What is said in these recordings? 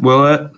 Will it?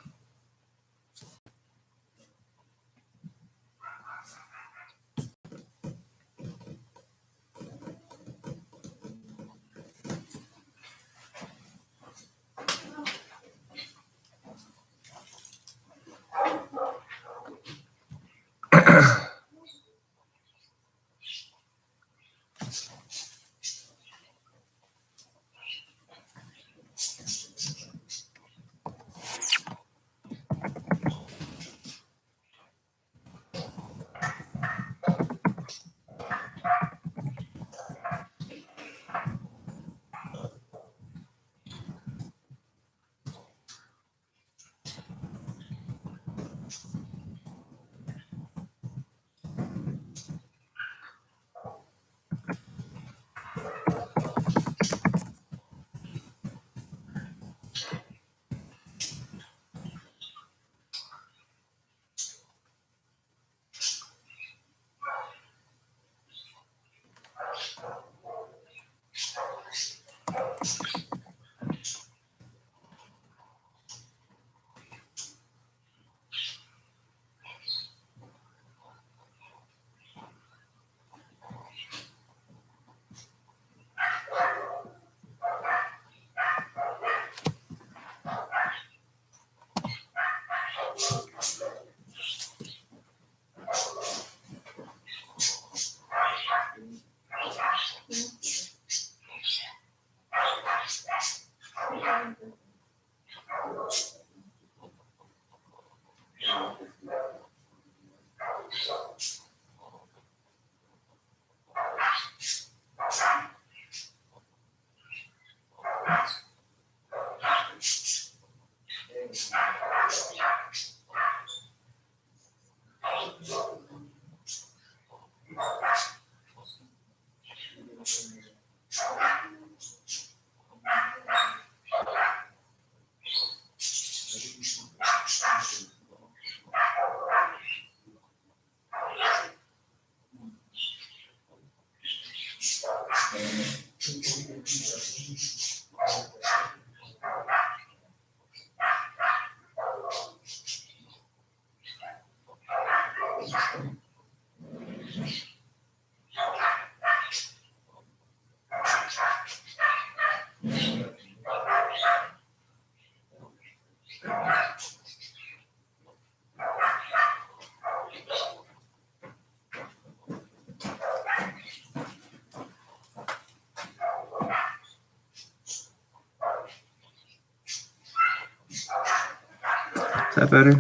Is that better?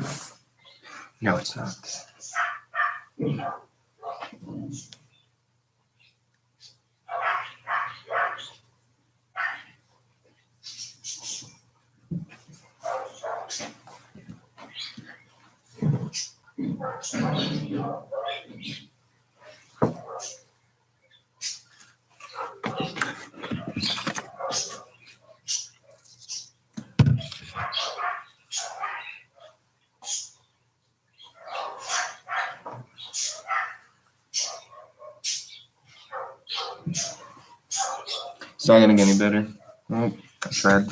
No, it's not. It's not gonna get any better. Oh, I tried.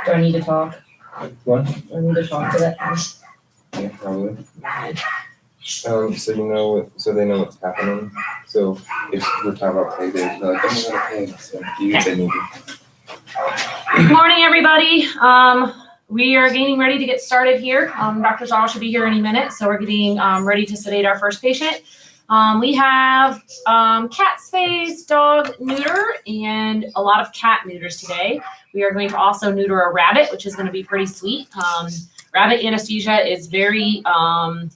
Do I need to talk? What? Do I need to talk to that? Yeah, probably. Okay. So they know what's happening. So if we're talking about pay days, they're like, oh, we got a pay. So they need to. Good morning, everybody. We are getting ready to get started here. Dr. Zal should be here any minute, so we're getting ready to sedate our first patient. We have cat spays, dog neuter, and a lot of cat neuters today. We are going to also neuter a rabbit, which is going to be pretty sweet. Rabbit anesthesia is very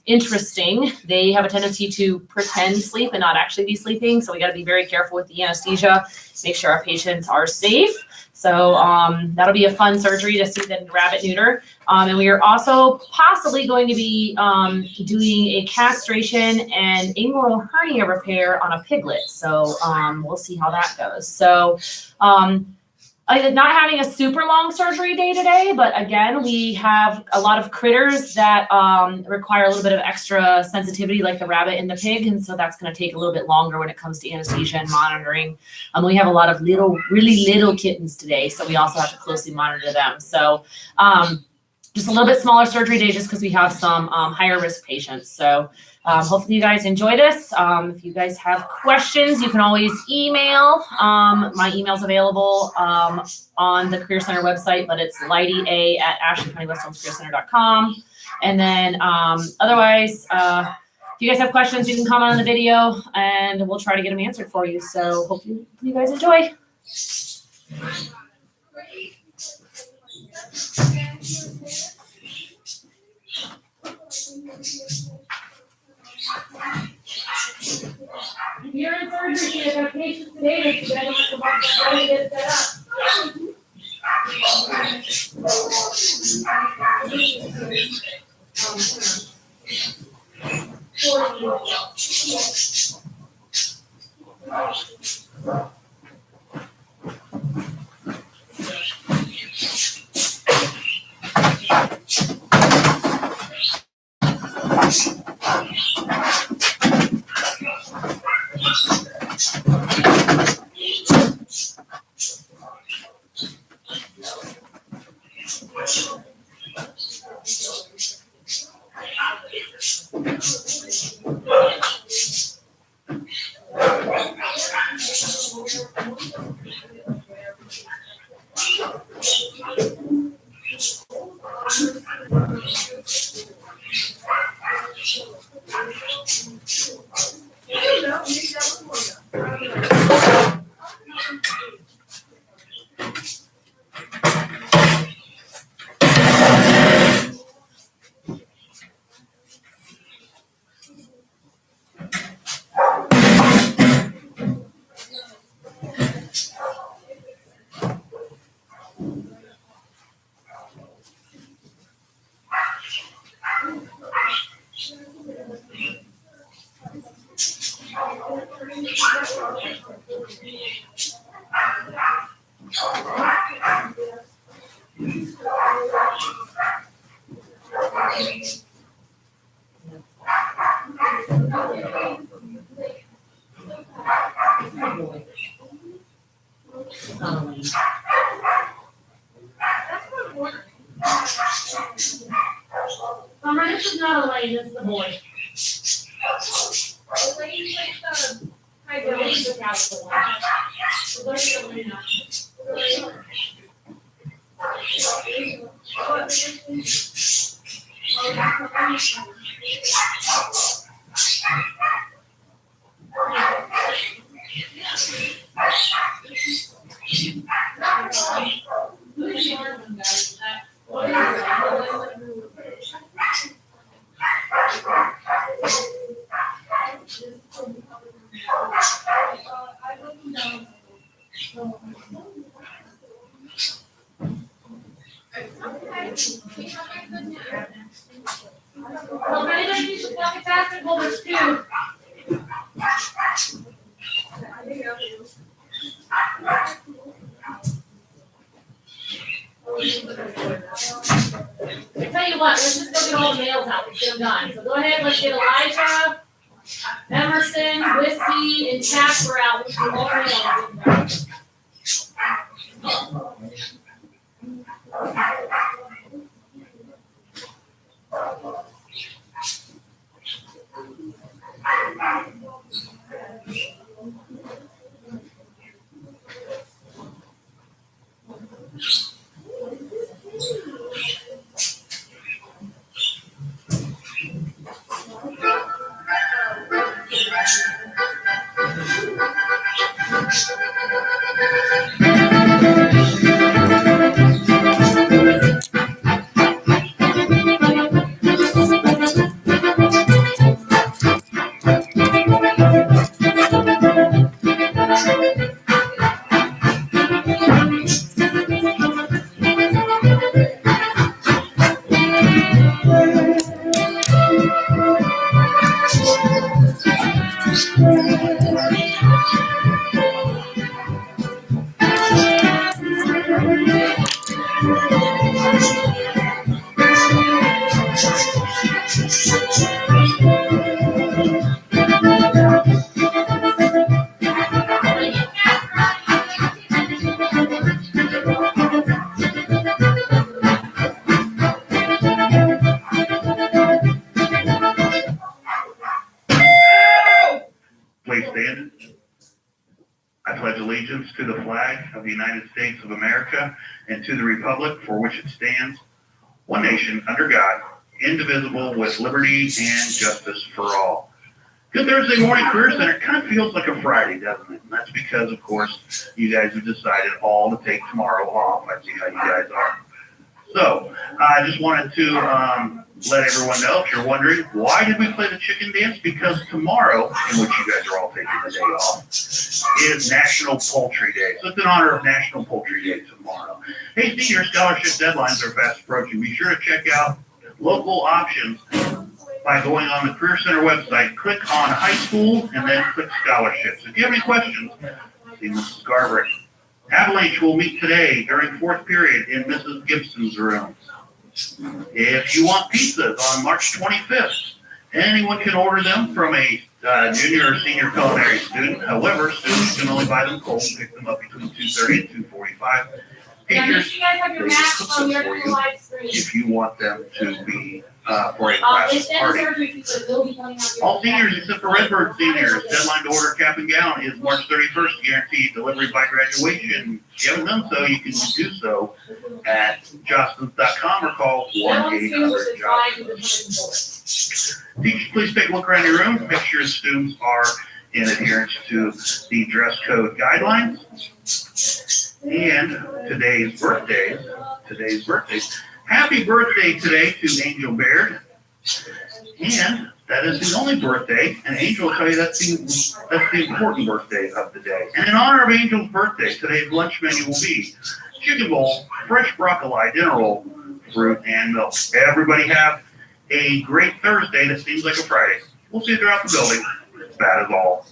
interesting. They have a tendency to pretend sleep and not actually be sleeping, so we got to be very careful with the anesthesia, make sure our patients are safe. So that'll be a fun surgery to see the rabbit neuter. And we are also possibly going to be doing a castration and inguinal hernia repair on a piglet. So we'll see how that goes. So not having a super long surgery day today, but again, we have a lot of critters that require a little bit of extra sensitivity, like the rabbit and the pig, and so that's going to take a little bit longer when it comes to anesthesia and monitoring. We have a lot of really little kittens today, so we also have to closely monitor them. So just a little bit smaller surgery day just because we have some higher risk patients. So hopefully you guys enjoy this. If you guys have questions, you can always email. My email's available on the Career Center website, but it's lighty@ashlandcountywestholmescareercenter.com. And then otherwise, if you guys have questions, you can comment on the video and we'll try to get them answered for you. So hope you guys enjoy. If you're in surgery, you have patients today that you guys have to watch how to get set up. This is not a lady, this is a boy. The lady like the high girl is the castle one. The lady I tell you what, let's just go get all the males out. Let's get them done. So go ahead, let's get Elijah, Emerson, Whiskey, and Casper out. Let's do all the males. Please stand. I pledge allegiance to the flag of the United States of America and to the republic for which it stands, one nation, under God, indivisible, with liberty and justice for all. Good Thursday morning, Career Center. It kind of feels like a Friday, doesn't it? And that's because, of course, you guys have decided all to take tomorrow off. I see how you guys are. So, I just wanted to let everyone know, if you're wondering, why did we play the chicken dance? Because tomorrow, in which you guys are all taking the day off, is National Poultry Day. So it's in honor of National Poultry Day tomorrow. Hey, senior scholarship deadlines are fast approaching. Be sure to check out local options by going on the Career Center website. Click on high school and then click scholarships. If you have any questions, see Mrs. Garber. Avalanche will meet today during fourth period in Mrs. Gibson's room. If you want pizzas on March 25th, anyone can order them from a junior or senior culinary student. However, students can only buy them cold and pick them up between 2:30 and 2:45. Teachers, you guys have your they masks cook on them your for you live stream. if you want them to be for a class party. All seniors except for Redbird seniors, deadline to order cap and gown is March 31st, guaranteed delivery by graduation. If you haven't done so, you can do so at jostens.com or call 1-800-JOSTONS. Teachers, please take a look around your room. Make sure students are in adherence to the dress code guidelines. And today's birthdays. Happy birthday today to Angel Baird. And that is the only birthday, and Angel will tell you that's the important birthday of the day. And in honor of Angel's birthday, today's lunch menu will be chicken bowl, fresh broccoli, dinner roll, fruit, and milk. Everybody have a great Thursday that seems like a Friday. We'll see you throughout the building. That is all.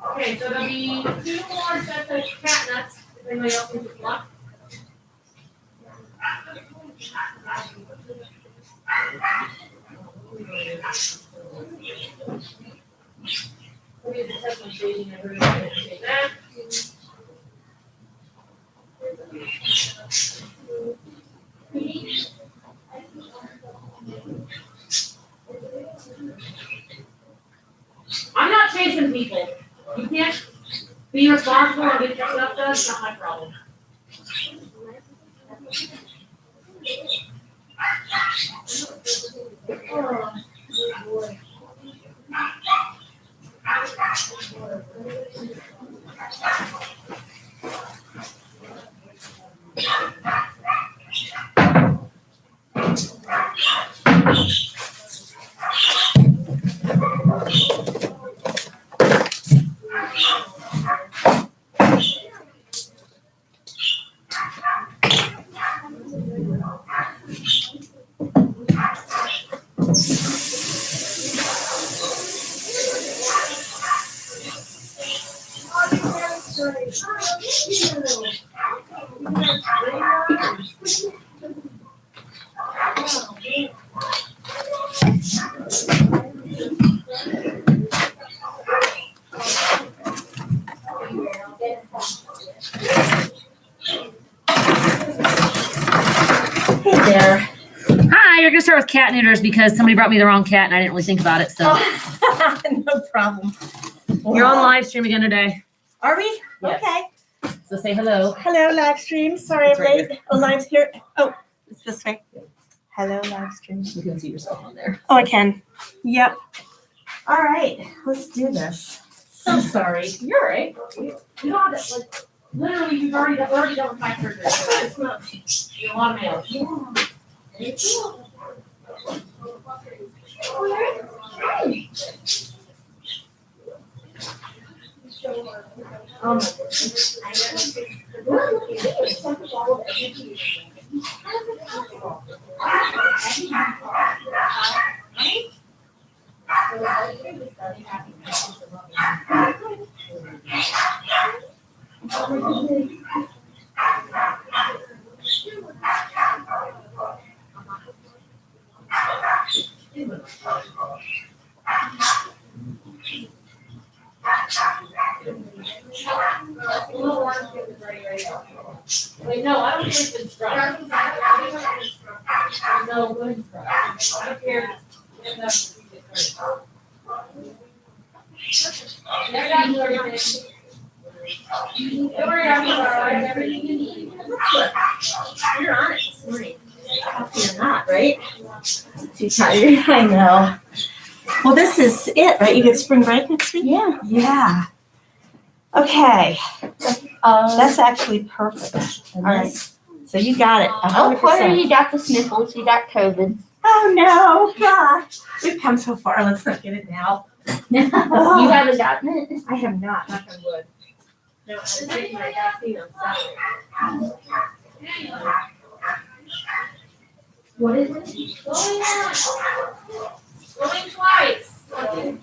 Okay, so there'll be 2 more sets of cat nuts, if anybody else needs a block. I'm not chasing people. You can't be responsible and get your stuff done, it's not my problem. Hi, you're gonna start with cat neuters because somebody brought me the wrong cat and I didn't really think about it, so. No problem. You're on live stream again today. Are we? Yes. Okay. So say hello. Hello, live stream. Sorry It's I'm right late. Oh, live's here. Oh, it's this way. Hello, live stream. You can see yourself on there. Oh, I can. Yep. All right. Let's do this. So sorry. You're right. We don't have to, like, Literally, we've already done 5 surgeries. So it's not a lot of males. Wait, no, I don't think it's been scrubbed. No, go ahead and scrub. I don't care. Don't worry, I'm alright. Everything you need. You're on it this morning. You're not, right? Too tired. I know. Well, this is it, right? You get spring break next week? Yeah. Yeah. Okay. That's actually perfect. All right. So you got it. Oh, Claire, 100%. you got the sniffles. You got COVID. Oh no, gosh. We've come so far. Let's not get it now. You haven't gotten it? I have not, knock on wood. No, I'm taking my vaccine on Saturday. What is it? Going once. Going twice. Okay.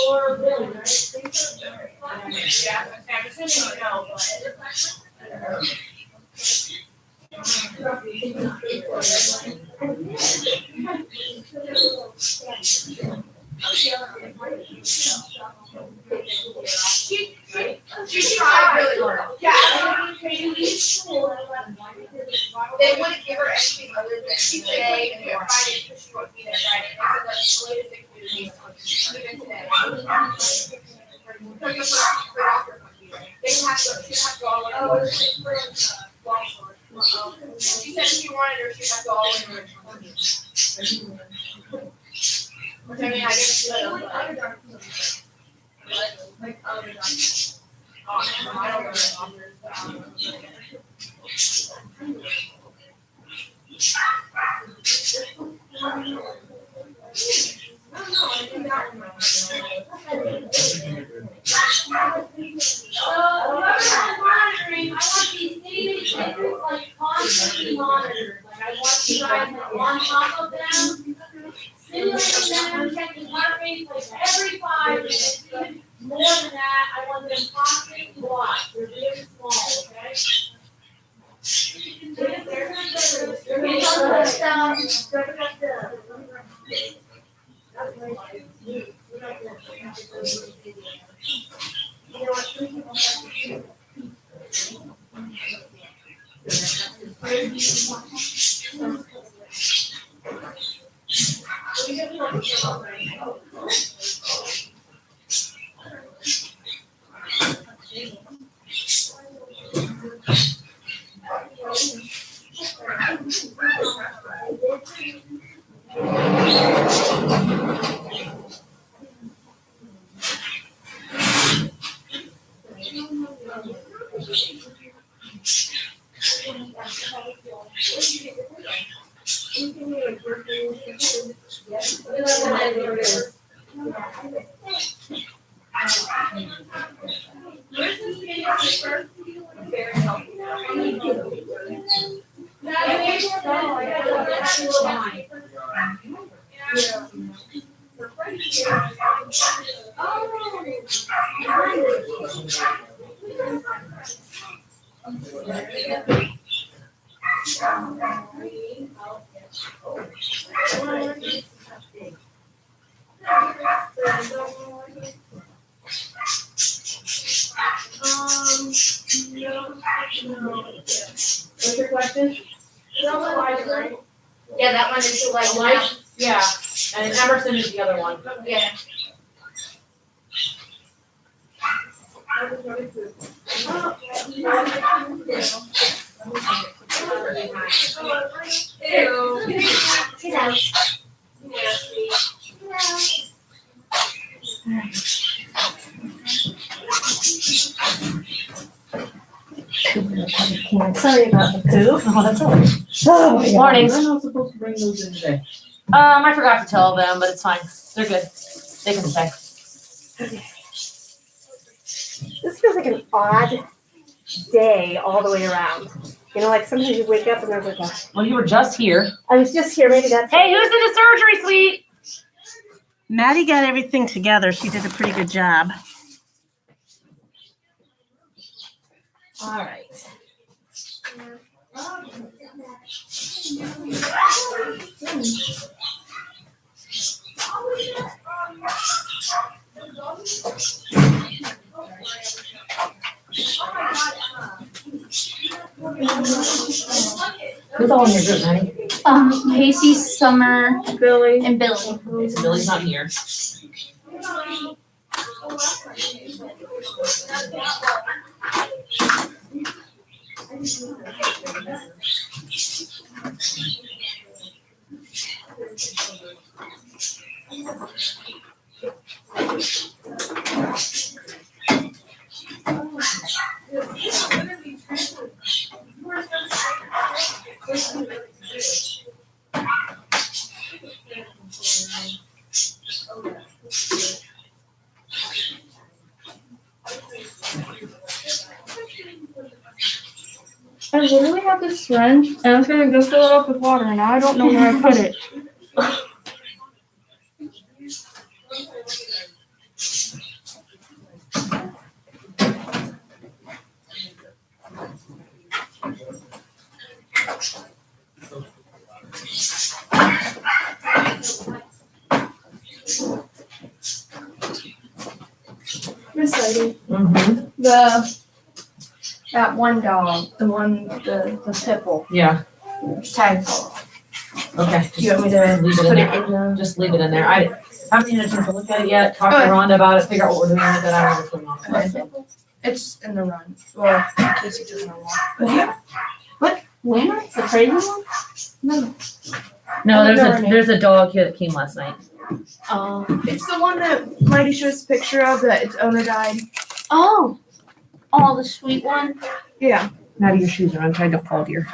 Or Billy, right? Yeah, I'm assuming you know, but. She tried really hard. Yeah. They wouldn't give her anything other than today and Friday because she won't be there Friday. They said like the latest they could do is even today. They have to go all the way. She said if she wanted her, she'd have to go all the way to Richmond. Which I mean, I guess she would have, but like other than I don't know. Monitoring, I want these daily figures like constantly monitored. Like I want you guys on top of them, stimulating them, checking heart rates like every 5 minutes. Even more than that, I want them constantly watched. They're really small, okay? What's your question? Yeah, that one is the like. Elijah? Yeah, and Emerson is the other one. Yeah. Get out. Sorry about the poop. Oh, that's all right. Oh, yeah. Morning. I'm not supposed to bring those in today. I forgot to tell them, but it's fine. They're good. They can stay. This feels like an odd day all the way around. You know, like sometimes you wake up and there's like a, Well, you were just here. I was just here, maybe that's. Hey, who's in the surgery suite? Maddie got everything together. She did a pretty good job. All right. Who's all in your group, Maddie? Casey, Summer, Billy. and Billy. Okay, so Billy's not here. I literally have this syringe, and I was gonna go fill it up with water, and I don't know where I put it. Miss Lady, Mm-hmm. that one dog, the pipple, Yeah, tag full. okay. Do you want me to Leave it in put there. it in the? Just leave it in there. I haven't had a chance to look at it yet, talk to Okay. Rhonda about it, figure out what we're doing with it, I don't know what's going on. Okay. It's in the run. Well, Casey took it on a walk. But yeah. Winner? The crazy one? No, I don't know her name. there's a dog here that came last night. It's the one that Mighty shows a picture of that its owner died. Oh, the sweet one. Yeah. Maddie, your shoes are untied, don't fall, dear.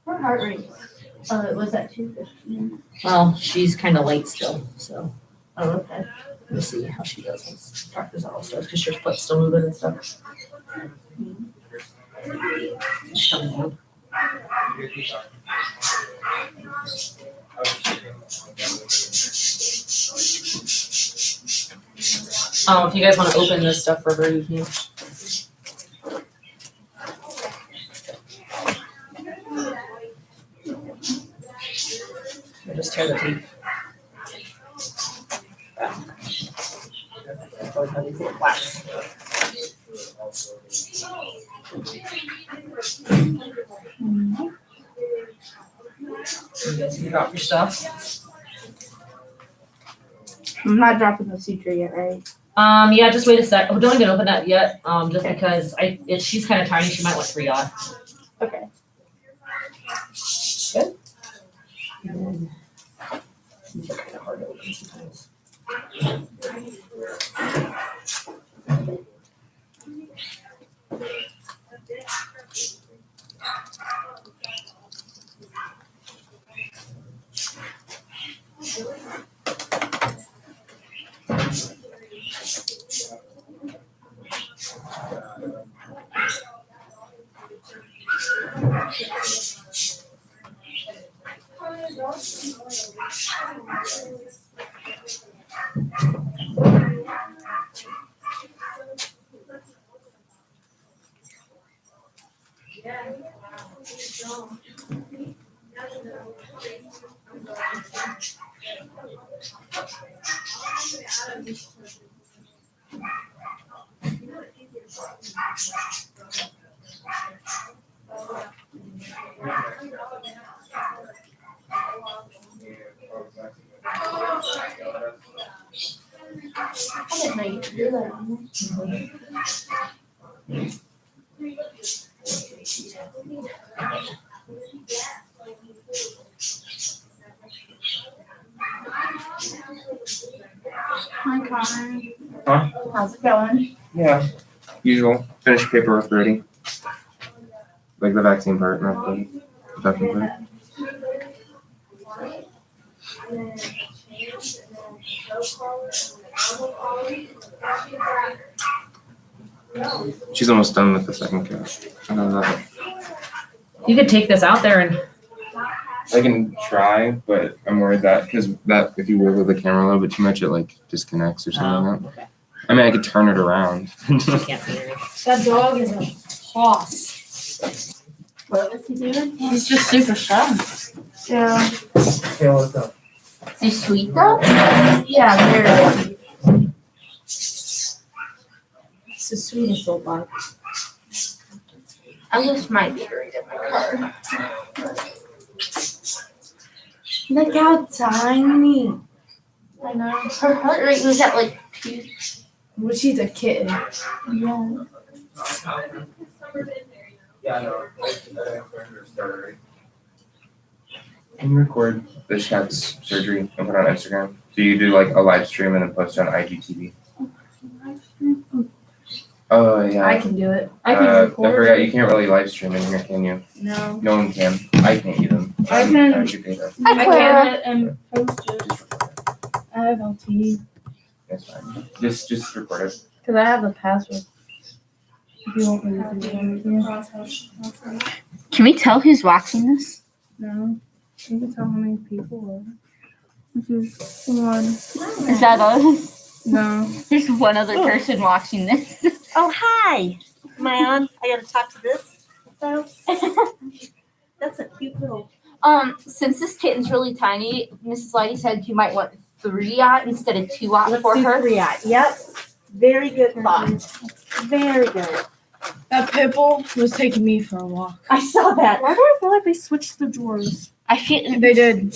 Her heart rate. Was that 215? Well, she's kind of late still, so Oh, okay. we'll see how she does once Dr. Zaro starts, because your foot's still moving and stuff. She's coming down. If you guys want to open this stuff for her, you can. I'll just tear the tape. You got your stuff? I'm not dropping the suture yet, right? Yeah, just wait a sec. Oh, don't even open that yet. Just because she's kind of tiny. She might want 3 odd. Okay. Good. These are kind of hard to open sometimes. I didn't know you could do that. Hi, Connor. Huh? How's it going? Yeah. Usual. Finish paperwork ready. Like the vaccine part, not the production part. She's almost done with the second cat. I know that. You could take this out there and. I can try, but I'm worried that because that if you wiggle the camera a little bit too much, it like disconnects or something like that. Okay. I mean, I could turn it around. I can't see her. That dog is a hoss. What was he doing? He's just super strong. Yeah. Hey, what's up? Is he sweet though? Yeah, very. It's the sweetest little bug. I left my Gatorade in my car. Look how tiny. I know. Her heart rate was at like 2. Well, she's a kitten. Yeah. Yeah, I know. Can you record this cat's surgery and put it on Instagram? So you do like a live stream and then post it on IGTV. Oh yeah. I can do it. I I can record. forgot you can't really live stream in here, can you? No. No one can. I can't either. I can- I should pay that. I can and post it. I have LTE. That's fine. Just record it. Because I have the password. If you want me to do it on you. Can we tell who's watching this? No. You can tell how many people are. This is one. Is that us? No. There's one other person watching this. Oh, hi. Am I on? I gotta talk to this. That's a cute little. Since this kitten's really tiny, Mrs. Lighty said you might want 3-aught instead of 2-aught Let's for do her. 3-aught. Yep. Very good thought. Very good. That pit bull was taking me for a walk. I saw that. Why do I feel like they switched the drawers? I feel They did.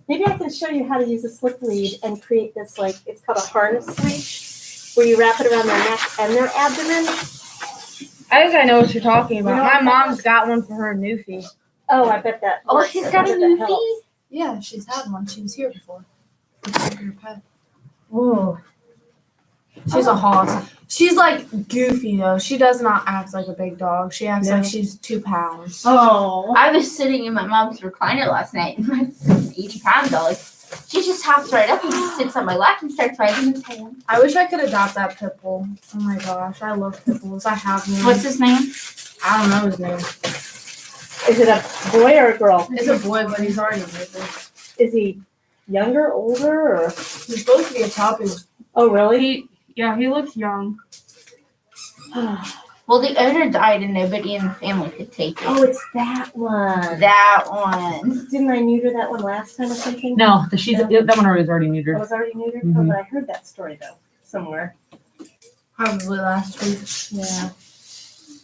Maybe I can show you how to use a slip lead and create this, like, it's called a harness leash, where you wrap it around their neck and their abdomen. I think I know what you're talking about. You know My what mom's got one for her newfie. Oh, I bet that. Oh, works. she's I got a bet that new helps. fee? Yeah, she's had one. She was here before. It's her pet. Whoa. She's a hoss. She's like goofy though. She does not act like a big dog. She acts like she's 2 pounds. Oh. I was sitting in my mom's recliner last night, and my 80-pound dog, she just hops right up and just sits on my lap and starts wagging his tail. I wish I could adopt that pit bull. Oh my gosh, I love pit bulls. I have one. What's his name? I don't know his name. Is it a boy or a girl? It's a boy, but he's already with it. Is he younger, older, or? He's supposed to be a puppy. Oh, really? He looks young. Well, the owner died and nobody in the family could take it. Oh, it's that one. That one. Didn't I neuter that one last time or something? No, that one was already I neutered. was already neutered? Mhm. Oh, but I heard that story though, somewhere. Probably last week. Yeah.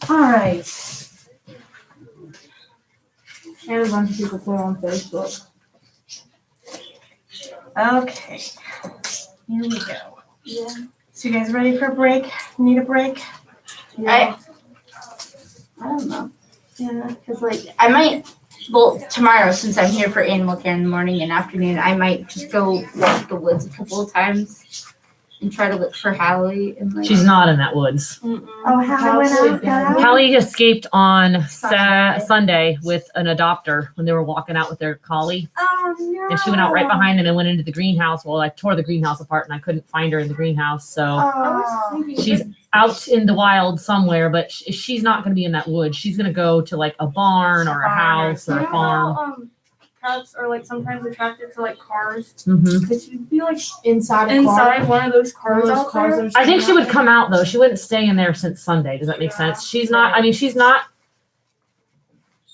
All right. And a bunch of people put on Facebook. Okay. Here we go. Yeah. So you guys ready for a break? Need a break? I don't know. Yeah. Cause like I might. Well, tomorrow since I'm here for animal care in the morning and afternoon, I might just go walk the woods a couple of times and try to look for Hallie and like. She's not in that woods. Oh, Hallie went out. Hallie escaped on Sunday. Sunday with an adopter when they were walking out with their collie. Oh no. And she went out right behind them and went into the greenhouse. Well, I tore the greenhouse apart and I couldn't find her in the greenhouse. So Oh. she's out in the wild somewhere, but she's not going to be in that wood. She's going to go to like a barn or a house or a farm. Cats are like sometimes attracted to like cars. Mm-hmm. Could you be like inside one of those cars out there? I think she would come out though. She wouldn't stay in there since Sunday. Does that make sense? She's not, I mean, she's not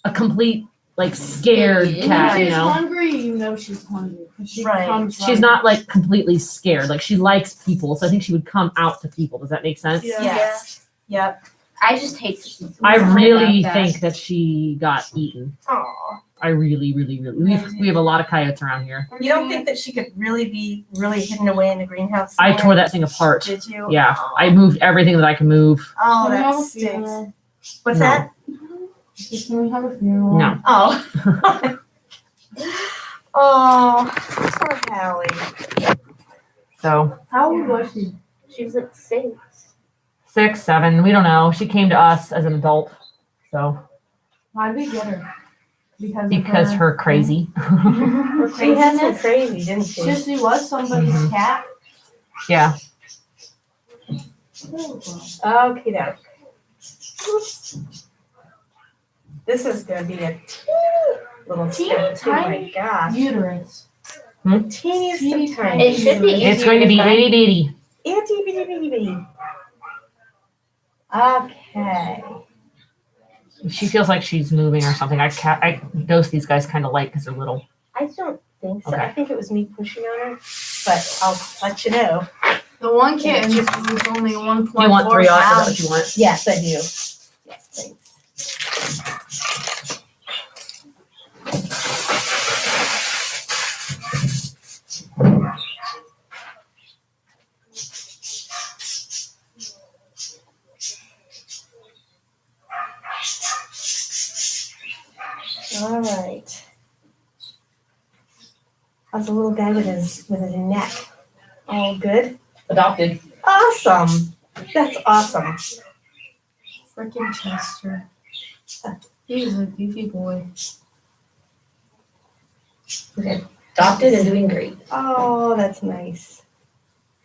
a complete like scared Yeah. cat, you She's know? hungry, you know she's hungry. 'Cause she Right. comes She's not like completely scared. Like she likes people. So I think she would come out to people. Does that make sense? Yeah. Yes. Yep. I just hate. I really about that. think that she got eaten. Aw. I really. We have a lot of coyotes around here. You don't think that she could really be hidden away in the greenhouse? I somewhere? tore that thing apart. Did you? Yeah, I moved everything that I can move. Oh, Can we that have a stinks. funeral? What's No. that? Can we have a funeral? No. Oh. Oh, poor Hallie. So How old was she? She was like 6. 6, 7, we don't know. She came to us as an adult. So Why'd we get her? because her crazy. She had some crazy, didn't she? She was somebody's Mhm. cat. Yeah. Okay, doke. This is gonna be a little Teeny step. Oh my tiny gosh. Uterus. Teeniest Teeny of tiny. tiny. It should be. It's easier going to be find. itty bitty. Itty bitty bitty bitty. Okay. She feels like she's moving or something. I dose these guys kind of light because they're little. I don't think so. Okay. I think it was me pushing on her, but I'll let you know. The one kitten was only 1.4 Do you want 3 off? Is that pounds. what you want? Yes, I do. Yes, thanks. All right. How's the little guy with his neck? All good? Adopted. Awesome. That's awesome. Freaking Chester. He's a goofy boy. Adopted and doing great. Oh, that's nice.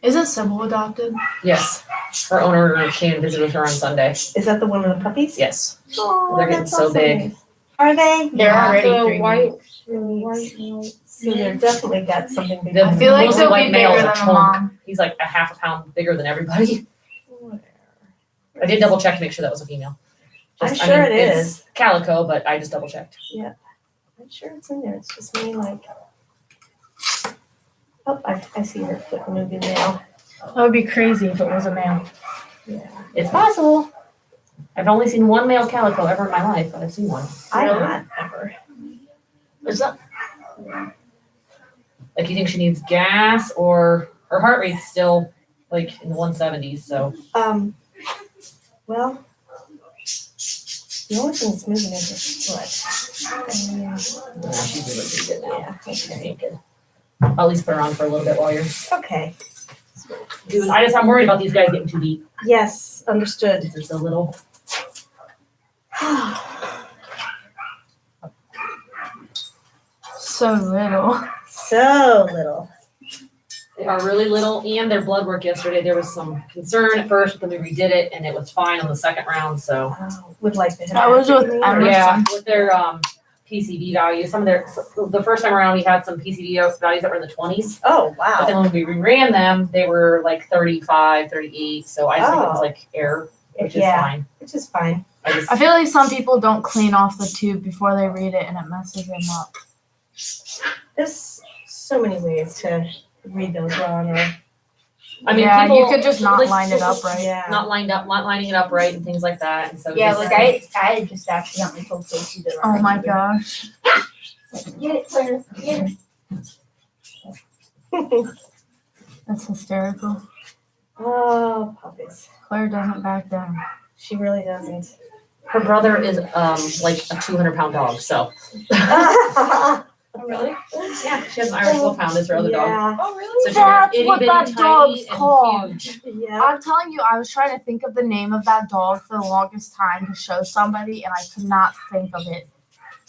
Isn't Sybil adopted? Yes. Her owner came and visited with her on Sunday. Is that the one with the puppies? Yes. Oh, They're getting that's so also big. nice. Are they? They're already The 3 white- weeks. So they're definitely got something big. The I feel like most they'll white be male's bigger a than the chunk. mom. He's like a half a pound bigger than everybody. I did double check to make sure that was a female. I'm sure it it's is. calico, but I just double checked. I'm sure it's in there. It's just me like. Oh, I see her foot moving now. That would be crazy if it was a male. Yeah. It's possible. I've only seen one male calico ever in my life, but I've seen one. I Really? not ever. Is that? Like, you think she needs gas, or her heart rate's still like in the 170s, so. Well, the only thing that's moving is her foot. Yeah, she's really pretty good now. Yeah, She's pretty good. I'll at least put her on for a little bit while you're Okay. doing. I'm worried about these guys getting too deep Yes, understood. because they're so little. So little. So little. They are really little, and their blood work yesterday, there was some concern at first, but then we redid it and it was fine on the second round, so. Would like to have. That was with Emerson. Yeah, with their PCV values, the first time around, we had some PCV values that were in the 20s. Oh, But wow. then when we reran them, they were like 35, 38, so I just think it was Oh. like error, which is Yeah, fine. which is fine. I feel like some people don't clean off the tube before they read it and it messes them up. There's so many ways to read those wrong or. I mean, Yeah, people, you could just not like, line it up right. Yeah. not lining it up right and things like that, and so. Yeah, just- like I just accidentally told Casey to. Oh my gosh. Get it, Claire. Get it. That's hysterical. Oh, puppies. Claire doesn't back down. She really doesn't. Her brother is like a 200-pound dog, so. Oh, really? Yeah, she has an Irish Wolfhound as her other dog. Yeah. Oh, So she's That's itty what bitty that tiny dog's and called. huge. Yeah. I'm telling you, I was trying to think of the name of that dog for the longest time to show somebody, and I could not think of it.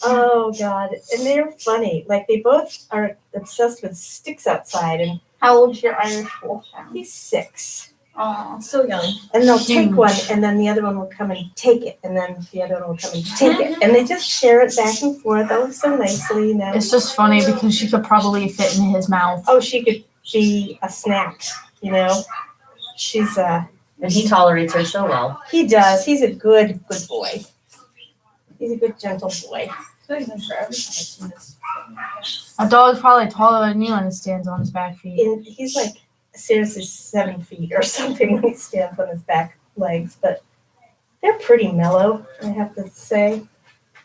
Oh, God. And they're funny. Like, they both are obsessed with sticks outside, and How old's your Irish Wolfhound? he's 6. Oh, so young. And they'll take Huge. one, and then the other one will come and take it, and then the other one will come and take it. And they just share it back and forth, oh, so nicely, you know. It's just funny because she could probably fit in his mouth. Oh, she could be a snack, you know. She's And he tolerates her so well. he does. He's a good boy. He's a good, gentle boy. A dog's probably taller than you and it stands on his back feet. And he's like seriously 7 feet or something when he stands on his back legs, but they're pretty mellow, I have to say.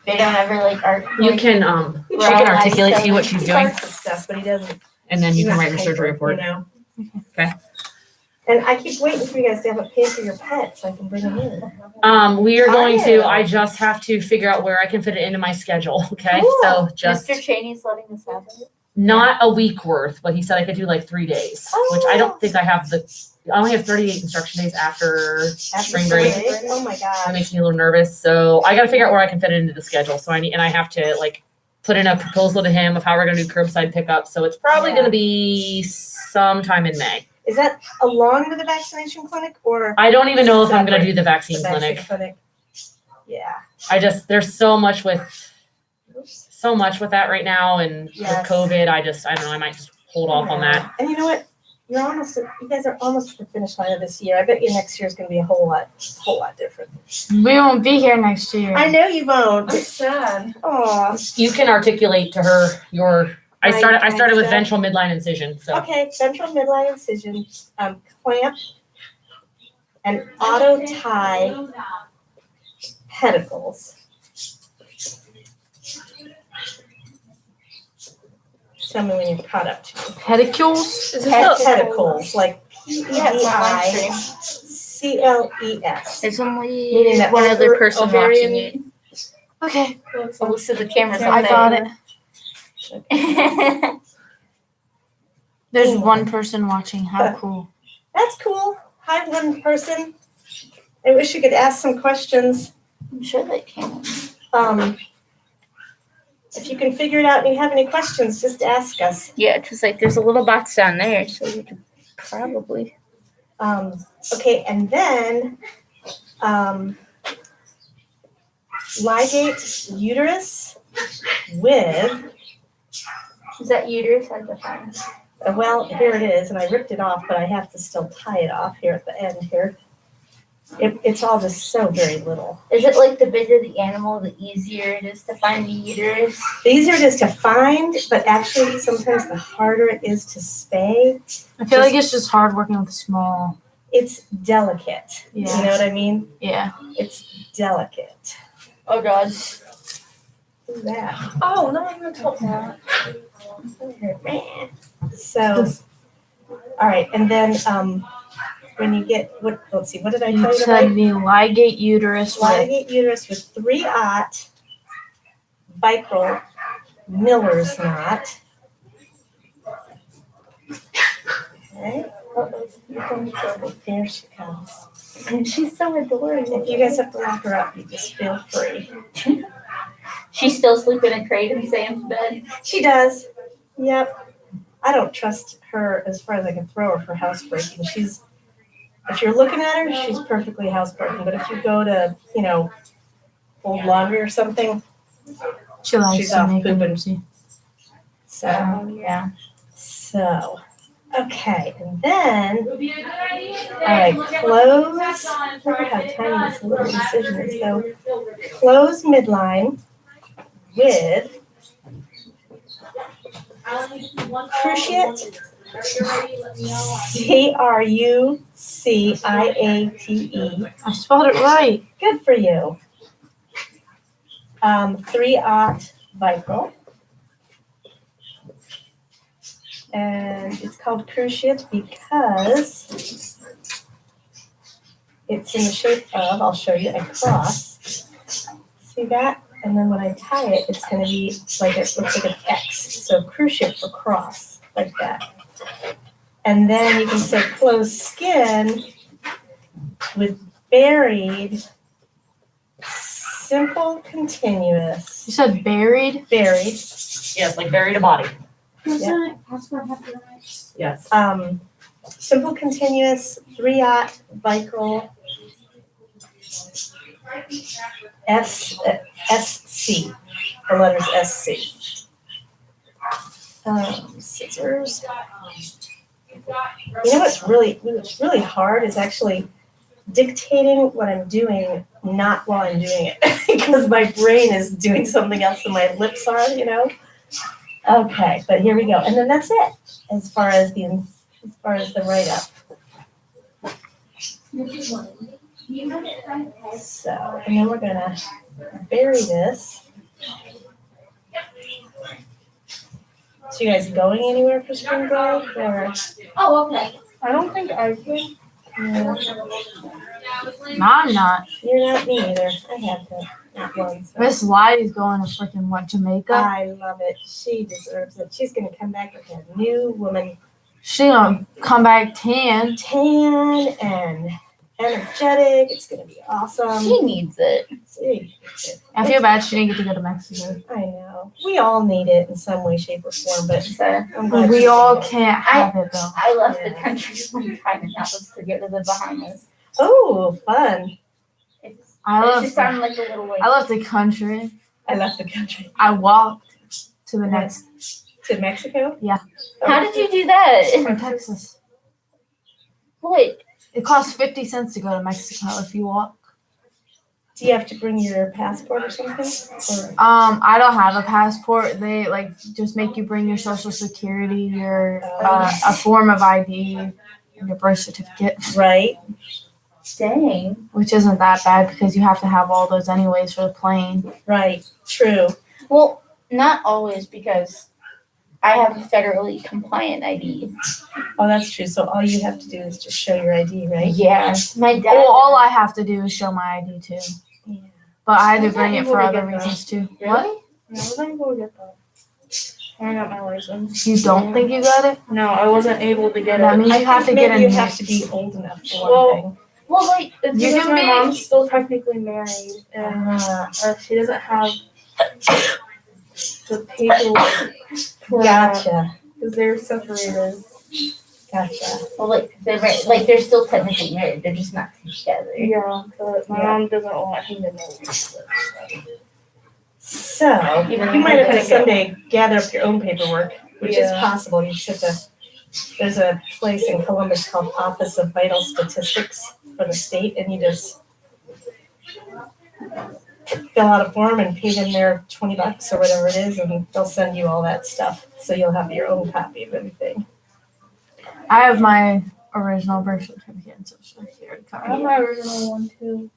They don't ever like art. You can, she can articulate to you what she's He doing, barks and stuff, but he doesn't. and then you he's can not write your surgery hyper, report. You know? Okay. And I keep waiting for you guys to have a pen for your pets so I can bring them in. We are going Oh. to, I just have to figure out where I can fit it into my schedule, okay? So just Mr. Cheney's letting us have it. not a week worth, but he said I could do like 3 days, which I don't think I have I only have 38 instruction days after spring break. Oh my That God. makes me a little nervous, so I gotta figure out where I can fit it into the schedule, so I have to like put in a proposal to him of how we're gonna do curbside pickup, so it's probably Yeah. gonna be sometime in May. Is that along with the vaccination clinic or I don't even know if I'm gonna Separate. do the vaccine the vaccine clinic. clinic? Yeah. There's so much with that right now, and with Yes. COVID, I don't know, I might just hold off on that. And you know what? You guys are almost at the finish line of this year. I bet you next year is going to be a whole lot different. We won't be here next year. I know you won't. I'm sad. Aw. You can articulate to her I My started with stuff. ventral midline incision, so. Okay, central midline incision, clamp, and auto tie pedicles. Tell me when you're caught up to. Pedicules? Pedicles, like Pedicles. There's only Meaning that one other person ovarian- watching Okay. it. Most of the cameras I on got it. it. There's one person watching. How cool. That's cool. Hi, one person. I wish you could ask some questions. I'm sure they can. If you can figure it out and you have any questions, just ask us. Yeah, because like there's a little box down there, so you could probably. Okay, and then ligate uterus with, Is that uterus at the front? well, here it is, and I ripped it off, but I have to still tie it off here at the end here. It's all just so very little. Is it like the bigger the animal, the easier it is to find the uterus? These are just to find, but actually sometimes the harder it is to spay. I feel like it's just hard working with small. It's delicate. Yeah. You know what I mean? Yeah. It's delicate. Oh God. Who's that? Oh, no, I'm going to talk about So, all right, and then when you get let's see, what did I tell You you said about? the ligate uterus with Ligate uterus with 3/0 Vicryl Miller's knot. Okay. Here she comes. And she's so adorable. If you guys have to lock her up, you just feel free. She's still sleeping in a crate in Sam's bed. She does. Yep. I don't trust her as far as I can throw her for housebreaking. If you're looking at her, she's perfectly housebreaking. But if you go to, fold laundry or something, She likes she's to off make a pooping. nosy. So, Yeah. so, okay, and then, Would be a good idea. all right, close. Look at how tiny this little incision is. So, close midline with cruciate. Cruciate. I spelled it right. Good for you. 3/0 Vicryl. And it's called cruciate because it's in the shape of, I'll show you, a cross. See that? And then when I tie it, it's going to be like, it looks like an X. So cruciate for cross, like that. And then you can say closed skin with buried, simple, continuous. You said buried? Buried. Yes, like buried a body. Yeah. Passport have to Yes. Simple, continuous, 3/0 Vicryl, SC, the letters SC. Scissors. You know what's really hard is actually dictating what I'm doing, not while I'm doing it, because my brain is doing something else than my lips are, Okay, but here we go, and then that's it as far as the write-up. So, and then we're gonna bury this. So you guys going anywhere for spring break or? Oh, okay. I don't think I can. No, No, I'm not. you're not me either. I have to, not once. So. Miss Lighty's going to freaking Jamaica? I love it. She deserves it. She's gonna come back with a new woman, She gonna come back tan. and energetic. It's gonna be awesome. She needs it. See? I feel bad she didn't get to go to Mexico. I know. We all need it in some way, shape, or form, but I'm glad We she's all doing it. can't have it though. I left the country one time and that was to go to the Bahamas. Oh, fun. It I just left. sounded like a little like I left the country. I left the country. I walked to the next To Mexico? Yeah. How did you do that? from Texas. Wait, It costs 50 cents to go to Mexico if you walk. Do you have to bring your passport or something? Or I don't have a passport. They just make you bring your social security, your a form of ID, and your birth certificate, right? dang. which isn't that bad because you have to have all those anyways for the plane. Right. True. Well, not always because I have a federally compliant ID. Oh, that's true. So all you have to do is just show your ID, right? Yeah, my dad. Well, all I have to do is show my ID too. Yeah. But I had to I'm bring not it able for to other get that. reasons too. Really? What? No, I wasn't able to get that. I got my license. You don't think you got it? No, I wasn't able to get That it. means I you have to think get maybe a you new- have to be old enough for Well, one thing. Well, like, It's You because can my be- mom's still technically married, and she doesn't have the paperwork for Gotcha. because they're separated. Gotcha. well, they're still technically married. They're just not together. Yeah, but my Yeah. mom doesn't want him to know this. So you might have to someday gather up your own paperwork, which is Yeah. possible. You just have to. There's a place in Columbus called Office of Vital Statistics for the state, and you just fill out a form and pay them their $20 or whatever it is, and they'll send you all that stuff. So you'll have your own copy of everything. I have my original birth certificate and social security I have card. my original one too,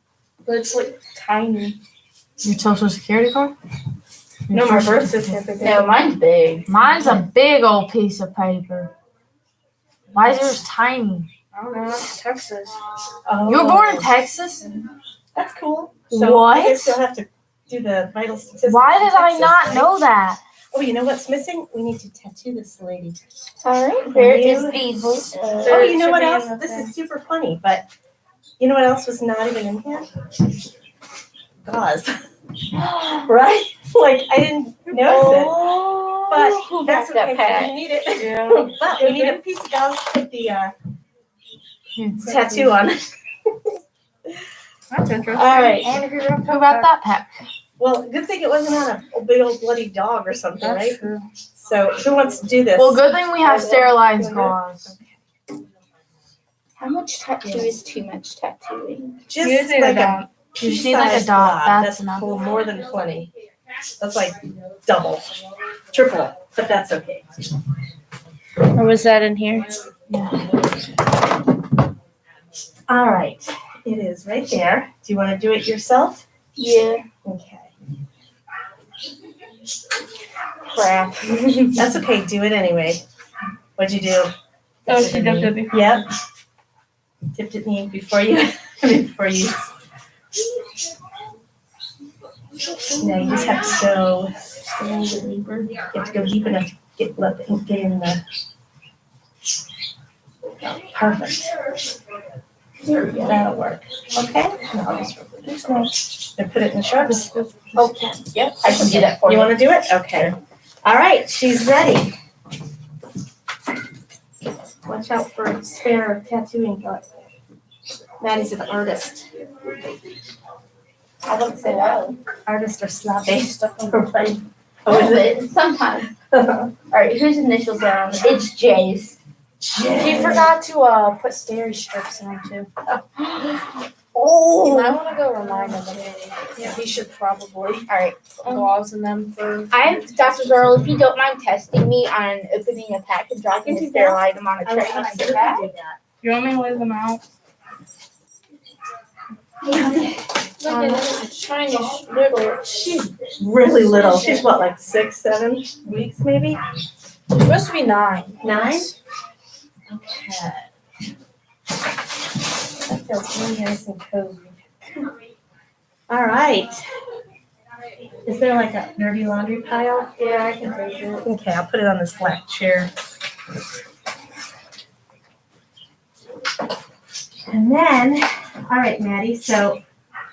but it's like tiny. Your social security card? No, my birth certificate. No, mine's big. Mine's a big old piece of paper. Why is yours tiny? I don't know. That's Texas. Oh, You were born in Texas? That's cool. So What? I guess you'll have to do the vital statistics. Why in did I Texas, not right? know that? Oh, you know what's missing? We need to tattoo this lady. All right, there is the. Oh, you know should what be in else? the This thing. is super funny, but you know what else was not even in here? Gauze. Right? Like, I didn't notice it. Oh. But that's That okay, pat. you need it. Yeah. But we need a piece of gum to put the tattoo on. That's interesting. All right. I wanna hear about that pack. Well, good thing it wasn't on a big old bloody dog or something, right? True. So who wants to do this? Well, good thing we have I will. sterilized You wanna gauze. How much tattoo is too much tattooing? Just Usually like they a don't. You just need like a pea-sized dot. blob. That's That's enough. cool, more than 20. That's like double, triple, but that's okay. Or was that in here? All right, it is right there. Do you want to do it yourself? Yeah. Okay. Crap. That's okay, do it anyway. What'd you do? Oh, she dipped it before. Yep. Dipped it in the ink before you, before you. Now you just have to go, you have to go deep enough to let the ink get in the. Perfect. There we go, that'll work. Okay? Now I'll just rub this one. And put it in the sharps. Okay. Yep. I can do that for You you. wanna do it? Okay. All right, she's ready. Watch out for spare tattooing ink. Maddie's an artist. I wouldn't say that. Artists are sloppy. Right. Oh, is it? Sometimes. Alright, whose initials are on it? It's Jay's. He forgot to put steri strips in them too. Oh. I wanna go remind him. Yeah, he should probably. Alright. Gauze in them for. I'm Dr. Girl, if you don't mind testing me on opening a pack and dropping a sterile item on a I tray will when I absolutely get back. do that. You want me to leave them out? Tiny little. She's really little. She's what, like 6, 7 weeks maybe? It's supposed to be 9. 9? Okay. That feels really nice and cozy. All right. Is there like a dirty laundry pile? Yeah, I can take it. Okay, I'll put it on this black chair. And then, all right, Maddie, so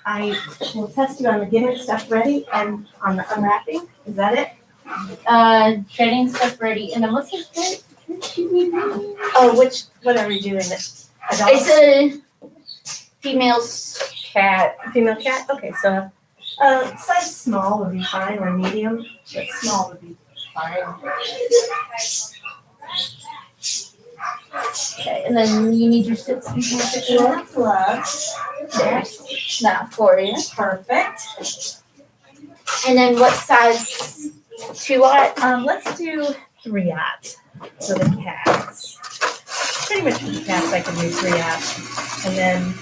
I will test you on the getting stuff ready and on the unwrapping. Is that it? Getting stuff ready, and then what's this thing? Oh, what are we doing? It's a female cat. Female cat? Okay, so size small would be fine, or medium, but small would be fine. Okay, and then you need your sits and Gloves. That's not for you. Perfect. And then what size? 2-aught? Let's do 3-aught for the cats. Pretty much for the cats, I can do 3-aught. And then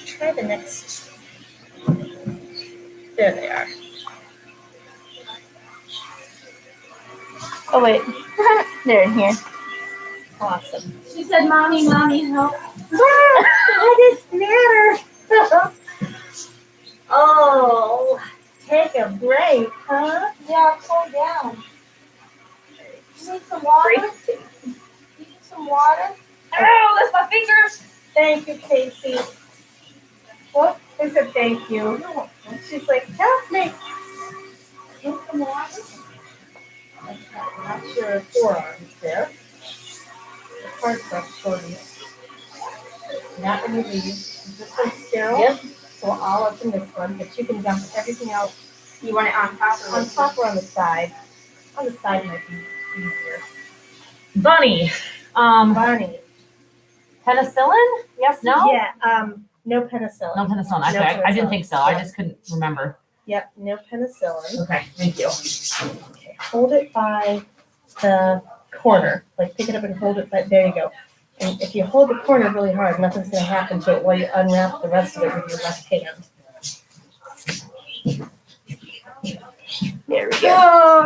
try the next. There they are. Oh wait, they're in here. Awesome. She said, "Mommy, help!" What is the matter? Oh, take a break, huh? Yeah, calm down. You need some water? Break. You need some water? Oh, that's my fingers. Thank you, Casey. What? I said thank you. She's like, help me. Need some water? Not sure forearms there. The parts are shorty. Not when you leave. This one's sterile. Yep. So I'll open this one, but you can dump everything else You want it on top or on top or on the side. On the side might be easier. Bunny. Barney. Penicillin? Yes, no? Yeah, no penicillin. No penicillin. Okay, No I didn't penicillin. think so. I just couldn't remember. Yep, no penicillin. Okay, thank you. Okay, hold it by the corner. Like pick it up and hold it by, there you go. And if you hold the corner really hard, nothing's gonna happen to it while you unwrap the rest of it with your left hand. There we go.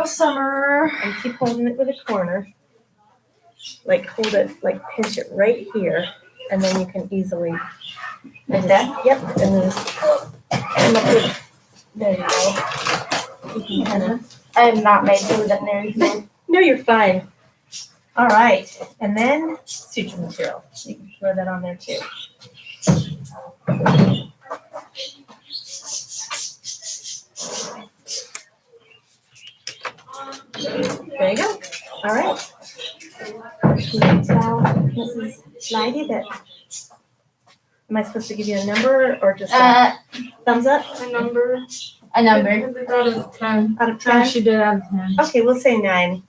Oh, summer. And keep holding it with a corner. Like hold it, like pinch it right here, and then you can easily. Like that? Yep, and then just come up with, there you go. You can kind of. I am not made for that, Mary. No, you're fine. All right, and then suture material. You can throw that on there too. There you go. All right. Can you tell Mrs. Leidy that? Am I supposed to give you a number or just a thumbs up? A number. A number. Out of 10. Out of 10? She did out of 10. Okay, we'll say 9.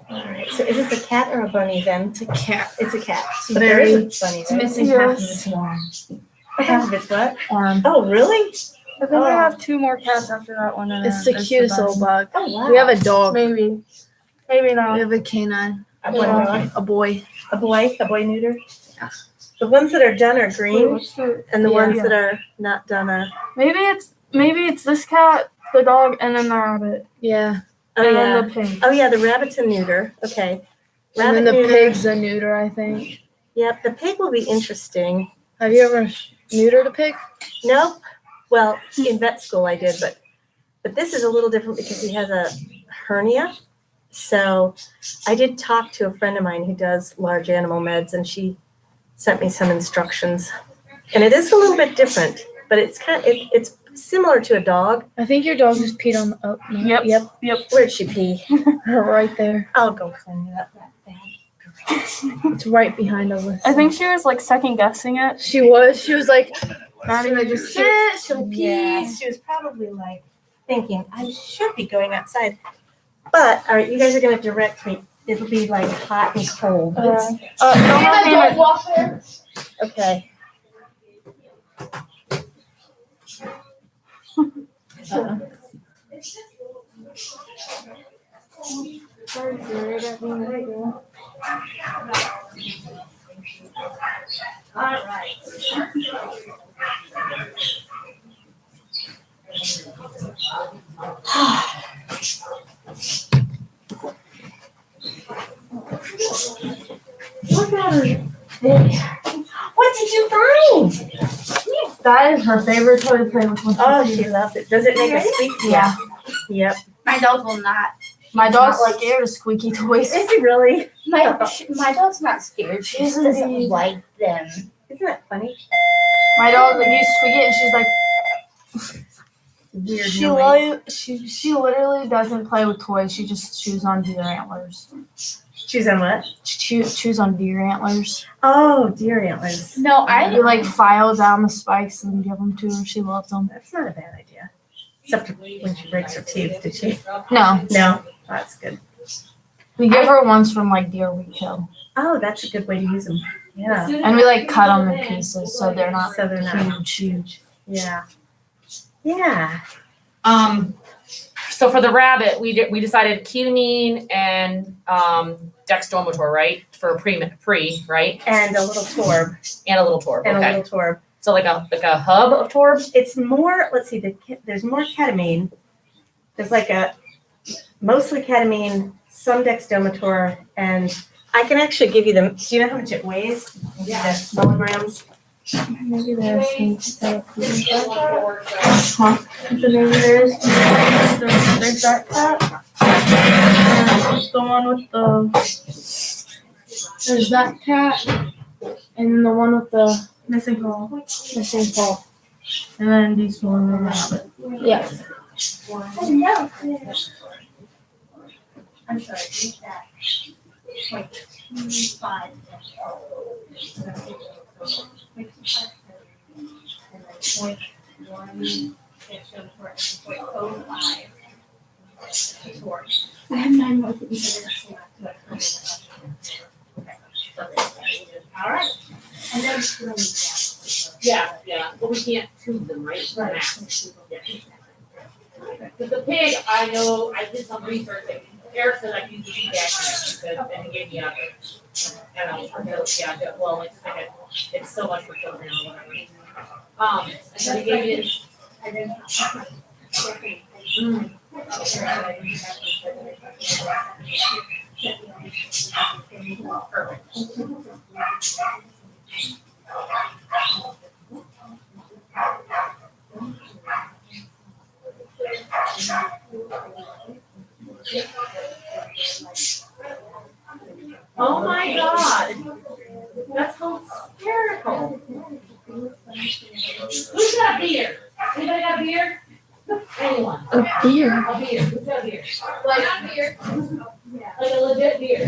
All right. So is this a cat or a bunny then? It's a cat. It's a cat. It's But there is a bunny, It's right? missing half of its arm. Half of its what? Arm. Oh, really? But then we Oh. have 2 more cats after that one. And It's then the there's cutest bunny. little bug. Oh, wow. We have a dog. Maybe. Maybe We not. have a canine. A boy. A boy. A boy neuter? The ones that are done are green, What's the- and the Yeah. ones that are not done are. Maybe it's this cat, the dog, and then the rabbit. Yeah. Oh, and yeah. then the pig. Oh, yeah, the rabbit's a neuter. Okay. And then the neuter. pig's a neuter, I think. Yep, the pig will be interesting. Have you ever neutered a pig? Nope. Well, in vet school I did, but this is a little different because he has a hernia. So I did talk to a friend of mine who does large animal meds, and she sent me some instructions. And it is a little bit different, but it's it's similar to a dog. I think your dog just peed on the. Oh, no. Yep. Where'd she pee? Right there. I'll go clean it up. That bad. It's right behind Alyssa. I think she was like second guessing it. She was. She was like, Maddie would just sit, she'll pee. Yeah, she was probably like thinking, I should be going outside. But, all right, you guys are going to direct me. It'll be like hot and cold. Don't have me walk there. Okay. All right. Look at her. What did you find? That is her favorite toy to play with. When Oh, she loves it. Does it make a squeak? Yeah. Yep. My dog will not. My dog's Not like- scared of squeaky toys. Is it really? My dog's not scared. She just doesn't like them. Isn't that funny? My dog, like, you squeak it and she's like, Weird she literally doesn't play with toys. She just chews on deer antlers. Choose on what? Chews on deer antlers. Oh, deer antlers. No, You like file down the spikes and give them to her. She loves them. That's not a bad idea. Except when she breaks her teeth, did she? No, No. That's good. we give her ones from like deer we kill, Oh, that's a good way to use them. Yeah. and we like cut them in pieces so they're not So they're not. huge. Yeah. Yeah. So for the rabbit, we decided ketamine and dextromotor, right? For pre, right? And a little torb. And a little torb. And Okay. a little torb. So like a hub of torb. It's more, let's see, there's more ketamine. There's like mostly ketamine, some dextromotor, and I can actually give you them. Do you know how much it weighs? Yeah. Milligrams. Maybe there's some there's that cat. And the one with there's that cat, and then the one with the missing paw. And then these one and the rabbit. Yeah. I'm sorry, take that. 0.25. And then 0.1 dextromotor and 0.05 torb. I have 9 more things. All right. And then Yeah. Well, we can't tube them, right? With the pig, I know, I did some research, like, Eric said I can use the feedback, and he gave me a, and I was, well, it's like it's so much for children or whatever. And then he gave me this. Perfect. Oh my God. That's hysterical. Who's got beer? Anybody got beer? Anyone? A beer. A beer. Who's got beer? Like beer. Like a legit beer.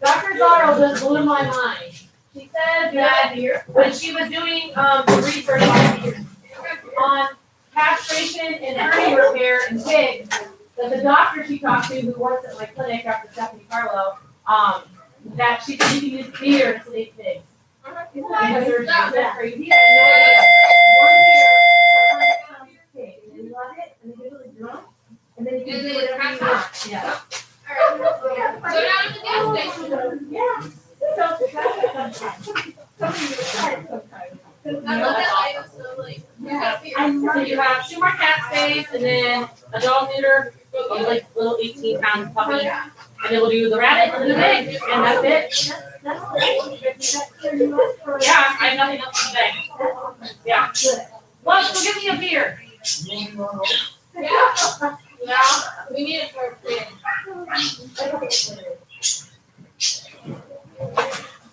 Dr. Zarro just blew my mind. She said that when she was doing the research on castration and hernia repair in pigs, that the doctor she talked to, who works at my clinic, Dr. Stephanie Carlo, that she can use beer to sedate pigs. Because they're just crazy. I had no idea. One beer for 100 pounds of pig, and then you let it, and then you really drunk, and then you can do whatever you want. Yeah. Go down to the gas station. Yeah. I love that item, so like, So you have 2 more cat space and then a dog neuter, like little 18-pound puppy. And then we'll do the rabbit and the pig, and that's it. Yeah, I have nothing else to say. Yeah. Well, go give me a beer. yeah, we need it for a pig.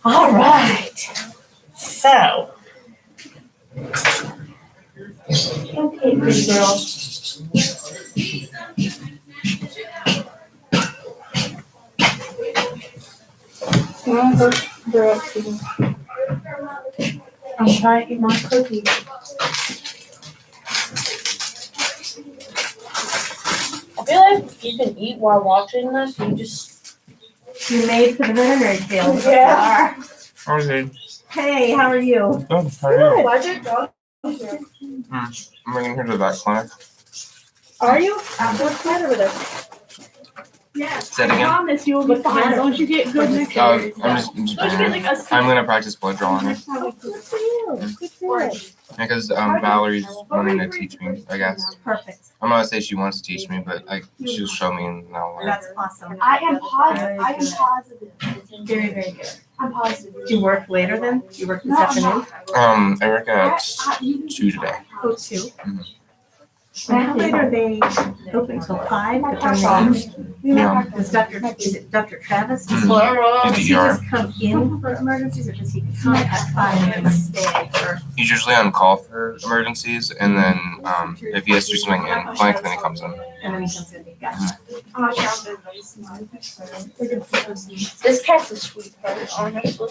All right. So. Okay, pretty girl. I'm trying to eat my cookie. I feel like you can eat while watching this. You made for the veterinary field. Yeah. How are you? Hey, how are you? Good. How are you? Why'd your dog? I'm bringing her to the vet clinic. Are you? What's the matter with it? Say it again. Promise you will be fine. Don't you get good next I'm just bringing her. I'm gonna practice blood draw on her. Good for you. Good for you. Because Valerie's wanting to teach me, I guess. Perfect. I'm not gonna say she wants to teach me, but like she'll show me and I'll learn. That's awesome. I am positive. Very, very good. I'm positive. Do you work later then? You work this afternoon? I work at 2 today. Oh, 2. Mhm. And how late are they open till 5? But then Yeah. is Dr. Travis? Mhm. Does he ER. just come in for emergencies or does he come at 5 and stay for? He's usually on call for emergencies, and then if he has to do something in clinic, then he comes in. And then he comes in? Gotcha. This cat's a sweetheart, honestly.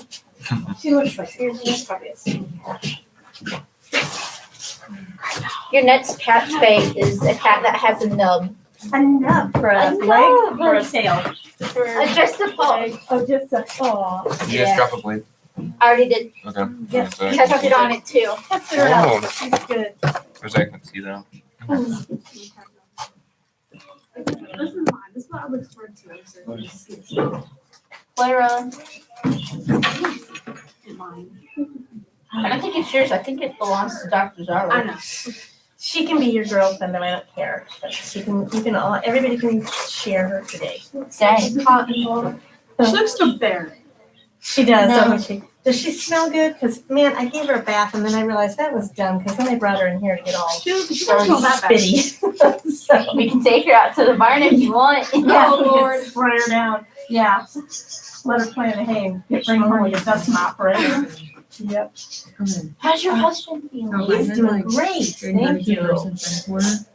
She looks like Your next cat spay is a cat that has a nub. a nub for a leg or a tail. Just a paw. Oh, just a paw. You guys drop a blade? I already did. Okay. Yes. That's it. Touched it on it too. That's her Oh. up. She's good. Wish I could see that. This is mine. This is what I look forward to. Clara. Mine. I don't think it's yours. I think it belongs to Dr. Zarro. I know. She can be your girlfriend, though I don't care. But she can. You can all. Everybody can share her today. Dang. She looks the bear. She does, No. doesn't she? Does she smell good? Because man, I gave her a bath and then I realized that was dumb. Because then I brought her in here to get all She doesn't smell that bad. spitty. So We can take her out to the barn if you want. yeah, Oh, Lord. spray her down. Yeah, let her play in the hay and bring home with a dust mop, right? Yep. How's your husband feeling? He's doing great. Thank you.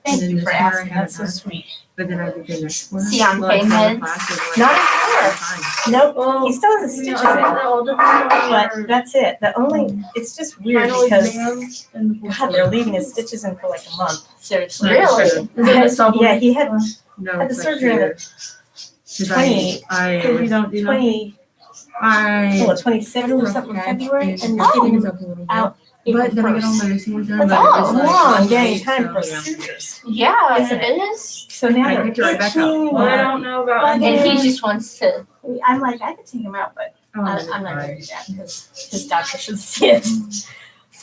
Thank you for asking. That's so sweet. But then I did the next one. Is he on pain meds? Not anymore. Nope. He still has a stitch in it, but that's it. The only it's just weird because God, they're leaving his stitches in for like a month. Seriously. Really? Yeah, he had No, had the it's surgery in the 26th or something in February, and he's getting out. But then I get all 1st. my nursing done. That's but a it was like long so dang late, time so, for yeah. sutures. Yeah, Isn't it is. So now I they're picked it right back up. itching. Well, I don't know about. And And he just wants to. I'm like, I could take him out, but Oh, I'm not gonna do that because his doctor should see it.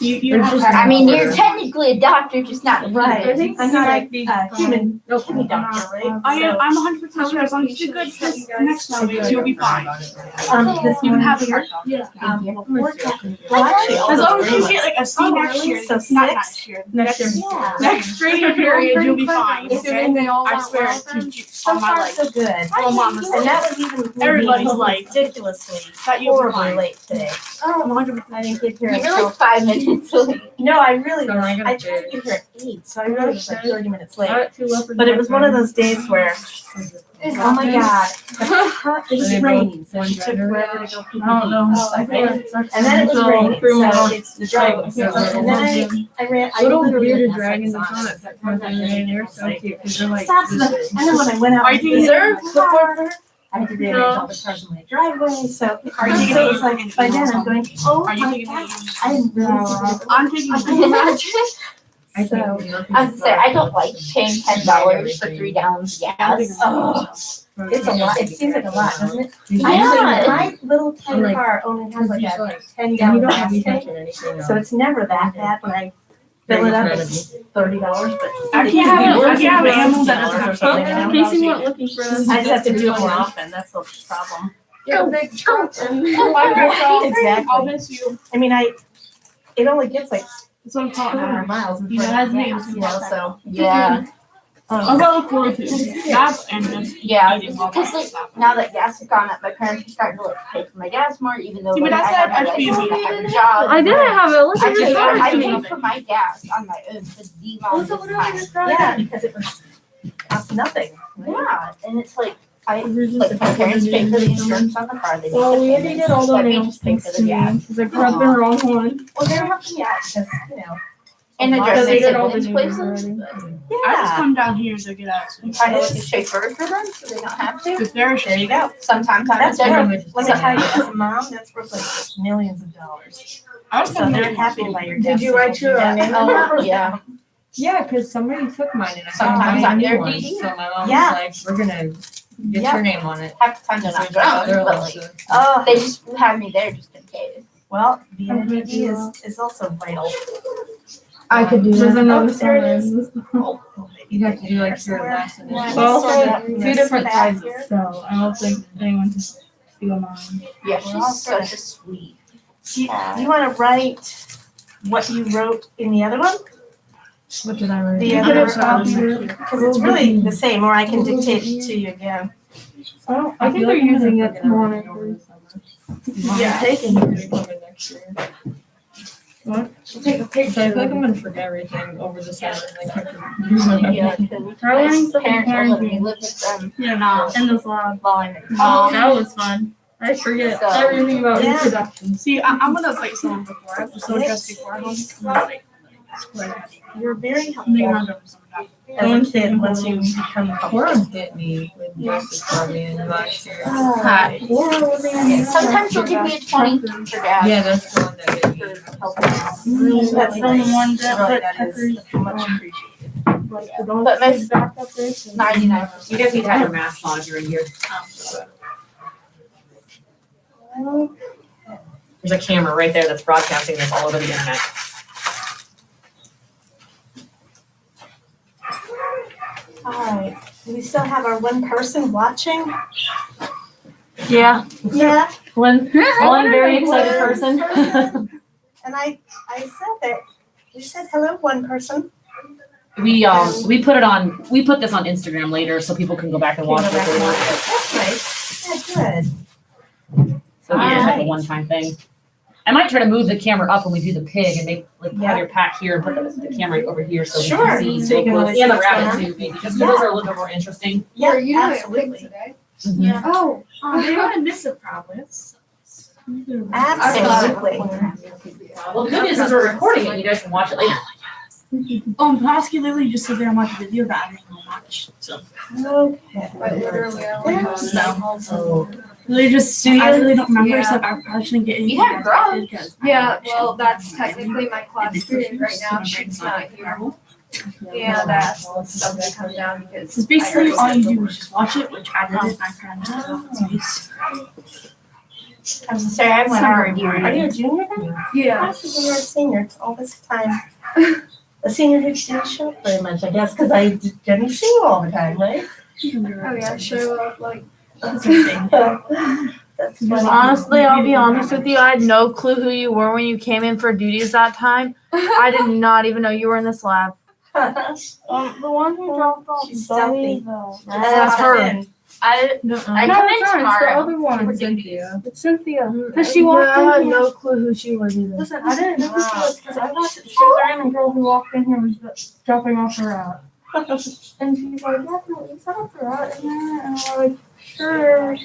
I mean, you're technically a doctor, just not a Right. human. I'm not like a human kidney doctor, right? I'm 100% sure as long as you do good this next Monday, you'll be fine. This You can one have a here. heart doctor. Well, actually, all As long those as you really- get like a C next year, So not six? next year. Next year. Yeah. Next training period, you'll be fine. Assuming they all I went swear well to then? you, So on my far, life. so good. On mama's And life. that was even with me Everybody's being life. ridiculously, That you'll be horribly fine. late today. Oh, 100%. I didn't get here You're until, like 5 minutes late. no, I really So was, I gotta I tried to get here at 8, so I really was like 30 minutes late. But it was one of those days where, oh my God, it's raining, so it took forever to go pee. I don't know. And then it was raining, so it's the driving. And then I ran, I Little literally bearded ran dragons outside and sonnets that come out and they're so cute because they're like. Stops the, and then when I went out. Are you taking there, the I had to rearrange all the cars in my driveway, so. Are you taking So it was like, by then I'm going, oh Are you my taking gosh, I didn't realize. I'm taking I So, I was say I don't like paying $10 for 3 gallons of gas. oh, it's a lot, it seems like a lot, doesn't it? Yeah. Actually, my little tiny Like, car only has like a 10 And you gallon don't have gas to tank, touch anything so it's never that bad when I fill it up, it's $30, but. I can't have an animal that doesn't have something. Casey went looking for us. I just have to do it more often, that's the problem. Get a big truck and. Exactly. I'll miss you. I mean, it only gets like That's what I'm 200 talking miles You know, before has it names. you know, so. Yeah. I'm gonna look forward to it. That and just Yeah, eating all because that like stuff. now that gas has gone up, my parents are starting to like pay for my gas more, even though See, but like, I that's have at my license, HB. I have a job. I didn't have it. Look I at just I this. pay for my gas on my own for the longest time. Yeah, because it was cost nothing. Yeah, and it's like like my parents pay for the insurance on the car. They make Well, the we already payments, did all the let me nails just pay for things the to gas. me. Cause I grabbed the wrong one. Well, they're helping me out because, you know. And the Because dress they and did all the siblings nails places. already. I just Yeah. come down here to get out. I'm trying to look at chauffeurs for them so they don't have to. If there's There you go. Sometimes I'm That's a worth, different. let me tell you, as a mom, that's worth like millions of dollars. I was So coming they're here. happy to buy your Did gas. you write your own name? Oh, yeah. Yeah, cause somebody took mine and I Sometimes found I'm mine their new one. DD. So my mom Yeah. was like, we're gonna get Yeah. your name on it. Half the time they're So not we got grown, their but list, like so- Oh, they just have me there just in case. well, the NDD is also vital. I could do There's that. another series. You have to do like your last Yeah. initial. Well, Also, yeah. two different Back sizes, here. so I don't think anyone can steal mine. Yeah, Well, she's such a sweet. Do you want to write what you wrote in the other one? What did I write? The Yeah, other that's copy? fine. Because it's really the same, or I can dictate it to you again. I think they're using it tomorrow. Yeah. Taking it over next year. What? Take a So I picture. feel like I'm gonna forget everything over the summer. Like, Yeah, We're learning my something parents will let me parenting. live with them You're not. in this lab. while I'm in Oh, college. that was fun. I forget So- everything about Yeah. reproduction. See, I'm gonna fight someone before. I have to so just before I'm like, You're very I'm helpful around them sometime. as a kid once you become a Quorum hit me with justice for me in last year. Hi. Sometimes they'll give me a 20 for gas. Yeah, that's the one that hit me. For helping out. That's the one really that nice. put That is much appreciated. But most 99%. You guys need to have your mask on if you're in here. There's a camera right there that's broadcasting this all over the internet. All right, do we still have our one person watching? Yeah, Yeah. one very excited person. And I said that, you said hello, one person. We put this on Instagram later so people can go back and watch it if they want. That's nice. Yeah, good. So it's like a Alright. one-time thing. I might try to move the camera up when we do the pig and make Yeah. have your pack here and put the camera over here so Sure. we can see So you can both- really see and the what's going rabbit on. too, maybe just because those are a little bit more interesting. Yeah, you know absolutely. today. Mhm. Oh, they want to miss it probably. Absolutely. Well, the good news is we're recording it. You guys can watch it later. Hosky literally just sit there and watch a video that I didn't even watch. So Okay. But literally, I only have So really just I really don't remember, Yeah. so I probably shouldn't get anything. You have drugs. because Yeah, well, that's technically my class period right now. She's not here. Yeah, that's the stuff that comes down because. It's basically all you do is just watch it, which I did. I kind of I'm sorry, I went already. Are you a junior then? Yeah. I thought you were a senior all this time. A senior who didn't show up very much, I guess, because I didn't see you all the time, right? Oh yeah, show up like. That's funny. Honestly, I'll be honest with you. I had no clue who you were when you came in for duties that time. I did not even know you were in this lab. The one who dropped off. She's stealthy. That's her. I No, come in tomorrow. other one, Cynthia. It's Cynthia. Because she walked in. I had no clue who she was either. Listen, I didn't know who she was because I thought that she was the random girl who walked in here and was dropping off her out. And she's like, yeah, can we set up her out in there? And I'm like, sure.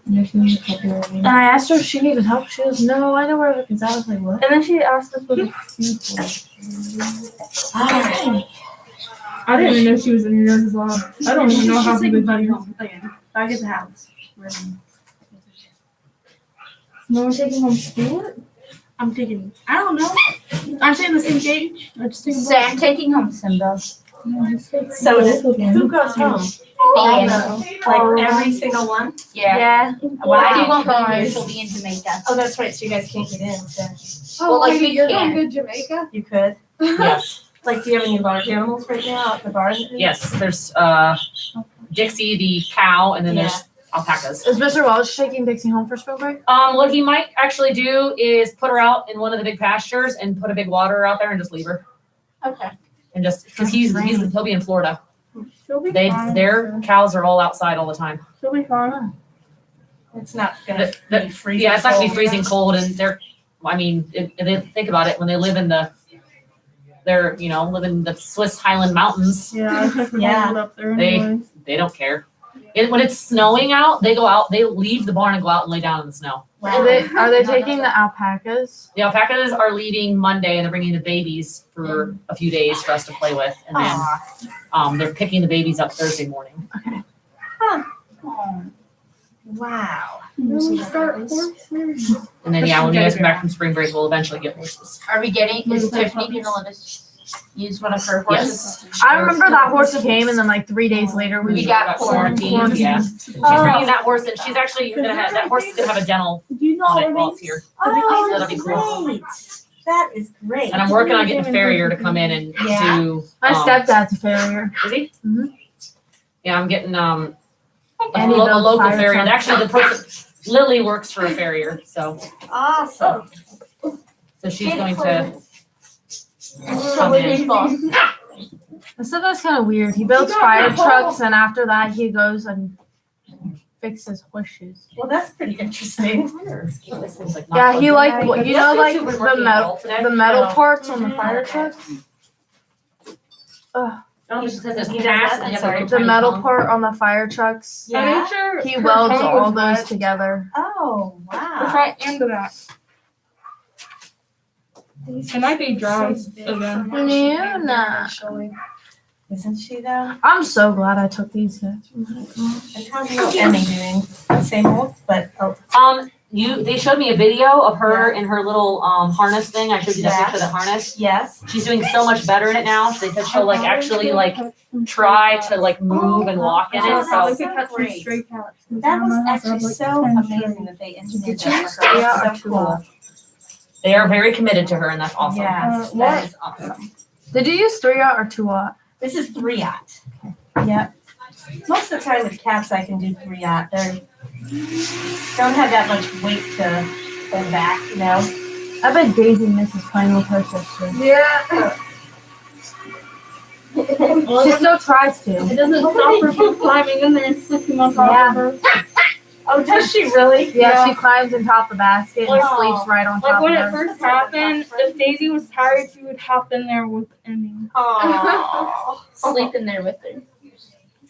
And I asked her if she needed help. She goes, no, I know where everything's at. I was like, what? And then she asked us what the people. I didn't even know she was in your guys' lab. I don't even know how people got home. Back at the house. No one taking home Stuart? I don't know. I'm saying the same age. I just think So I'm taking home Simba. So who goes home? Like every single one? Yeah. Well, I I won't be here. guys. She'll be in Jamaica. Oh, that's right. So you guys can't get in. So Well, like, we you're can. going to Jamaica? you could. Yes, Like, do you have any large animals right now at the barn? yes, there's, Dixie, the cow, and then there's alpacas. Is Mr. Welch taking Dixie home for spring break? What he might actually do is put her out in one of the big pastures and put a big water out there and just leave her. Okay. And just, cause he'll be in Florida. She'll be fine. Their cows are all outside all the time. She'll be fine. It's not gonna The- be freezing. Yeah, it's not gonna be cold. freezing cold and if they think about it, when they live in live in the Swiss Highland Mountains, Yeah, it's Yeah. cold up there They- anyway. they don't care. When it's snowing out, they go out, they leave the barn and go out and lay down in the snow. Are they taking the alpacas? The alpacas are leaving Monday and they're bringing the babies for a few days for us to play with. And then, they're picking the babies up Thursday morning. Wow. When we start horses. And then, when you guys come back from spring break, we'll eventually get horses. Are we getting, is Tiffany gonna let us use one of her horses? Yes. I remember that horse came and then like 3 days later We we got quarantined, yeah. She's bringing that horse and she's actually that horse is gonna have a dental Do you know on what it it while means? it's here. Oh, That'll be cool. great. That is great. And I'm working on getting a farrier to come in and Yeah. do. My stepdad's a farrier. Is he? Mhm. Yeah, I'm getting a And he builds local fire farrier. And trucks. actually, the person Lily works for a farrier, so Awesome. she's going to So come what in. is boss? I said that's kind of weird. He builds fire trucks and after that he goes and fixes horseshoes. Well, that's pretty interesting. Yeah, he like Because you know like those two were the working metal well today. the metal parts on the fire trucks. No, because it says He does cast that, and you have sorry. to go The tiny metal phone. part on the fire trucks. I Yeah. made sure He her welds tongue all was those wet. together. Oh, The wow. front and the back. It might be dry again. Luna. Isn't she though? I'm so glad I took these guys. And how's little Emmy doing? Same old, but They showed me a video of her in her little harness thing. I showed you that Yes. picture of the harness. yes. She's doing so much better in it now. They said she'll actually try to move and walk in it. I So like to catch some great. stray cats. That was actually so amazing that they engineered that for her. That's so cool. they are very committed to her, and that's awesome. Yes, What? that is awesome. Did you use 3-aught or 2-aught? This is 3-aught. Yep. Most of the time with cats, I can do 3-aught. They don't have that much weight to bend back, you know? I bet Daisy misses playing with her sister. Yeah. She still tries to. It doesn't stop her from climbing in there and slipping on top of her. Oh, does she really? Yeah, she climbs on top of the basket and Wow. sleeps right on top Like when of it her. first happened, if Daisy was tired, she would hop in there with Emmy. Oh, Sleep in there with her.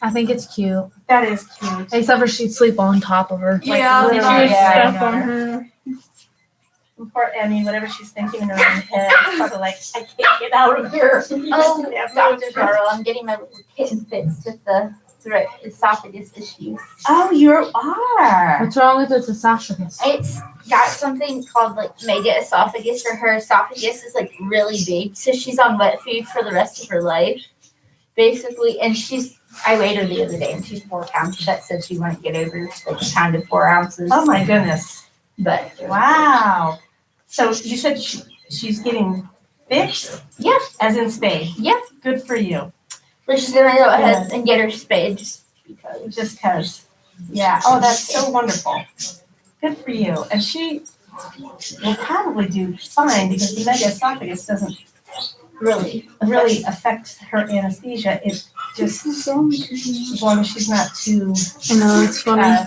I think it's cute. that is cute. Except for she'd sleep on top of her. Yeah, she would literally, yeah. step on her. Poor Emmy, whatever she's thinking in her own head, she's probably like, I can't get out of here. Oh, Dr. Carl, I'm getting my little kitten fixed with the throat esophagus issues. Oh, you are. What's wrong with its esophagus? It's got something called mega esophagus, or her esophagus is really big, so she's on wet food for the rest of her life, basically. And I weighed her the other day, and she's 4 pounds. That said she wouldn't get over a pound and 4 ounces. Oh my goodness. But Wow. So you said she's getting fixed? Yeah. As in spayed? Yeah. Good for you. we're just gonna go ahead and get her spayed just because. Just cause. Yeah. Oh, that's so wonderful. Good for you. And she will probably do fine because the megaesophagus doesn't Really. really affect her anesthesia. It just, as long as she's not too I know, it's funny.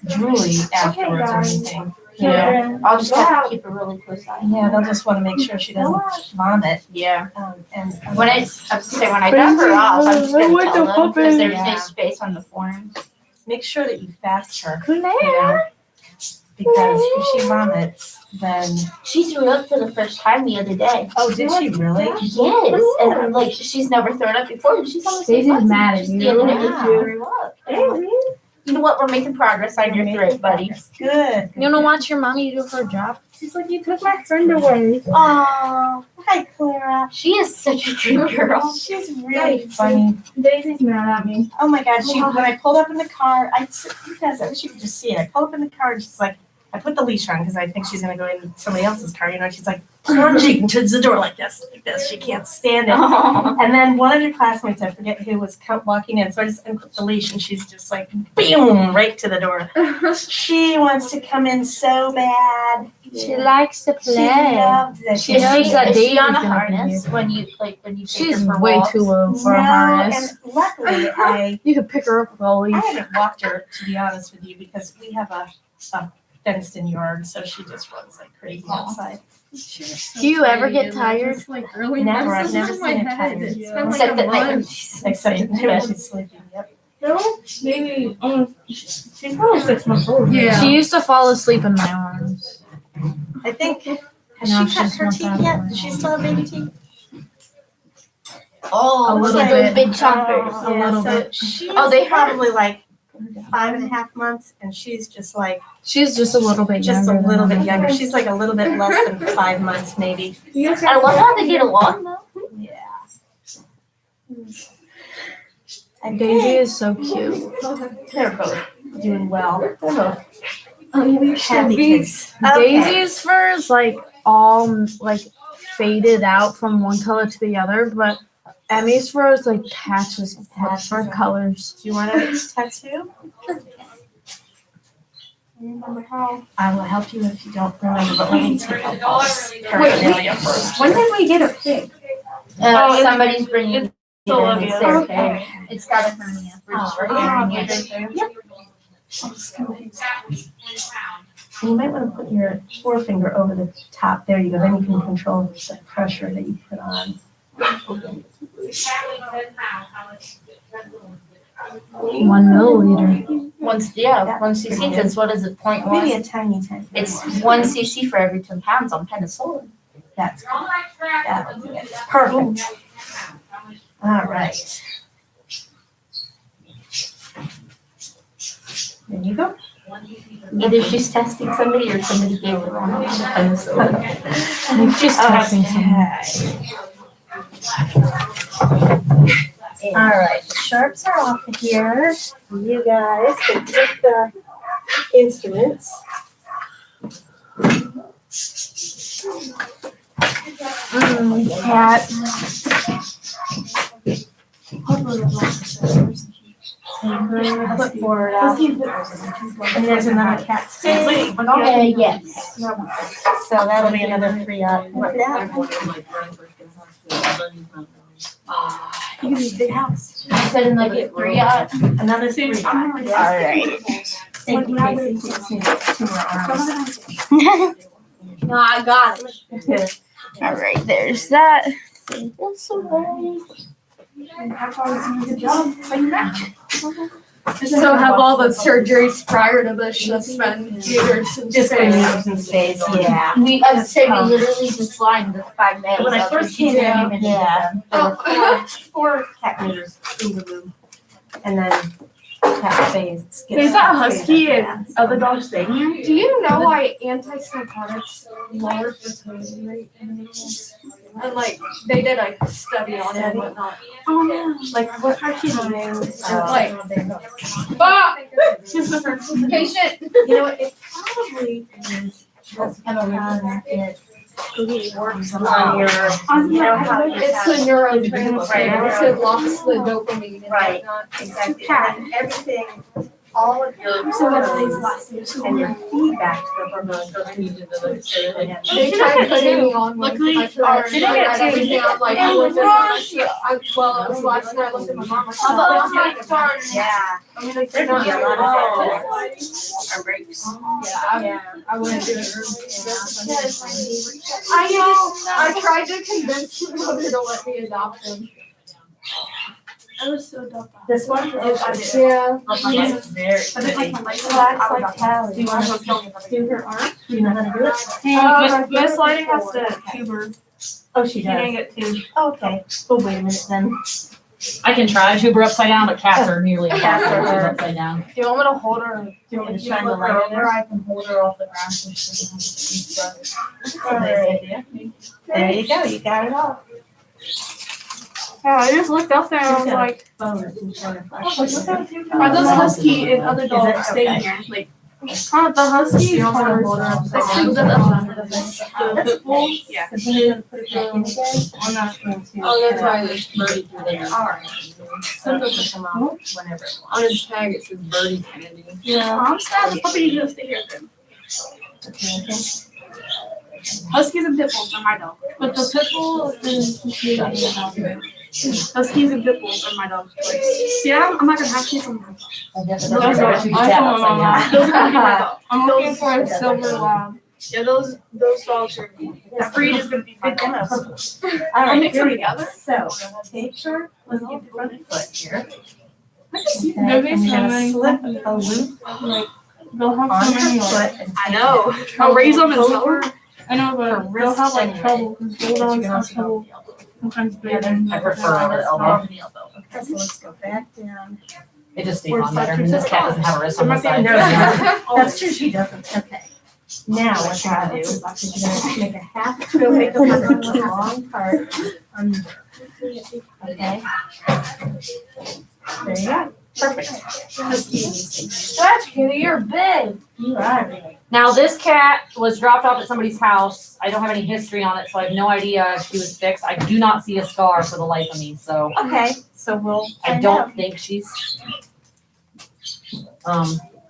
drooly afterwards or anything. You know? Yeah. I'll just have to keep a really close eye. Yeah, they'll just want to make sure she doesn't vomit. Yeah. And When I drop her off, I'm just gonna tell them because there's Yeah. no space on the form. make sure that you fast her. You know? Because if she vomits, then She threw up for the first time the other day. oh, did she really? Yes, and like she's never thrown up before, and she's almost Daisy's mad at you. The other day Wow. she threw up. You know what? We're making progress on your throat, buddy. Good. You wanna watch your mommy do her job? She's like, you took my friend away. Oh, hi, Clara. She is such a good girl. She's really funny. Daisy's mad at me. Oh my God, when I pulled up in the car, you guys, I wish you could just see it. I pulled up in the car and she's like, I put the leash on because I think she's gonna go in somebody else's car, you know, she's like plunging towards the door like this. She can't stand it. And then one of your classmates, I forget who, was walking in, so I just unput the leash and she's just like, boom, right to the door. She wants to come in so bad. She likes to She play. loves it. She knows that Is she Daisy's on a gonna be harness here. when you take She's her for way walks? too little for a No, harness. and luckily You could pick her up with a leash. I haven't walked her, to be honest with you, because we have a fenced in yard, so she just runs like crazy outside. Do you ever get tired? Just like really Never, I've messes never with my seen her head. tired. It's been Except like at a night when month. she's Except when she's sleeping, yep. No, maybe almost. She's probably 6 months old. She used to fall asleep in my arms. I think, has No, she cut she's her not teeth that yet? way. Does she still have baby teeth? Oh, A little those bit. big chompers. A little bit. She's Oh, they hurt. probably like 5.5 months, and she's just like, She's just a little bit just a younger. little than bit me. younger. She's like a little bit less than 5 months, maybe. I love how they get along though. Yeah. And Daisy is so cute. They're both doing well. They're both Happy happy kids. Okay. Daisy's fur is like all like faded out from one color to the other, but Emmy's fur is like patches of different colors. Do you want a tattoo? Remember how? I will help you if you don't remember, but let me take out Paul's paraphernalia first. When did we get a pig? Somebody's bringing it in. Olivia. It's their Okay. pig. It's got a hernia. We're just repairing it. You might want to put your forefinger over the top. There you go. Then you can control the pressure that you put on. 1 milliliter. One cc, because what is it, Maybe 0.1? a tiny, tiny. It's 1 cc for every 10 pounds on penicillin. That's that would be it. Perfect. All right. There you go. Either she's testing somebody or somebody gave her wrong penicillin. She's testing someone. Okay. All right, the sharps are off of here. You guys can take the instruments. Cat. Clipboard up. And there's another cat spay. Yes. So that'll be another 3 up. What that? You can big house. You said in like a 3 out. Another 3 up. All right. Thank you, Casey. Takes me 2 more arms. No, I got it. All right, there's that. This away. So have all the surgeries prior to this just been uterus and Just space? been using space, yeah. I would say we literally just lined the 5 days. When I first came in, yeah, there were Oh. 4 cat litters in the room. And then cat space. Is that a husky and other dogs staying here? Do you know why antipsychotics lower fertility rate in animals? And like, they did a study on it and whatnot. Oh no, like what are you doing? Like, patient! You know what, it probably is because it works on your, It's the neurotransmitter, it blocks the dopamine and Right. whatnot. exactly, and everything, all of your hormones and your feedback to the hormones goes into the. They tried putting me on one. Luckily, I tried did I get everything. I'm like, I looked at well, it was last night, I looked at my mom. Yeah. I mean, like, There can be a lot of Our breaks. Yeah. I wouldn't do it. That is my favorite. I know. I tried to convince my mother to let me adopt him. I was so dumb. This one? Yeah. It's very But it's like my relax like Callie. Do you want to Do her arm? Do you know how to do it? Miss Lighting has to tube her. Oh, she She didn't does. get tubed. Okay. Oh, wait a minute then. I can try to tube her upside down, but cats are nearly impossible to tube upside down. Do you want me to hold her? Do you want me If to you shine the look light her in over, there? I can hold her off the grass and she doesn't have to eat That's a nice idea. There you go. You got it all. Yeah, I just looked up there and I was like, Phone and shine a are flashlight. those husky and other dogs it? staying Okay. here? Like, the husky is hers. The pit bull, yeah. Because when you're gonna put it back in again, I'm not going to. Oh, that's right, there's birdie through there. All right. So it'll come out whenever it On wants. his tag, it says birdie candy. Yeah. I'm sad the puppy needs to stay here then. Huskies and pit bulls are my dog. But the pit bull is Huskies and pit bulls are my dog's choice. See, I'm not gonna have kids on my I guess it Those doesn't are, matter if you cat upside down. those are gonna be my dog. I'm looking for a silver lab. Yeah, those dogs are, that breed is gonna be my Good dog. demo. All I'll right, mix them together. so take your little front foot here. Maybe And you're so gonna many slip puppies. a loop They'll have on so many her like, foot and I take know. it I'll raise them and over sell her. I know, her but they'll wrist have like and trouble because but you bulldogs can have also trouble go the elbow. sometimes Yeah, breathing. I prefer the elbow. Okay, so let's go back down. It just stays on better, and this cat doesn't have a wrist on the side. That's true, she doesn't, okay. Now what you're gonna do is you're gonna make a half twirl, make a long part under. Okay? There you go, perfect. That's Kitty, you're big. You are big. Now, this cat was dropped off at somebody's house. I don't have any history on it, so I have no idea if she was fixed. I do not see a scar for the life of me, so Okay, so we'll I find don't out. think she's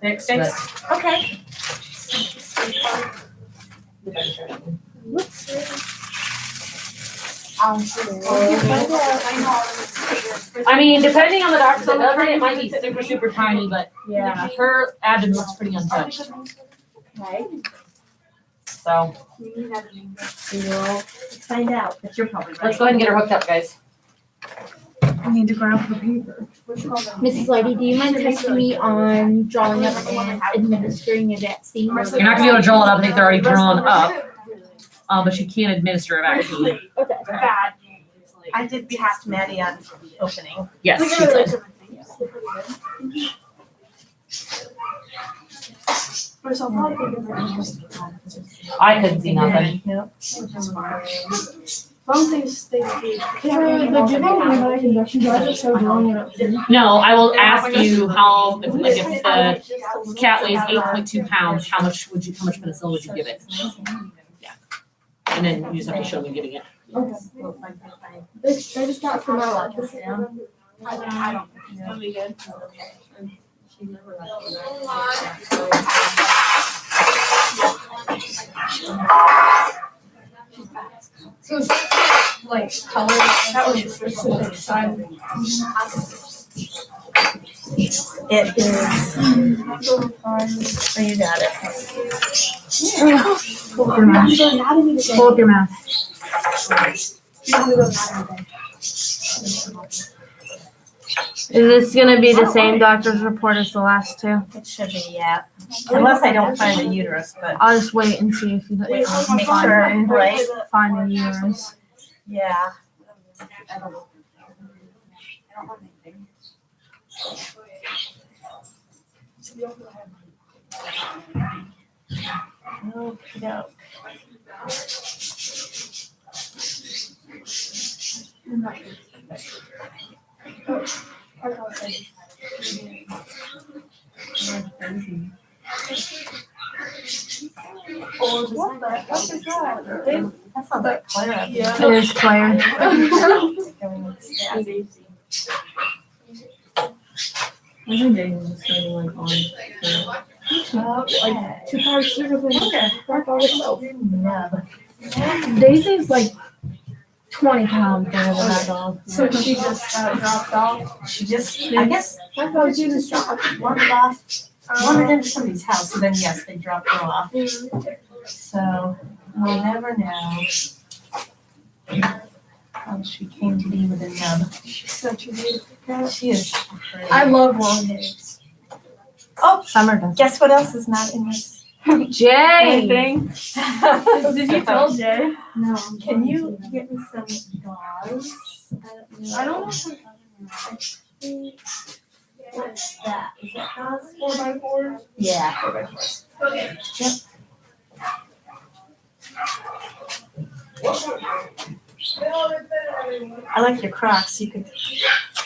fixed, Fixed. but. Okay. I mean, depending on the doctor that does it, it might be super, super tiny, but Yeah. her abdomen looks pretty untouched, Okay. so We will find out, but you're probably right. let's go ahead and get her hooked up, guys. I need to grab the paper. Mrs. Lighty, do you mind texting me on drawing up and administering a vaccine? You're not gonna be able to draw it up, I think they're already drawn up, but you can administer a vaccine. Okay. Bad. I did pass Maddie on opening. Yes, she did. There's a lot of things. I couldn't see nothing. Nope. Some things stay. The general conduction guys are so long up. No, I will ask you how, if the cat weighs 8.2 pounds, how much penicillin would you give it? Yeah. And then you just have to show me giving it. They just got from our office. I don't. That'll be good. So like color, That was just specific side. It is. Oh, you got it. Pull up your mask. Pull up your mask. Is this gonna be the same doctor's report as the last two? It should be, yeah. Unless I don't find a uterus, but I'll just wait and see if you make sure, right? find a uterus. Yeah. Okey-doke. What the heck is that? That sounds like Clara. Yeah. It is Claire. I think they was just saying like on. Like 2 pounds sugar than No. Daisy's like 20 pounds bigger than that dog. So she just dropped off. She just, I guess, wandered into somebody's house, so then yes, they dropped her off. So we'll never know how she came to be with a nub. She's such a beautiful cat. She is. I love long hairs. Oh, Summer does. guess what else is not in this? Jay! Anything? Did you tell Jay? No. Can you get me some gauze? I don't know if What's that? Is that gauze? 4x4. Yeah, 4x4s. Okay. I like your Crocs. You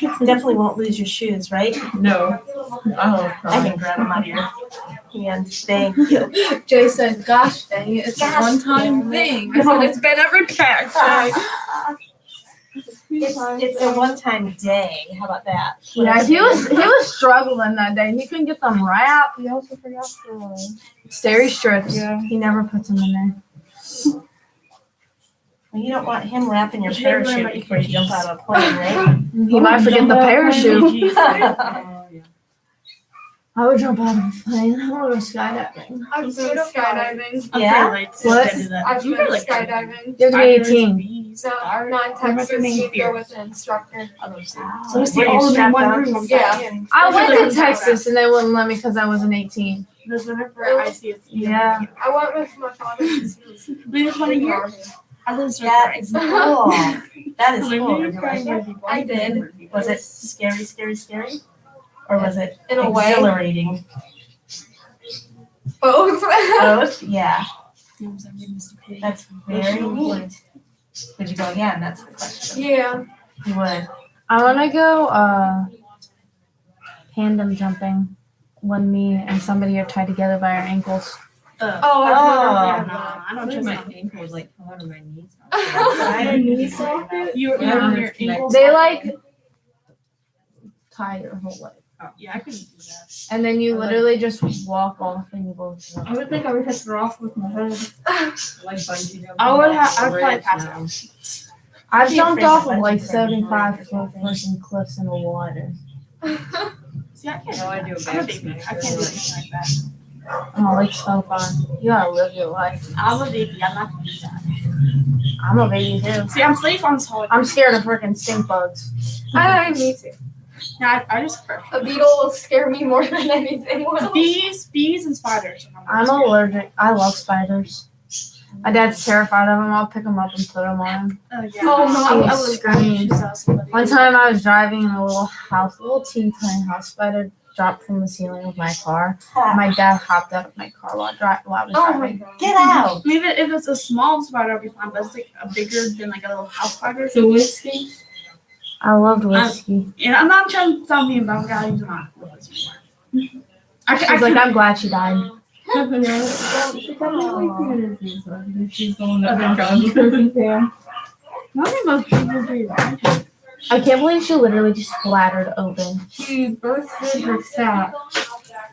definitely won't lose your shoes, right? No. Oh, I can grab them out of your hand. Thank you. Jay said, gosh dang it, it's a Gosh one-time dang it. thing. I said, it's been every pack. It's a one-time day. How about that? Yeah, he was struggling that day. He couldn't get them wrapped. He also forgot the steri strips. Yeah. He never puts them in there. Well, you don't want him wrapping your parachute before you jump out of a plane, right? He might forget the parachute. Oh, yeah. I would jump out of a plane. I want to go skydiving. I've been skydiving. Yeah? What? I've been skydiving. You have to be 18. No, not in Texas. You go with an instructor. So we see Were you all of them in strapped one down room. to Yeah. something? I went to Texas and they wouldn't let me because I wasn't 18. Yeah. I went with my father. We just want to hear. I was That is cool. That is cool. Did you like it? I did. Was it scary, scary, scary? Or was it In a way. exhilarating? Both. Both? Yeah. That's very neat. Would you go again? That's the question. Yeah. You would. I want to go tandem jumping when me and somebody are tied together by our ankles. Oh, I don't know. My ankle was like come out of my knees. You were on your ankles. They like tie your whole leg. Yeah, I couldn't do that. And then you literally just walk off and you go. I would think I would have to off with my head. Like bungee jumping. I would probably pass out. I've be jumped afraid off of of like bungee 75 foot freaking cliffs in the water. See, I can't. No, I do a I'm a back baby. smash. I can't do anything like that. Oh, it's so fun. You gotta live your life. I'm a baby. I'm not gonna do that. I'm a baby too. See, I'm safe on solid. I'm scared of freaking stink bugs. Me too. Yeah, I just A beetle will scare me more than anything. bees and spiders. I'm allergic. I love spiders. My dad's terrified of them. I'll pick them up and put them on him. Yeah. Oh, no, I was screaming. One time I was driving and a little teeny tiny house spider dropped from the ceiling of my car. My dad hopped out of my car while I was Oh my driving. god. Get out. Maybe if it's a small spider, I'll be fine. But it's like a bigger than like a little house spider. So whiskey? I loved whiskey. And I'm not trying to tell me about guys who not with us anymore. She's like, I'm glad she died. She's the one that most people do that. I can't believe she literally just splattered open. She bursted her sack.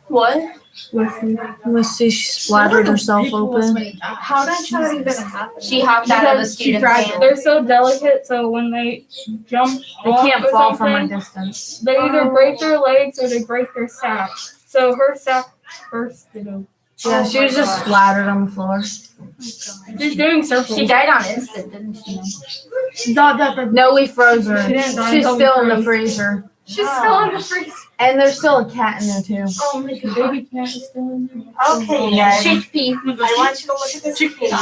What? Let's see, she splattered herself open. How does that even happen? She hopped out of a Because she student's tried. hand. They're so delicate, so when they jump, They off can't or fall from a something, distance. they either break their legs or they break their sack. So her sack bursted open. Yeah, she was just splattered on the floor. She's doing circles. She died on instant, didn't she? No, we froze her. She didn't die She's until we still in the froze. freezer. She's still in the freezer. And there's still a cat in there too. Oh my god. Baby cat is still in there. Okay, you guys. Sheep pee. I want you to look at this page.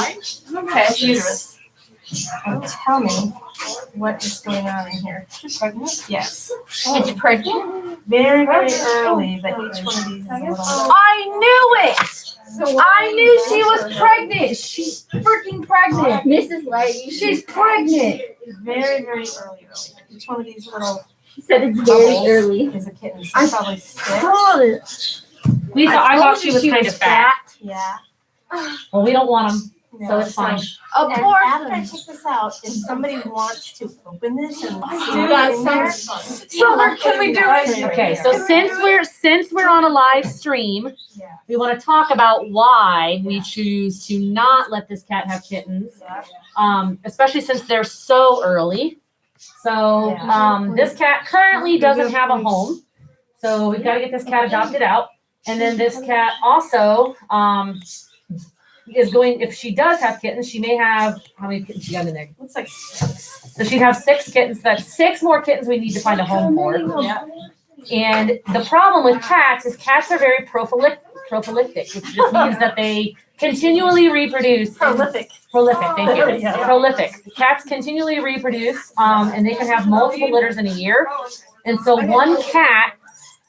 Okay. Uterus. And tell me what is going on in here. Pregnant? Yes. It's pregnant. Very, very early, but each one of these is a little. I knew it! So I knew she was pregnant. She's freaking pregnant. Mrs. Lady. She's pregnant. Very, very early. Each one of these little She said it's bubbles very early. is a kitten. So probably 6. Told it. Lisa, I told thought she you was kind of fat. Yeah. Well, we don't want them, so No, it's fine. And after I take this out, if somebody wants to open this and see what's in there. So what can we do? Okay, so since we're on a live stream, Yeah. we want to talk about why we choose to not let this cat have kittens, especially since they're so early. So this cat currently doesn't have a home, so we've got to get this cat adopted out. And then this cat also is going, if she does have kittens, she may have, how many kittens she got in there? Looks like So she'd have 6 kittens. That's 6 more kittens we need to find a home for. Yeah. And the problem with cats is cats are very prolific, which just means that they continually reproduce. Prolific, thank you. Yeah. Prolific. Cats continually reproduce, and they can have multiple litters in a year. And so one cat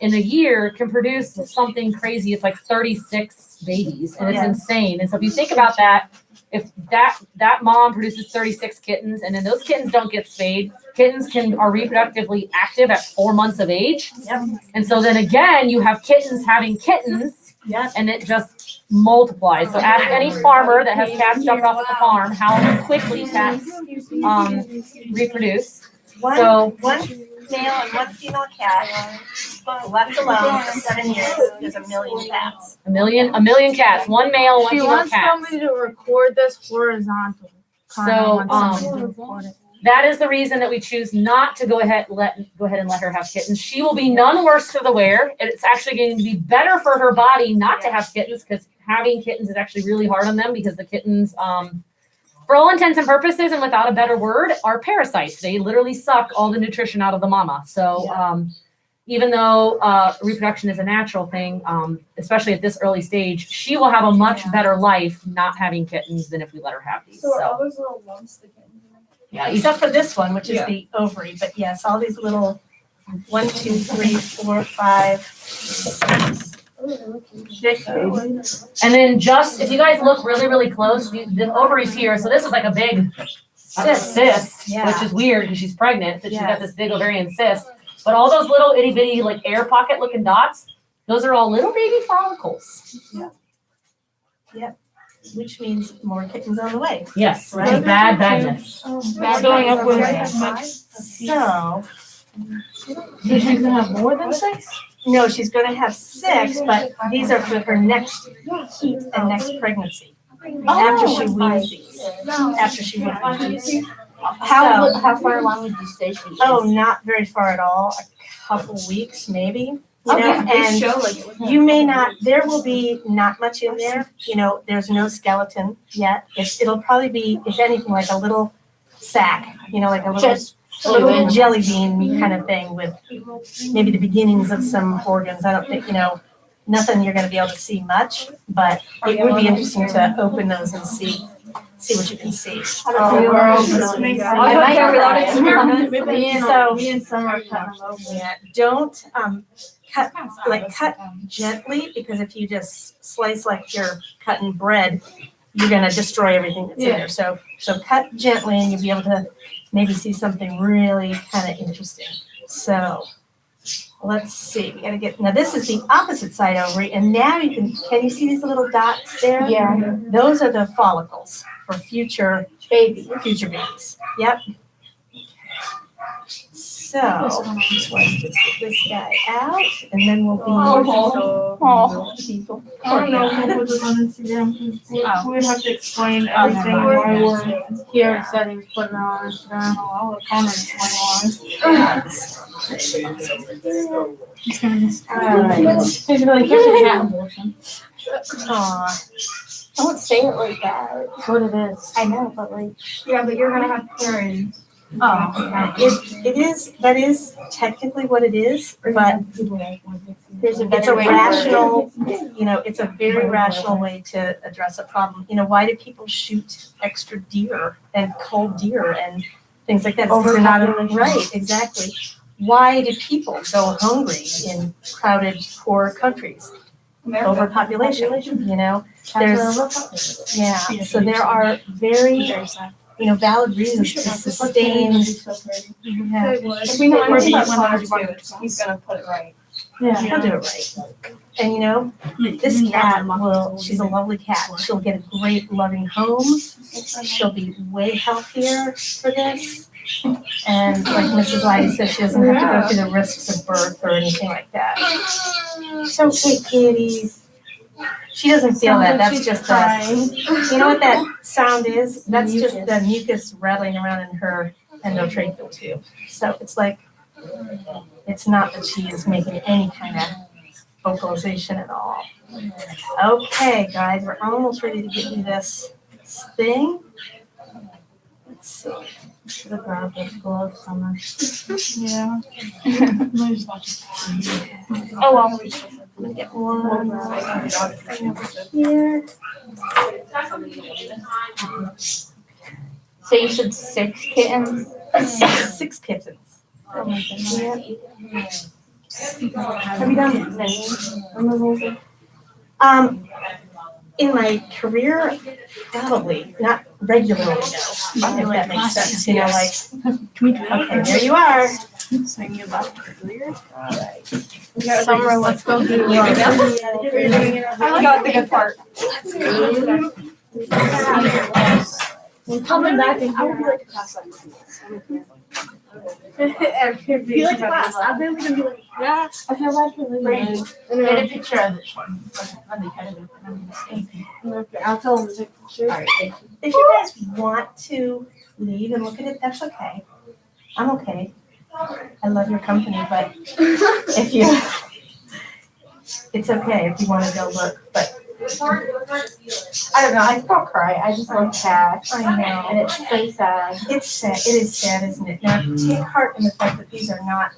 in a year can produce something crazy. It's like 36 babies, and it's insane. And so if you think about that, if that mom produces 36 kittens, and then those kittens don't get spayed, kittens are reproductively active at 4 months of age. Yep. And so then again, you have kittens having kittens, and it just multiplies. So ask any farmer that has cats dropped off at the farm how quickly cats reproduce. One male and one female cat left alone for 7 years. There's 1 million cats. A million cats. One male, one She female wants cat. somebody to record this horizontal. So, that is the reason that we choose not to go ahead and let her have kittens. She will be none worse for the wear. It's actually going to be better for her body not to have kittens, because having kittens is actually really hard on them, because the kittens, for all intents and purposes, and without a better word, are parasites. They literally suck all the nutrition out of the mama. So even though reproduction is a natural thing, especially at this early stage, she will have a much better life not having kittens than if we let her have these. So are all those little lumps the kittens? Yeah, Except for this one, which is the ovary. But yes, all these little 1, 2, 3, 4, 5, 6. and then just, if you guys look really, really close, the ovary's here. So this is like a big cyst, which is weird because she's pregnant. So she's got this big ovarian cyst. But all those little itty bitty like air pocket looking dots, those are all little baby follicles. Yep. Which means more kittens on the way. Yes, Right. right. Badness. Going up with So, She's gonna have more than 6? no, she's going to have 6, but these are for her next heat and next pregnancy. After she weans these. After she weans these. How far along would you say she is? Oh, not very far at all. A couple weeks, maybe. You know, and you may not. There will be not much in there. You know, there's no skeleton yet. It'll probably be, if anything, like a little sack. You know, like a little jelly bean kind of thing with maybe the beginnings of some organs. I don't think, you know, nothing you're going to be able to see much, but it would be interesting to open those and see what you can see. Don't cut gently, because if you just slice like you're cutting bread, you're gonna destroy everything that's in there. So cut gently, and you'll be able to maybe see something really kind of interesting. So let's see. We gotta get, now this is the opposite side ovary, and now can you see these little dots there? Yeah. Those are the follicles for future babies. Yep. So let's get this guy out, and then we'll be. People. I don't know if we'll put this on Instagram, because we'd have to explain everything why we're Here said he was putting it on Instagram. all the comments He's really catching cat abortion. Aw. Don't say it like that. That's what it is. I know, but like. Yeah, but you're gonna have parents. Oh, that is technically what it is, but There's a it's better a way to word it. rational, you know, it's a very rational way to address a problem. You know, why do people shoot extra deer and cold deer and things like that? It's 'cause they're not, right, exactly. Why do people go hungry in crowded, poor countries? Overpopulation, you know? So there are very, valid reasons to sustain. If we know anything about Connor too, he's gonna put it right. Yeah. He'll do it right. And you know, this cat she's a lovely cat. She'll get a great loving home. She'll be way healthier for this. And like Mrs. Lighty said, she doesn't have to go through the risks of birth or anything like that. It's okay, kitties. She doesn't feel that. That's just you know what that sound is? That's just the mucus rattling around in her endotracheal tube. So it's like, it's not that she is making any kind of vocalization at all. Okay, guys, we're almost ready to get you this thing. Let's see. Should have grabbed this glove somewhere. Yeah. Oh well. I'm gonna get one over here. So you said 6 kittens? 6 kittens. Oh my goodness. Yeah. Have you done many removals? In my career, probably not regularly. No, if that makes sense. You know, like, okay, there you are. Saying you left earlier. Summer, let's go do I got the good part. We're coming back in here. You like class? I've been gonna be like, Yeah, I feel like really Get a picture of this one. okay, I'll tell them to take pictures. If you guys want to leave and look at it, that's okay. I'm okay. I love your company, but if you, it's okay if you want to go look, but I don't know. I think I'll cry. I just love cats. I know. And it's so sad. It's sad. It is sad, isn't it? Now, take heart in the fact that these are not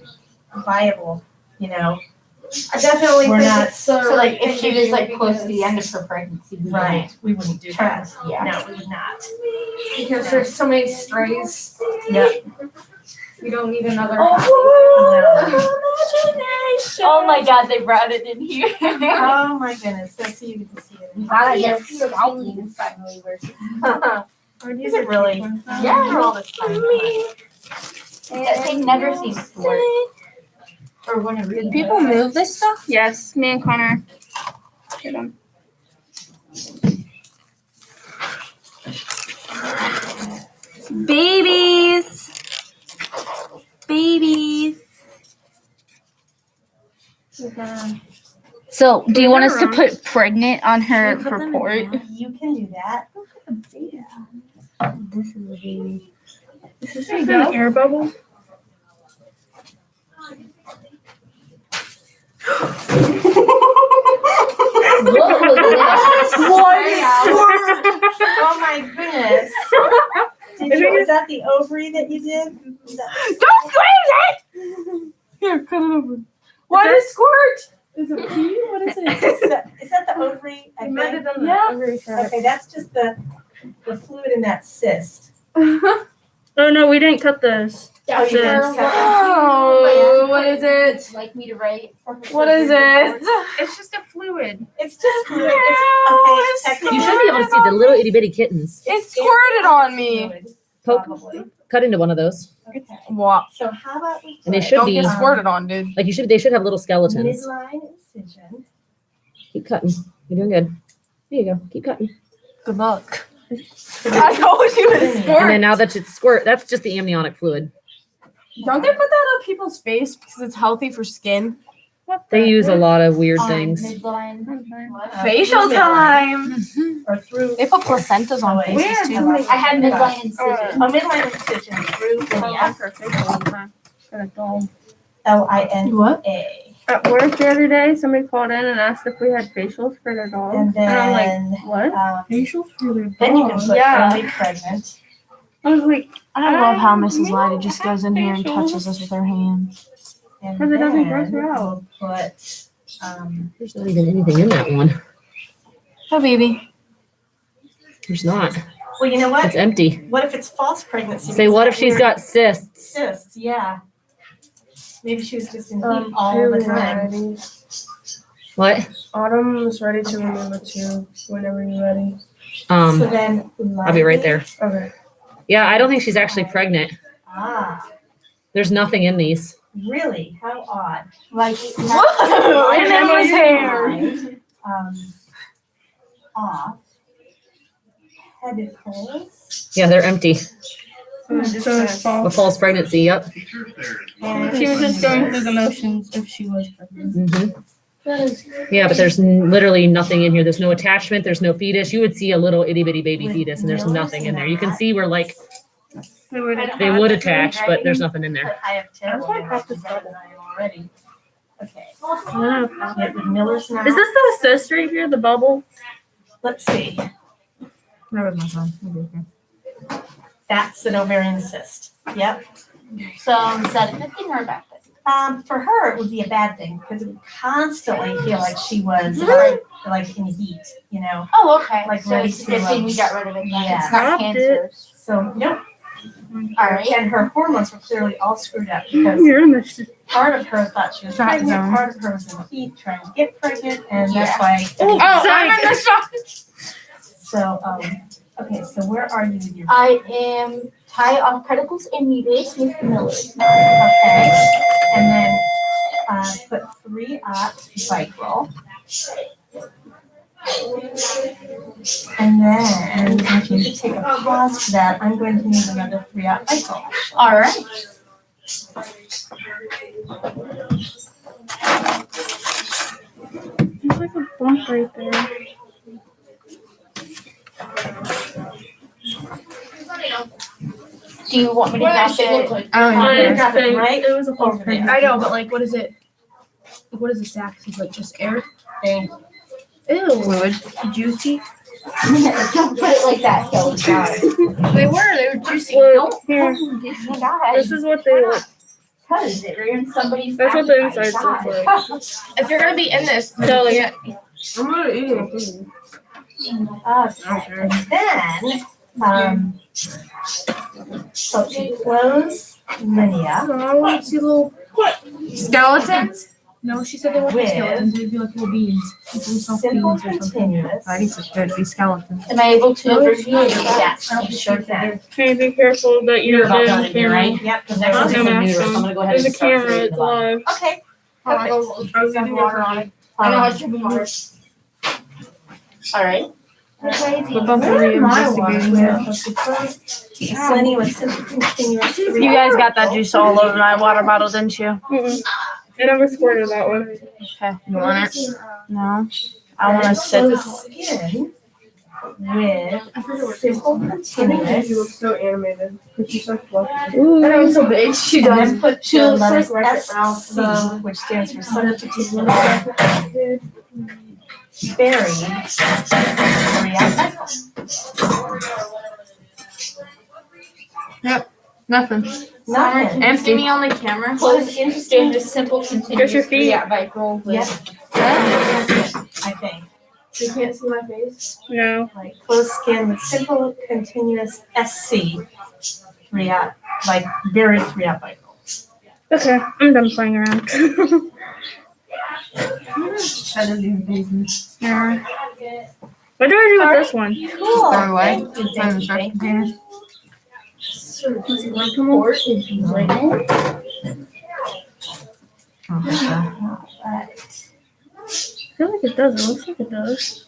viable, you know. I definitely We're think not- it's So like if she was like close to the end of her pregnancy, we Right. We wouldn't do that. wouldn't. Yeah. No, we would not. because there's so many strays. Yeah. We don't need another. Oh my God, they brought it in here. Oh my goodness. Let's see, you get to see it. Yes, scalping is finally working. Is it really? Yeah. For all this time. That thing never seems to work. Or when it really People does. move this stuff? Yes, me and Connor. Get him. Babies. Babies. So, do you want us to put pregnant on her report? You can do that. This is a baby. Is this an air bubble? What was this? Oh my goodness. Is that the ovary that you did? Don't squeeze it! Here, cut it over. Why did it squirt? Is it pee? What is it? Is that the ovary? I might think? have done Yeah. Okay, that's just the fluid in that cyst. Oh no, we didn't cut this. Oh, you didn't cut Oh, what is it? Like me to write for her. What is it? It's just a fluid. It's just fluid. It's okay. You should be able to see the little itty bitty kittens. It squirted on me. Poke, Probably. cut into one of those, Okay. What? So how about we and they put should Don't be get squirted on, dude. like you should. They should have little skeletons. midline incision? Keep cutting. You're doing good. There you go. Keep cutting. Good luck. I told you it And then squirt. now that it's squirt, that's just the amniotic fluid. Don't they put that on people's face because it's healthy for skin? They use a lot of weird On things. midline. Facial time. Or through. They put placentas on Where? faces too. I had midline incision. Oh, midline incision through Lydia. What? L-I-N-A. At work the other day, somebody called in and asked if we had facials for their dog. And And I'm like, then, what? Facials for their dog? then you can put Yeah. early pregnant. I was like, I love how Mrs. Lighty just goes in here and touches us with her hands. And 'Cause it doesn't then gross her out. we'll put, There's not even anything in that one. Oh, baby. There's not. well, you know what? It's empty. What if it's false pregnancy? Say, what if she's got cysts? cysts? Yeah. Maybe she was just in heat all the time. What? Autumn's ready to remove it too, whenever you're ready. So then. I'll be right there. Okay. Yeah, I don't think she's actually pregnant. Ah, There's nothing in these. Really? How odd. Like, Whoa! And Emma's hair. Off. Pedicles. Yeah, they're empty. So it's A false pregnancy, yep. Teachers, there is And She was just going through the motions if she was pregnant. Yeah, but there's literally nothing in here. There's no attachment, there's no fetus. You would see a little itty bitty baby With fetus and there's miller's nothing in there. You can knot. see where like They would they would attach, but there's nothing in there. I have terrible why I memory practiced better than I am already. Okay. Yeah. Yeah, with Miller's knot. Is this the cyst right here, the bubble? Let's see. Where was my phone? That's an ovarian cyst. Yep. so is that a good thing or a bad thing? For her, it would be a bad thing because it would constantly feel like she was like in heat, you know. Oh, okay. Like So ready it's a good to, thing we got rid of it. Then. yeah. It's not Stopped cancerous. So nope. All right. And her hormones were clearly all screwed up because You're in the part of her thought she was Shot pregnant, zone. part of her was in heat trying to get pregnant, and that's Yeah. why. Oh, I'm in the shop. So okay, so where are you with your? I am tie off pedicles and uterus with Miller's knot. Okay, and then put 3-aught bike roll. And then if you could take a pause for that, I'm going to need another 3-aught bike roll. All right. There's like a bump right there. Do you want me to drop it? I don't know. Drop it right It was a over there. I know, but like, what is it? What is the sack? It's like just air. There. Ew. Fluid. Juicy. Don't put it like that, Kelly. They were juicy. Well, here, Oh, God. this is what they look. Because you're in somebody's That's what the mouth. insides look like. If you're gonna be in this, So, like, I'm gonna eat it. Okay, and then, so she close linea I want to see little skeletons. No, she said they weren't With skeletons. They'd be like little beans. Little soft simple beans or something. continuous. I think it's good. Be skeletons. Am I able to review it? Yes, you sure can. Hey, be careful that You're you're about in done in here, right? Yep, because Next one's No just a mask neuter, so on. I'm gonna go ahead There's and a start camera, creating it's the body. live. Okay. I was gonna water on it. I know it's dripping water. All right. Flip on the investigating it. Linea with simple continuous. You guys got that juice all over my water bottle, didn't you? Mm-mm. I never squirted that one. Okay. You want it? No. I want to sit. So skin with simple continuous. You look so animated. She's so fluffy. I'm so big. She And then put She the looks letters like Wreck-It Ralph, SC, which stands for some particular buried 3-aught cycle. Nothing. Nothing. Empty. Me on the camera. Close interesting, just simple continuous. your feet. Yeah, bike roll. Yep. I think. You can't see my face. No. Like closed skin with simple continuous SC 3-aught, like buried 3-aught cycle. Okay, I'm done playing around. Yeah. What do I do with this one? Cool. Throw away. Thank you, thank you. Report is written. Alright. I feel like it does. It looks like it does.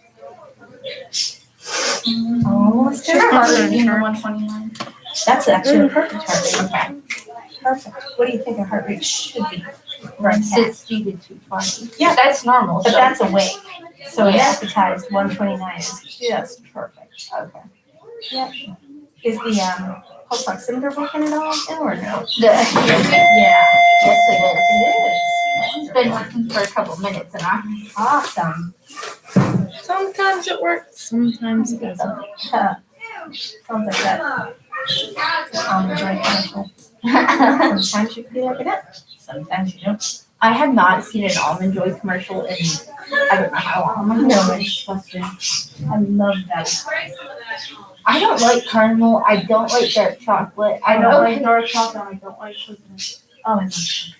Almost Your heart there. rate in the 129. That's actually a perfect heart rate. Perfect. What do you think a heart rate should be? Right. 60 to 220. Yeah. That's normal. But so- that's awake. So Yeah. anesthetized 129 is just perfect. Okay. Yep. Is the pulse oximeter working at all or no? Yes, Yeah. it is. It is. It's been working for a couple minutes and Awesome. Sometimes it works. Sometimes it doesn't. Sounds like that. Joy commercial. Sometimes you feel like it is. Sometimes you don't. I have not seen an Almond Joy commercial in I don't know how long. No, it's disgusting. I love that. I don't like caramel. I don't like dark chocolate. I don't like dark chocolate. I don't like coconut. Oh, I love it.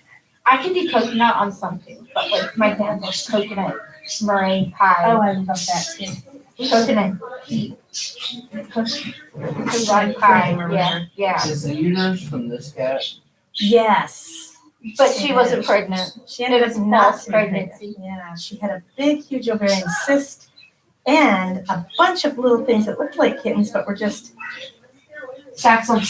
I can do coconut on something, but like my dad loves coconut meringue Oh, pie, I love that too. coconut heat, coconut pie. Yeah, yeah. Is the uterus from this cat? Yes. But she wasn't pregnant. She ended It up was not false to be pregnant. pregnancy. Yeah, she had a big, huge ovarian cyst and a bunch of little things that looked like kittens, but were just sacks of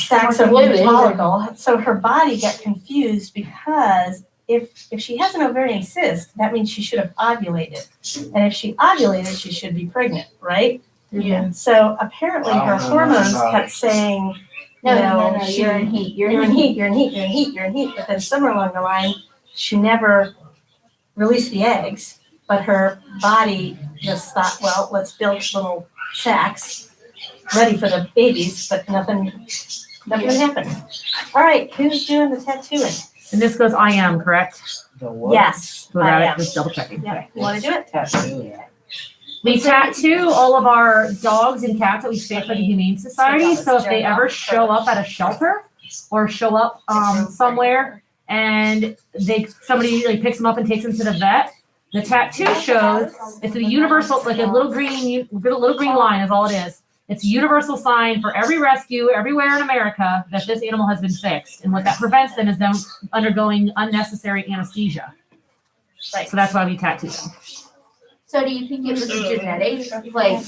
fluid. follicle. So her body got confused because if she has an ovarian cyst, that means she should have ovulated. And if she ovulated, she should be pregnant, right? Yeah. So apparently her hormones kept saying, No, she- you're in heat. you're in heat, you're in heat, you're in heat, you're in heat. But then somewhere along the line, she never released the eggs, but her body just thought, well, let's build little sacs ready for the babies, but nothing happened. All right, who's doing the tattooing? And this goes I am, correct? The what? Yes, So I that am. just double checking. Yeah, you wanna do it? Tattoo. We tattoo all of our dogs and cats that we spay for the Humane Society. So if they ever show up at a shelter or show up somewhere and somebody like picks them up and takes them to the vet, the tattoo shows it's a universal, like a little green line is all it is. It's a universal sign for every rescue everywhere in America that this animal has been fixed. And what that prevents them is them undergoing unnecessary anesthesia. Right. So that's why we tattoo them. So do you think it was genetic? Like,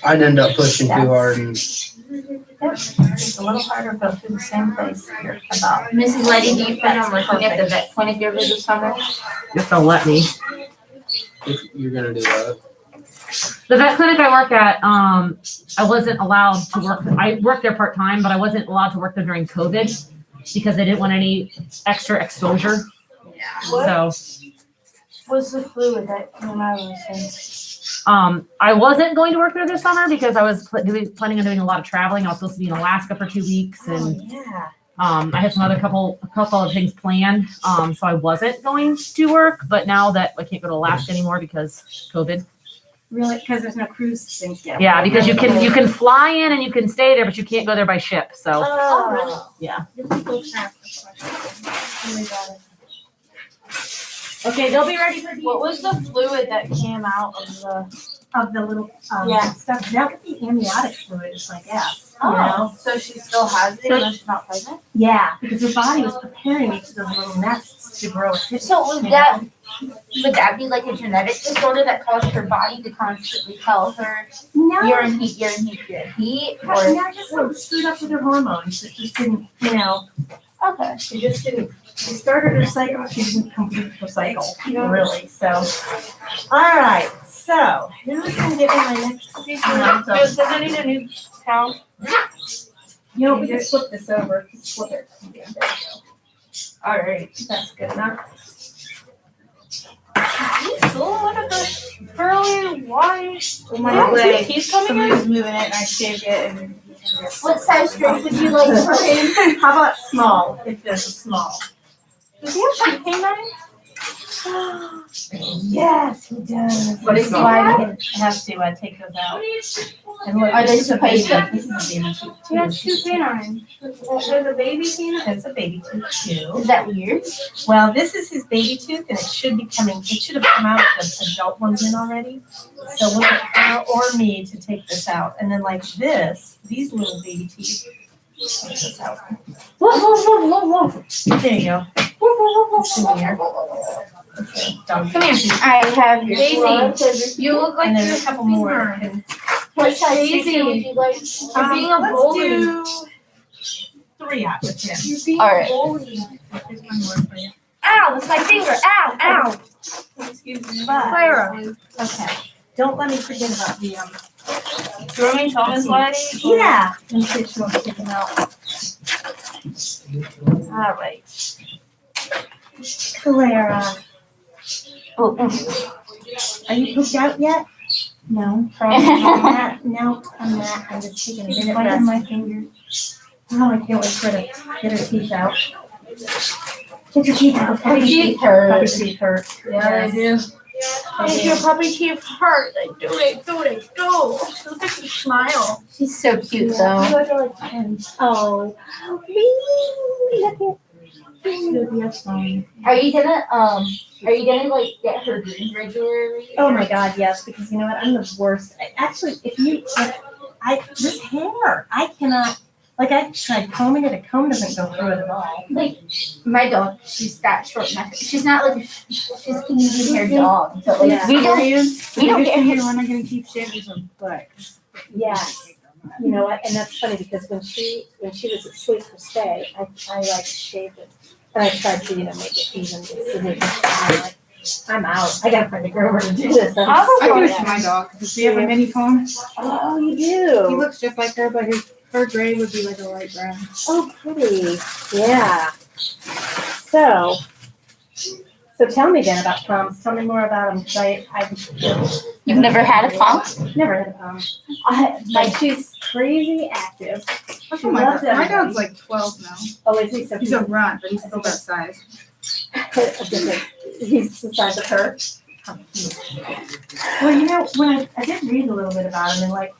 I'd end up pushing too hard and It's a little harder, go through the same place here about. Mrs. Letty, do you plan on working at the vet clinic over the summer? If they'll let me. if you're gonna do that. The vet clinic I work at, I wasn't allowed to work. I worked there part-time, but I wasn't allowed to work there during COVID because they didn't want any extra exposure. So, What's the fluid that came out of this I wasn't going to work there this summer because I was planning on doing a lot of traveling. I was supposed to be in Alaska for 2 weeks and, Yeah. I had some other couple of things planned. So I wasn't going to work, but now that I can't go to Alaska anymore because COVID. Really, because there's no cruise things yet. Yeah, because you can fly in and you can stay there, but you can't go there by ship. So Oh, really? yeah. Okay, they'll be ready for. What was the fluid that came out of the little Yeah. stuff. That would be amniotic fluid, it's like gas. Oh, You know? so she still has it even though she's not pregnant? Yeah, because her body was preparing each of those little nests to grow. So would that be like a genetic disorder that caused her body to constantly tell her No, you're in heat, you're in heat, you're in heat? Or just something screwed up with her hormones. It just didn't, okay. she just didn't. She started her cycle, she didn't complete her cycle, really. So, all right. So, who's gonna get me my next? Does I need a new towel? You know, we just flip this over. Just flip it. Yeah, there we go. All right, that's good enough. What a good curly white. My leg. He's coming in. Somebody's moving it, and I shaved it. And What size drink would you like for him? how about small? If there's a small. Does he have champagne money? Yes, he does. What is So he I have? have to take those out. And look, Are they this is a baby. supposed This is a baby tooth. He has two canines. There's a baby canine. That's a baby tooth too. Is that weird? Well, this is his baby tooth, and it should have come out with the adult ones in already. So we'll get or me to take this out, and then like this, these little baby teeth. Take this out. There you go. It's in here. Okay, done. Come here. I have Daisy. You look like And you're there's a couple more. What size drink would you like? You're being a Let's bully. do 3 out of 10. You're being All right. bullied. Here's one more for you. Ow, that's my finger. Ow, ow. Excuse me. But, Clara. okay, don't let me forget about the, Do you want me to tell Miss Letty? yeah. Let me see if she wants to take them out. All right. Clara, Oh, are you cooked out yet? No. Probably not. No, I'm not. I'm just taking a minute rest. My finger. Oh, I can't wait for her to get her teeth out. Get your teeth out. Her teeth hurt. Puppy teeth hurt. Yeah, they do. They If your puppy teeth hurt, they do. Look at you smile. she's so cute You though. guys are like 10. Oh, look at fine. Are you gonna like get her groomed regularly? Oh my God, yes, because you know what? I'm the worst. Actually, if you, this hair, I cannot, like I tried combing it, a comb doesn't go through it at all. Like my dog, she's got short neck. She's not like she's a medium hair dog, but like Yeah. we don't get We're not gonna keep shaving some butt. Yes. You know what, and that's funny because when she was asleep for stay, I like shaved it. And I tried to, make it even. I'm out. I gotta find a groomer to do this. I do it to my dog because we have a mini cone. Oh, you He do? looks just like her, but her gray would be like a light brown. Oh, pretty. Yeah. So tell me then about poms. Tell me more about them. You've never had a pom? Never had a pom. She's crazy active. That's what my dog. My dog's like 12 now. Oh, is he? So He's a runt, but he's still that size. He's the size of her. Well, when I did read a little bit about him, and like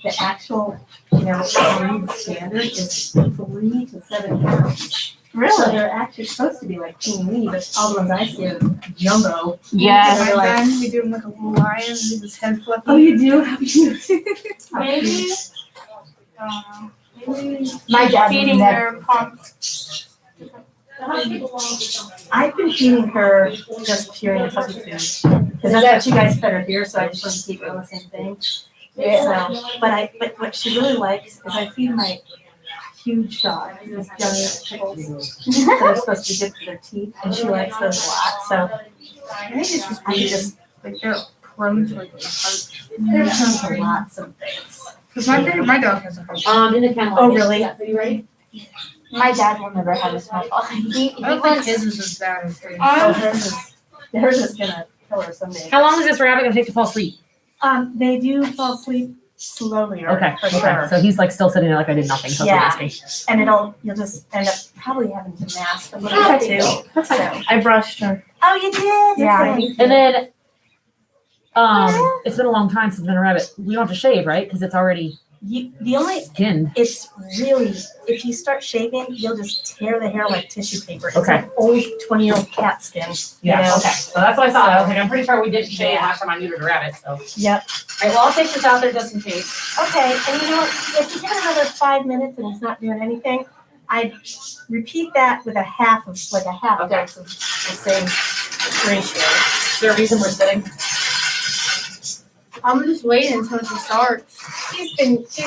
the actual, breed standard is 3 to 7 pounds. Really? So they're actually supposed to be like Queen Lee, but all the ones I see are jumbo. Yes. They're like, Then we do him like a little lion, leave his head fluffy. oh, you do? Maybe. My dad Feeding never. their poms. I've been feeding her just pure puppy food because that's what you guys fed her here. So I just want to keep her on the same thing. Yeah. So, but what she really likes is I feed my huge dog those young pickles that are supposed to be good for their teeth, and she likes those a lot. So I think it's just I can just like they're prone to like a heart. they're prone to lots of things. Because my dog has a heart. In the kennel. Oh, really? Yeah, so you ready? My dad will never have a small dog. He I don't think wants. his is as bad as hers. Oh, hers is gonna kill her someday. How long is this rabbit gonna take to fall asleep? They do fall asleep slowly, Okay, for okay. sure. So he's like still sitting there like I did nothing. So Yeah. that's what I'm asking. And you'll just end up probably having to mask a little bit too. That's So. fine. I brushed her. Oh, you did? Yeah. And then, it's been a long time since it's been a rabbit. We don't have to shave, right? Because it's already The only, skinned. it's really, if you start shaving, you'll just tear the hair like tissue paper. It's Okay. like old 20-year-old cat skin. Yeah. You know? Okay. So that's what I thought. I was like, I'm pretty sure we didn't shave last time I neutered a rabbit. So. All Yep. right. Well, I'll take this out there just in case. Okay, and you know what, if you give it another 5 minutes and it's not doing anything, I'd repeat that with a half dose of the same ratio. Is there a reason we're sitting? I'm just waiting until she starts. She's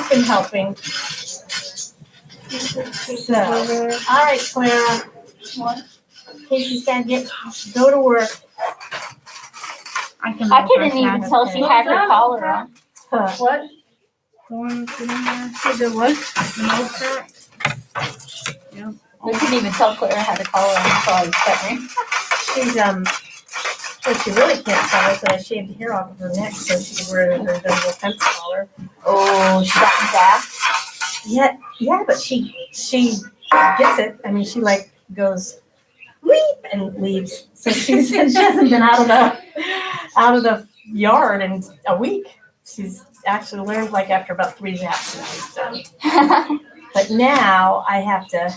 been helping. So, all right, Clara. Casey's gotta go to work. I I couldn't even tell she had her collar on. Huh. What? The one that's in there. The what? The nose crack? I couldn't even tell Clara had a collar on until I was petting her. She's what she really can't tell is that I shaved the hair off of her neck so she could wear her invisible fence collar. Oh, she got that. Yeah, but she gets it. I mean, she like goes weep and leaves. So she hasn't been out of the yard in a week. She's actually learned like after about 3 zaps and she's done. But now I have to.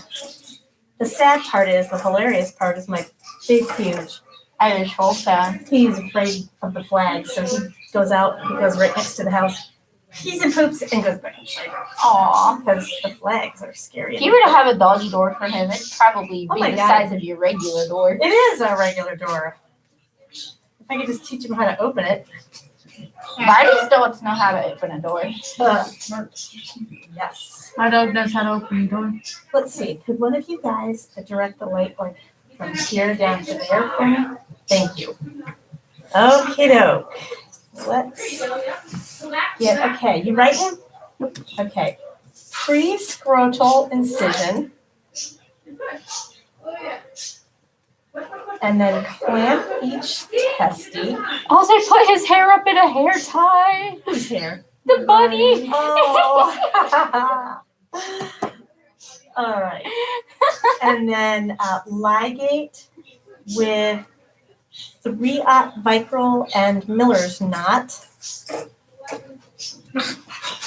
The sad part is, the hilarious part is my big, huge Irish Wolfhound. He's afraid of the flags, so he goes right next to the house. Pees and poops and goes back inside. Aw. Because the flags are scary. If you were to have a doggy door for him, it'd probably Oh be my the God. size of your regular door. It is a regular door. If I could just teach him how to open it. Marty still wants to know how to open a door. Yes. My dog knows how to open the door. Let's see. Could one of you guys direct the light like from here down to there for me? Thank you. Okie doke. Let's get, okay, you writing? Okay. Pre-scrotal incision. And then clamp each testy. Also, put his hair up in a hair tie. Whose hair? The bunny. Oh. All right. And then ligate with 3/0 Vicryl and Miller's knot.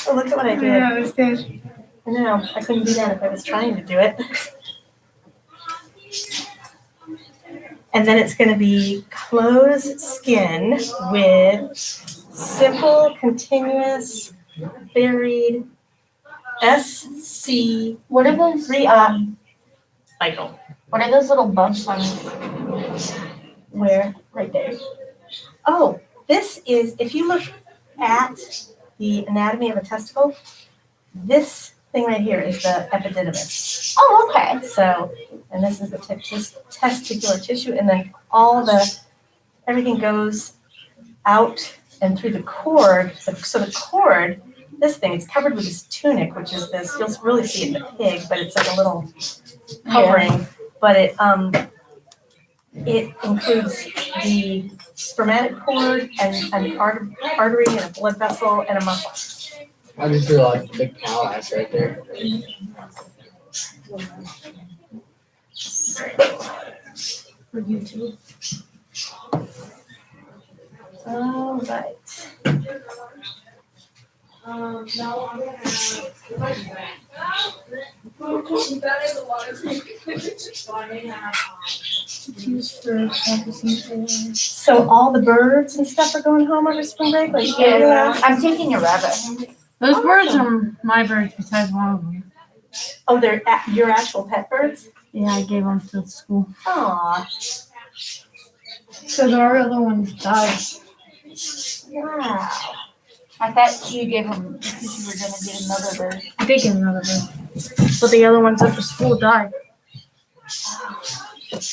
Oh, look at what I did. Yeah, it's good. I know. I couldn't do that if I was trying to do it. And then it's going to be closed skin with simple, continuous buried SC3 What are those? Michael. What are those little bumps on Where? right there? Oh, this is, if you look at the anatomy of a testicle, this thing right here is the epididymis. Oh, okay. So, and this is the testicular tissue, and then everything goes out and through the cord. So the cord, this thing, it's covered with this tunic, which is this, you'll really see it in the pig, but it's like a little covering. But it includes the spermatic cord and an artery and a blood vessel and a muscle. I just realized the big cow ass right there. For YouTube. All right. Now I'm gonna have. That is a lot of so I may have. Used for practicing. So all the birds and stuff are going home over spring break? Like, Yeah, I'm taking a rabbit. Those birds are my birds besides one of them. Oh, they're your actual pet birds? Yeah, I gave them to school. Aw, Because our other one died. wow. I thought you gave them because you were gonna get another bird. I did get another bird. But the other ones at the school died.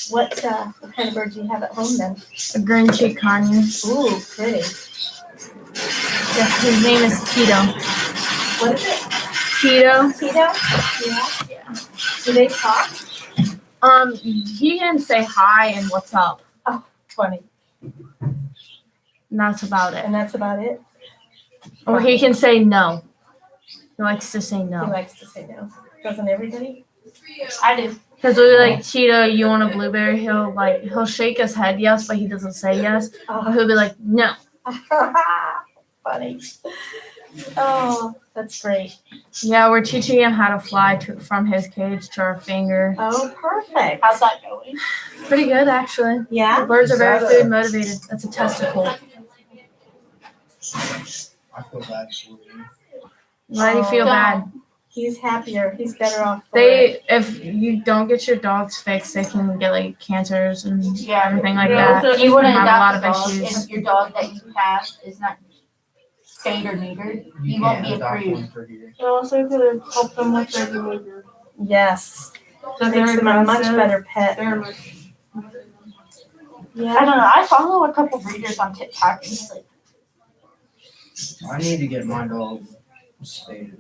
What kind of bird do you have at home then? A green cheek conure. Ooh, pretty. Yeah, his name is Tito. What is it? Tito. Tito? Yeah. Do they talk? He can say hi and what's up. Funny. And that's about it. And that's about it? Or he can say no. He likes to say He no. likes to say no. Doesn't everybody? I do. Because we're like, Tito, you want a blueberry? He'll shake his head yes, but he doesn't say yes. Or he'll be like, no. Funny. Oh, that's great. Yeah, we're teaching him how to fly from his cage to our finger. Oh, perfect. How's that going? Pretty good, actually. Yeah? The birds are very food motivated. That's a testicle. I feel bad for you. Why do you feel bad? He's happier. He's better off for it. If you don't get your dogs fixed, they can get like cancers and everything like Yeah, that. so you want to have a lot adopt of a dog, issues. and your dog that you have is not spayed or neutered, you won't be approved. It also could help them with their behavior. Yes. So Makes they're them a much aggressive. better pet. They're much. Yeah. I don't know. I follow a couple breeders on TikTok, and it's like, I need to get my dog spayed.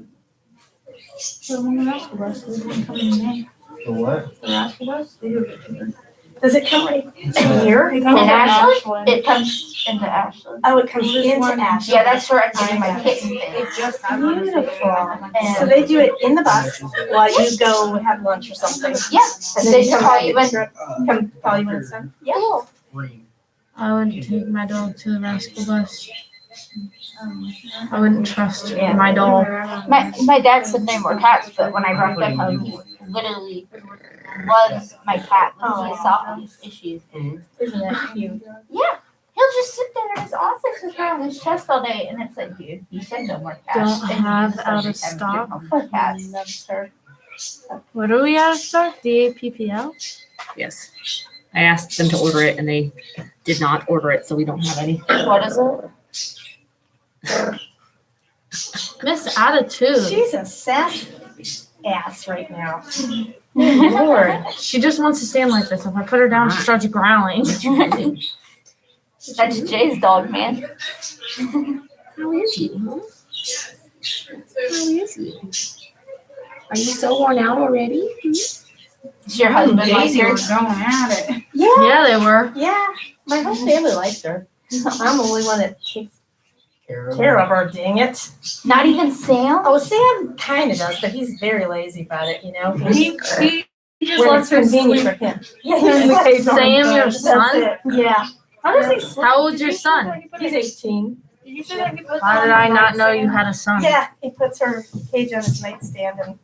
So when they're asking us, they didn't come in May. The what? They're asking us, they do get to. Does it come right here? They come In from Ashland? Ashland. it comes into Ashland. Oh, it comes This into one- Ashland. Yeah, that's where I'm getting my kitten They fitted. just had Beautiful. And- So they do it in the bus while you go have lunch or something. Yeah, And they then just come call back you and in. come call you when it's done. Yeah. Green. I wouldn't take my dog to the rascal bus. I wouldn't trust my dog. My dad said no more cats, but when I brought them home, he literally was my cat with his esophagus issues. Isn't that cute? Yeah, he'll just sit there in his office with her on his chest all day, and it's like, dude, you said no more cats. Don't And you have just out every of time stock. get home for cats. Loves her. What are we out of stock? DAPPL? Yes. I asked them to order it and they did not order it, so we don't have any. What is it? Miss Attitude. She's a sassy ass right now. Lord. She just wants to stand like this. If I put her down, she starts growling. That's Jay's dog, man. How is he? Huh? How is he? Are you so worn out already? Is your husband like Daisy her? was going at it. Yeah, Yeah, they were. yeah. My whole family likes her. I'm the only one that takes Care care of her, dang it. Not even Sam? Oh, Sam kind of does, but he's very lazy about it, you know? He just When lets it's her convenient sleep. for him. Yeah, he's like, Sam, your that's son? it. Yeah. How does he sleep? How old's your son? He's 18. Did you say that he puts How on did I the not know you nightstand? had a son? Yeah, he puts her cage on his nightstand and,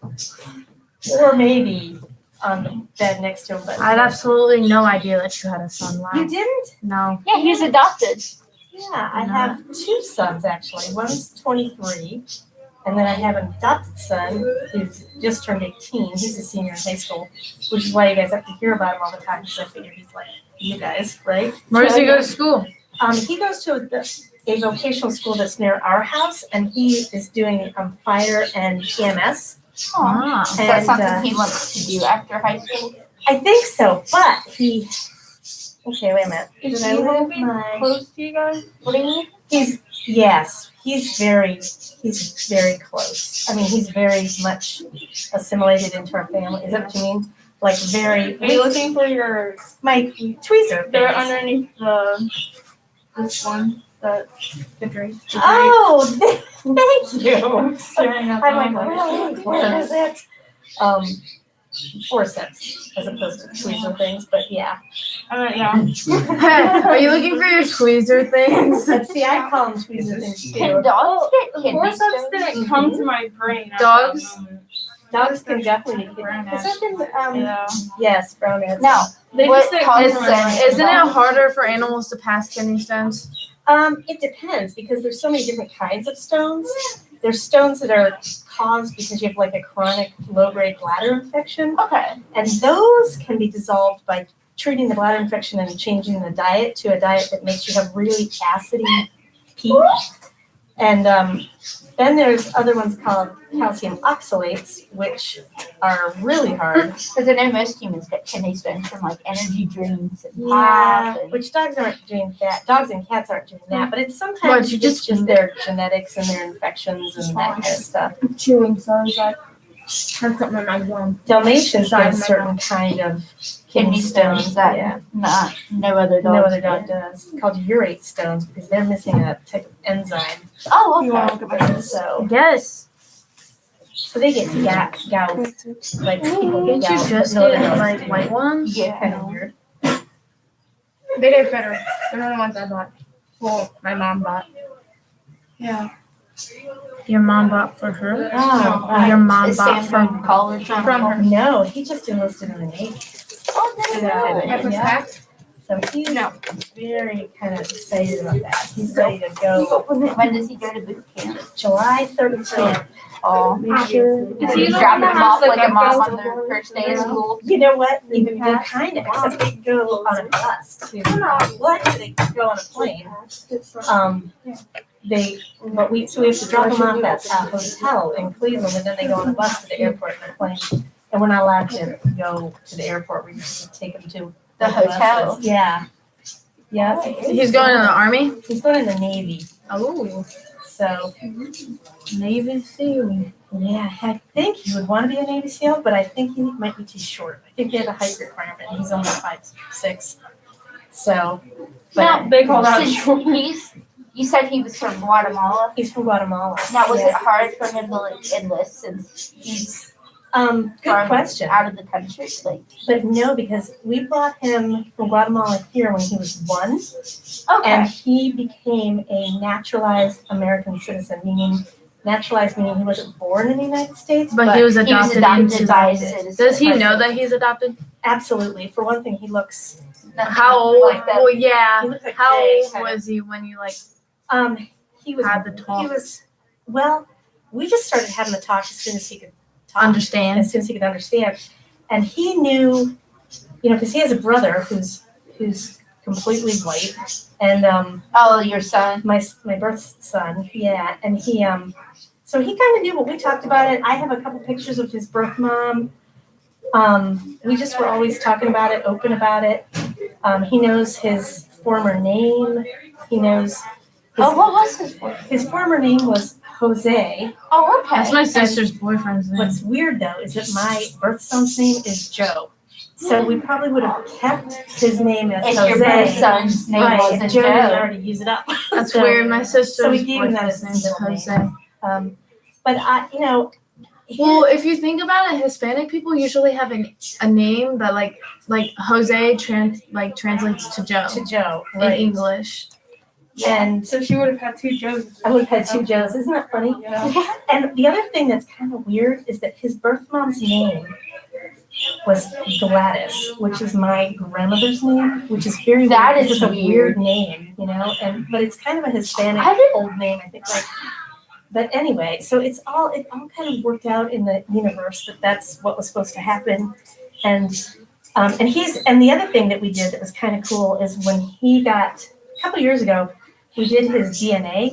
or maybe on the bed next to him, but. I had absolutely no idea that you had a son. Wow. You didn't? No. Yeah, he's adopted. Yeah, I have two sons actually. One's 23 And then I have an adopted son who's just turned 18. He's a senior in high school, which is why you guys have to hear about him all the time because I figure he's like you guys, right? Where does he go to school? He goes to a vocational school that's near our house, and he is doing fire and EMS. Ah. Is that something he wants to do after high school? I think so, but he. Okay, wait a minute. Is Did I he leave living my? close to you guys? What do you mean? He's very close. I mean, he's very much assimilated into our family. Is that what you mean? Like very. Are you looking for your? My tweezer. They're things. underneath this one, the drape. Oh, thank you. Staring at I'm them, like, really? Where is it? Forceps as opposed to tweezer things, but yeah. yeah. Are you looking for your tweezer things? But see, I call them tweezer things Can too. dogs get kidney Forceps stones? didn't come to my brain. at Dogs? that moment. Dogs can definitely get Brown Has that been, Yeah. yes, brown ants. No. They What just didn't come causes to my them? brain. Isn't it harder for animals to pass kidney stones? It depends because there's so many different kinds of stones. There's stones that are caused because you have like a chronic low-grade bladder infection, Okay. and those can be dissolved by treating the bladder infection and changing the diet to a diet that makes you have really acidy pee. And then there's other ones called calcium oxalates, which are really hard. Because I know most humans get kidney stones from like energy drinks and Yeah, pop and which dogs aren't doing that. Dogs and cats aren't doing that, but it's What, sometimes you it's just- just their genetics and their infections and that kind of stuff. Chewing, so I was like, had something in my gum. Dalmatians Sorry, get a my certain mom. kind of kidney stones that yeah, no other dog. no other dog does, called urate stones because they're missing a type of enzyme. Oh, You okay. want to look at my So Yes. they get gout, like people get Didn't you gout. just but no other get dogs like do. white ones? Yeah. Kind of weird. They get better. They're not the ones I bought. Well, my mom bought. Yeah. Your mom bought for her? Oh, Or your mom Is bought Sam from from college? From her. No, he just enlisted in the Navy. Oh, So, That was yeah. packed? So he's No. very kind of excited about that. He's ready to go When does he go to boot camp? July 13th. Oh, Is he he's the dropping one him that off has, like a a mom vest on their first day of school. You know what? You can go kind of, except they go on a bus too. Well, actually, they go on a plane. But we have to drop them off at a hotel in Cleveland, and then they go on a bus to the airport and a plane. And we're not allowed to go to the airport. We just take them to The hotel. buses. Yeah. Yeah. He's going in the army? He's going in the Navy. Oh, So, Navy SEAL. yeah, I think he would want to be a Navy SEAL, but I think he might be too short. I think they have a height requirement. He's only 5'6". So, but They call that Since short. you said he was from Guatemala. he's from Guatemala. Now, was Yeah. it hard for him to like enlist since he's Good from question. out of the country? Like, But no, because we brought him from Guatemala here when he was 1, okay, and he became a naturalized American citizen, meaning naturalized meaning he wasn't born in the United States, But he was adopted adopted by a into citizen. Does he know that he's adopted? absolutely. For one thing, he looks Nothing How old? like that. Well, yeah. he looks like How Jay, old kind of. was he when you like He was had the he talk? was well. We just started having the talk as soon as he could talk. Understand? As soon as he could understand, and he knew, because he has a brother who's completely white, and Oh, your son. my birth son, yeah, and he so he kind of knew what we talked about it. I have a couple pictures of his birth mom. We just were always talking about it, open about it. He knows his former name. He knows Oh, what was his name? his former name was Jose. Oh, okay. That's my sister's boyfriend's name. What's weird though is that my birth son's name is Joe. So we probably would have kept his name as If Jose. your birth son's name Right, wasn't and Joe didn't Joe. already use it up. That's So- weird. My sister's so we gave him that boyfriend's as name's his middle Jose. But Well, if you think about it, Hispanic people usually have a name that like Jose translates to Joe to Joe, in right? English. And So she would have had 2 Joes. I would have had 2 Joes. Isn't that funny? Yeah. And the other thing that's kind of weird is that his birth mom's name was Gladys, which is my grandmother's name, which is very That weird. is It's a weird. weird name, but it's kind of a Hispanic I didn't- old name. I think like but anyway, so it all kind of worked out in the universe that that's what was supposed to happen. And the other thing that we did that was kind of cool is when he got, a couple years ago, we did his DNA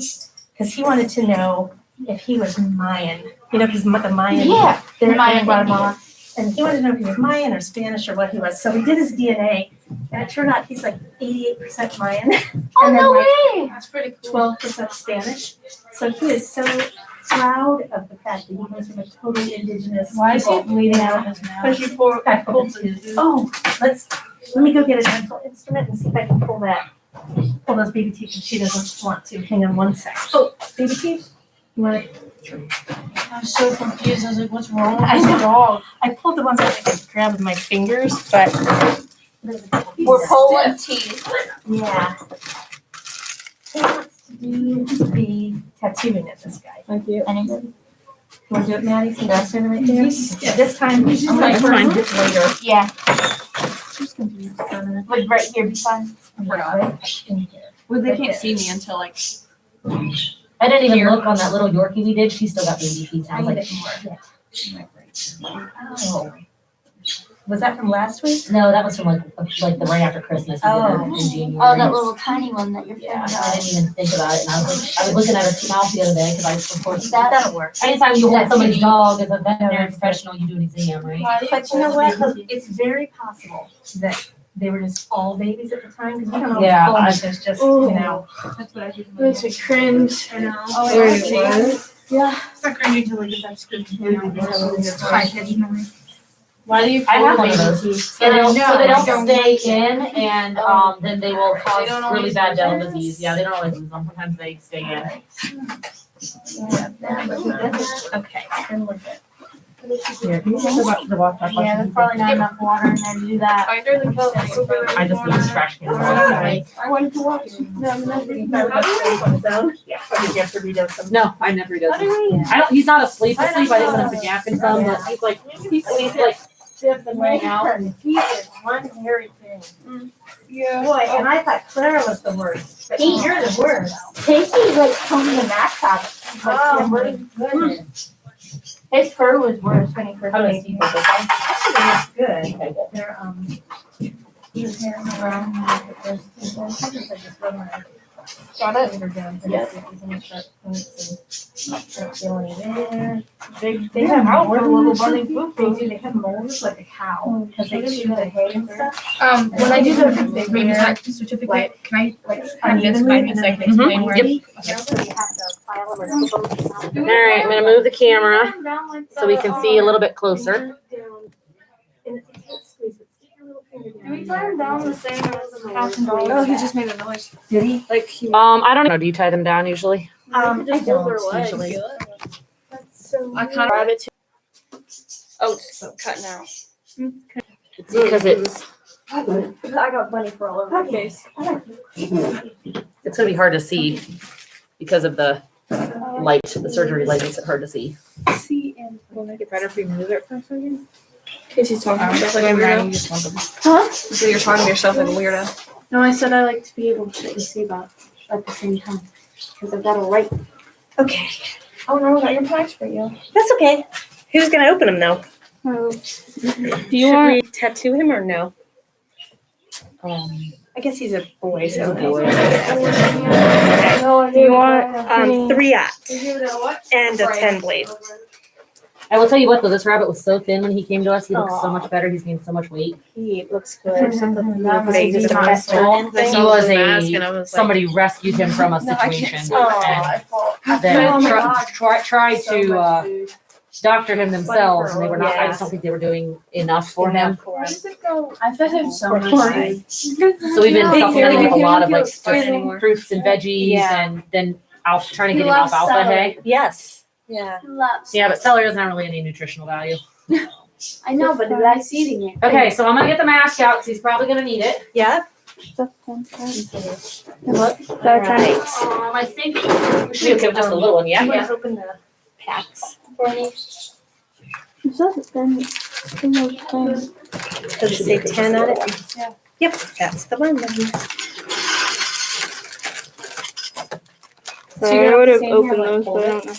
because he wanted to know if he was Mayan, because the Mayan, Yeah, they're Mayan in Guatemala. And he wanted to know if he was Mayan or Spanish or what he was. So we did his DNA, and it turned out he's like 88% Mayan. Oh, and then no like way. That's pretty cool. 12% Spanish. So he is so proud of the fact that he comes from a totally indigenous Why is he people. bleeding out his mouth? Because you pull Oh, let me go get a dental instrument and see if I can pull those baby teeth, because she doesn't want to. Hang on one sec. Oh, baby teeth? You want to? I'm so confused. I was like, what's wrong with I this know. dog? I pulled the ones that I could grab with my fingers, but. We're pulling teeth. Yeah. He wants to be tattooing at this guy. Thank you. Anybody? Want to do it, Maddie? See that center right there? Yeah, this time. I'm That's fine. Later. Yeah, She's confused. like right here be fine. Right in here. Well, they Right can't there. see me until like. I didn't even look on that little Yorkie we did. She still got baby feet. I was like, Oh. Was that from last week? no, that was from like the right after Christmas. We did it in January. Oh, that little tiny one that you're Yeah, thinking I of. didn't even think about it, and I was looking at her mouth the other day because I, of course, That'll work. anytime you hold somebody's dog as a veterinary professional, you do an exam, right? But you know what? It's very possible that they were just all babies at the time, because we don't always Yeah, pull them I- if there's just, you know. That's what I do. Makes me cringe. I know. Oh, Where it it was? Yeah. It's not cringy to like get that scoop. You know, it's high-pitched memory. Why do you I have one of baby those. teeth? So they don't I stay in, and then they will They cause don't really always bad lose dental theirs? disease. Yeah, they don't always lose them. Sometimes they stay in. Okay, then we're good. Here, can you take the water? Yeah, there's probably not enough water in there to do that. I barely felt like I just need this trash can. I wanted to watch. Yeah, I think you have to redo some. No, I never does. I don't. He's not asleep. I didn't put him to gap in some, but he's like stiff and laying out. He is one hairy thing. Yeah. Boy, and I thought Clara was the worst, but He- you're the worst. Casey's like combing the max out. Oh, my goodness. His fur was worse when he first How came. does he look? Okay. Actually, it's good. They're, his hair around, there's, sometimes I just run my finger down. They have mold. They have mold like a cow, because they chew the hay and stuff. When I do They the baby wear, tax certificate, can I like, have this by me so I can explain where? Yep. You have to file them or keep them. All right, I'm gonna move the camera so we can see a little bit closer. And it's a tight squeeze, but stick your little finger down. Do we tie him down the same as $1,000? Oh, he just made a noise. Did he? Like he. I don't know. Do you tie them down usually? I don't usually. I kind of it to. Oh, it's cutting out. It's because it's I got money for all over the face. it's gonna be hard to see because of the light. The surgery light makes it hard to see. See, and will make it better if we move it for a second. Casey's talking to yourself like a You weirdo. just want them. Huh? So you're talking to yourself like a weirdo. No, I said I like to be able to sit and see that at the same time. Because I've got to write. Okay, Oh no, I got your packs for you. that's okay. Who's gonna open them though? Oh. Do you want we tattoo him or no? I guess he's a boy, He's so. a boy. Do you want 3/0 and a 10 blade? I will tell you what though, this rabbit was so thin when he came to us. He looks so much better. He's gained so much weight. He looks good. That was He was easy. a best friend. He was somebody rescued him from a situation and then tried to doctor him themselves, and they were not. I just don't think they were doing enough for him. I fed him so much. So we've been supplementing with a lot of like fruits and veggies, Yeah. and then trying to He get him loves alfalfa celery. hay. Yes. Yeah. Loves. Yeah, but celery doesn't have really any nutritional value. I know, but he likes eating it. Okay, so I'm gonna get the mask out because he's probably gonna need it. Yeah. What? I think we should give just a little one. Yeah. You Yeah. want to open the packs for me? Does it say 10 on it? Yeah. Yep, that's the one then. So you're I gonna would have stand here and, opened like, those, hold but I it. don't know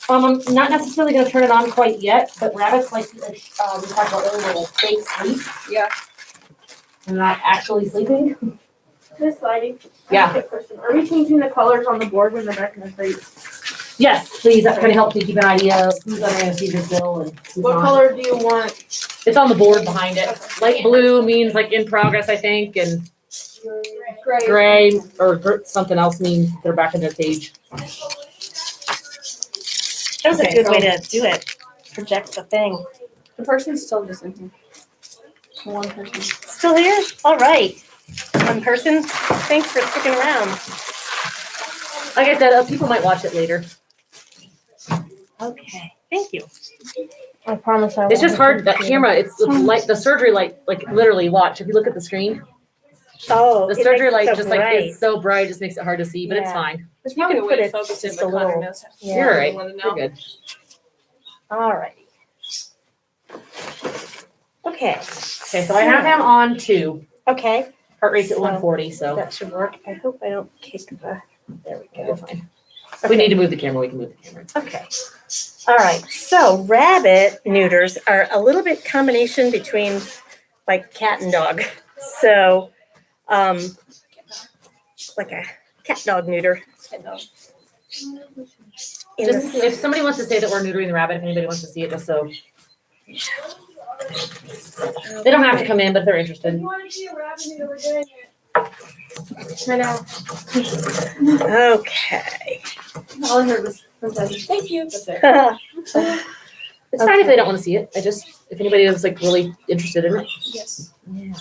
how. I'm not necessarily gonna turn it on quite yet, but rabbits like we talked about earlier, like fake sleep. Yeah. They're not actually sleeping. This lighting. Yeah. Good question. Are we changing the colors on the board when they're back in the crate? Yes, please. That kind of helps me keep an idea of who's under anesthesia still and who's What not. color do you want? It's on the board behind it. Light blue means like in progress, I think, and gray or something else means they're back in their cage. That was a Okay, good so- way to do it. Project the thing. The person's still just in here. One person. Still here? All right. One person. Thanks for sticking around. Like I said, people might watch it later. Okay. Thank you. I promise I It's just won't hard, hit that the camera, it's the light, the surgery light, like literally watch, if you look at the screen, Oh, the it surgery makes it light so just like, bright. it's so bright, it just makes it hard to see, but it's Yeah. fine. There's You probably can a put way it to focus it, just but a Connor little. knows. You're all right, wanna you're know. good. All righty. Okay. Okay, so I have him on 2, Okay. heart rate's at So, 140, so That should work. I hope I don't kick the, there we we're go. fine. If we need to move the camera, we can move the camera. Okay. All right. So rabbit neuters are a little bit combination between like cat and dog. So, like a cat dog neuter. In Just, the- if somebody wants to say that we're neutering the rabbit, if anybody wants to see it, just so. They don't have to come in, but if they're interested. You wanna see a rabbit the other day? I know. Okay. All I heard was from Debbie. Thank you. That's it. It's fine if they don't want to see it, if anybody is like really interested in it. Yes. Yeah.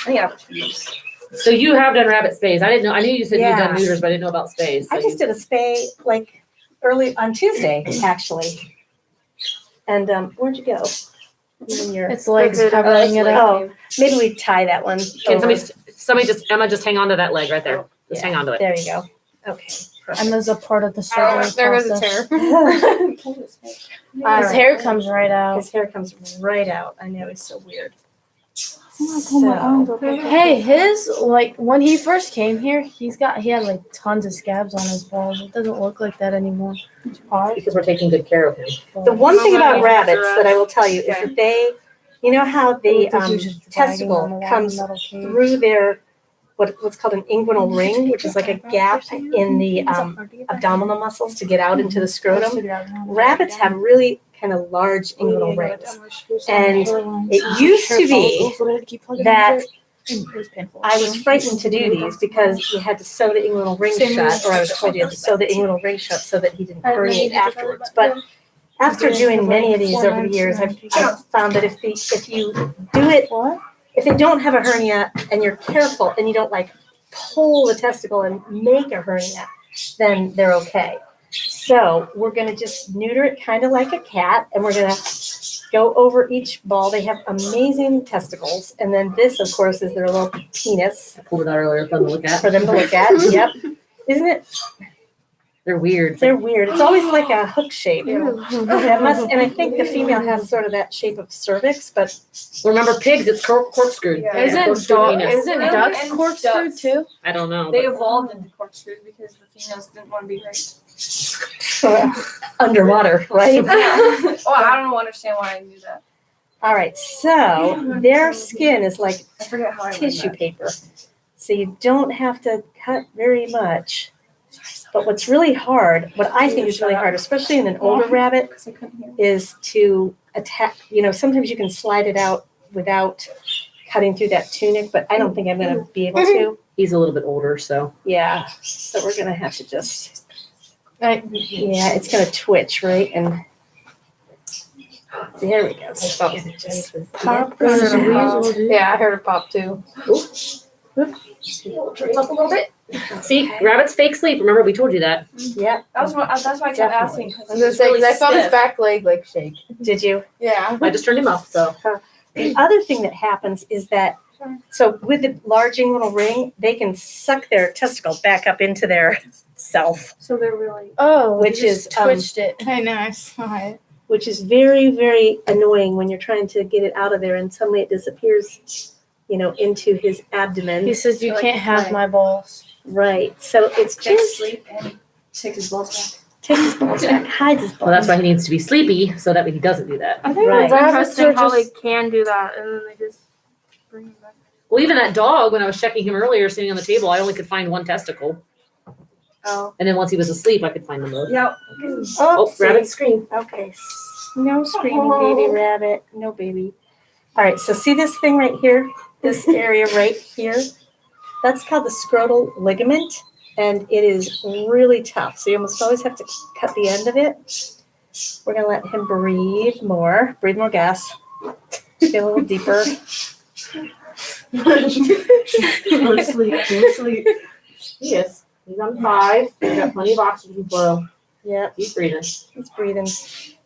Any opportunities. So you have done rabbit spays. I didn't know, I knew you said you've done Yeah. neuters, but I didn't know about spays. I just did a spay like early on Tuesday, actually. And where'd you go? You and your- Its legs covering it up. Oh, maybe we tie that one. Can over. somebody just, Emma, just hang on to that leg right there. Just hang on to it. There you go. Okay. And there's a part of the surgery There goes its process. hair. All His right. hair comes right out. His hair comes right out. I know, it's so weird. Hey, his like when he first came here, he had like tons of scabs on his balls. It doesn't look like that anymore. Because we're taking good care of him. The one thing about Nobody rabbits has that I will tell you is Yeah. that they, you know how the testicle comes through their, what's called an inguinal ring, which is like a gap in the abdominal muscles to get out into the scrotum. Rabbits have really kind of large inguinal rings. And it used to be that I was frightened to do these because you had to sew the inguinal ring shut, or I was told you had to sew the inguinal ring shut so that he didn't herniate afterwards. But after doing many of these over the years, I've found that if you do it, if they don't have a hernia and you're careful and you don't like pull the testicle and make a hernia, then they're okay. So we're gonna just neuter it kind of like a cat, and we're gonna go over each ball. They have amazing testicles, and then this, of course, is their little penis I pulled it out earlier for them to look at. for them to look at. Yep, isn't it? They're weird. They're weird. It's always like a hook shape. That must, and I think the female has sort of that shape of cervix, but Remember pigs, it's corkscrewed. Yeah. It's a corkscrewed penis. Isn't Really? ducks And corkscrewed ducks. too? I don't know. They but- evolved into corkscrews because the females didn't want to be raped. underwater, right? Well, I don't understand why I knew that. All right, so their skin is like I forget how I learned tissue that. paper, so you don't have to cut very much. But what's really hard, what I think is really hard, especially in an older rabbit, Because I couldn't hear. is to attack, sometimes you can slide it out without cutting through that tunic, but I don't think I'm gonna be able to. He's a little bit older, so. Yeah, so we're gonna have to just, yeah, it's gonna twitch, right? And there we go. So just Pop. Yeah, I heard it pop too. Trim up a little bit. See, rabbits fake sleep. Remember, we told you that. Yeah, That's why I kept asking. I was gonna say, because I felt his back leg like shake. did you? Yeah. I just turned him off, so. The other thing that happens is that, so with the large inguinal ring, they can suck their testicle back up into their self, So they're really. Oh, Which you just is, twitched it. I know, I saw it. which is very, very annoying when you're trying to get it out of there and suddenly it disappears, into his abdomen. He says you Like can't have play. my balls. Right, so it's Can't just, sleep and Take his balls back. Takes his balls back, hides his balls. Well, that's why he needs to be sleepy so that he doesn't do that. I think Right. it's interesting Interesting how how they can do that, and then they just bring it back. Well, even that dog, when I was checking him earlier, sitting on the table, I only could find one testicle. Oh. And then once he was asleep, I could find them both. Yep. Oh, rabbit scream. Okay, no screaming baby rabbit, no baby. All right, so see this thing right here, this area right here? That's called the scrotal ligament, and it is really tough. So you almost always have to cut the end of it. We're gonna let him breathe more gas. Get a little deeper. Go to sleep, go to sleep. He is. He's on 5. He's got plenty of oxygen flow. Yep, He's breathing. he's breathing.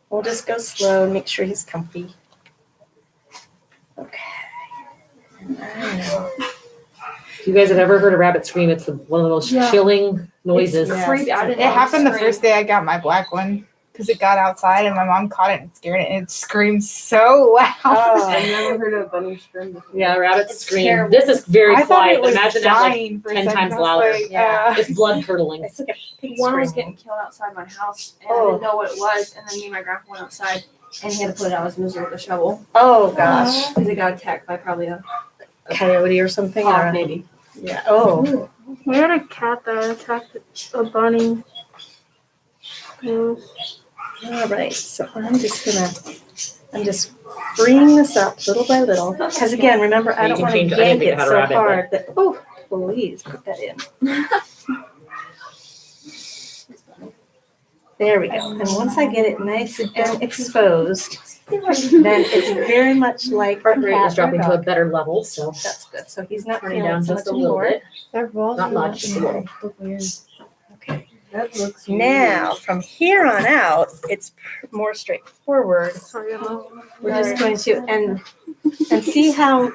We'll just go slow and make sure he's comfy. Okay. If you guys have ever heard a rabbit scream, it's one of the most chilling noises. Yeah. Creepy. I It didn't know happened the scream. first day I got my black one because it got outside and my mom caught it and scared it and it screamed so loud. I've never heard of bunny scream before. Yeah, rabbits It's scream. terrible. This is very I thought quiet. it was Imagine that like dying for a 10 second. times I was louder. like, Yeah. it's blood curdling. It's like a pig One was scream. getting killed outside my house, and Oh. I didn't know what it was. And then me and my grandpa went outside, and he had to put it out his misery with a shovel Oh, gosh. because it got attacked by probably a Coyote or something? hawk, Or, maybe. yeah. Oh. We had a cat that attacked a bunny. All right. So I'm just bringing this up little by little. Because again, remember, I You don't can want to change it. I yank didn't think it it had a so rabbit, but- hard that, oh, please put that in. There we go. And once I get it nice and exposed, then it's very much like Heart rate is cat or dropping to a dog. better level, so That's good. So he's not turning feeling down so just much a little anymore. bit. Their balls Not are much, just a little. Okay. That looks Now, from here on out, it's more straightforward. Sorry, We're just going to, and see how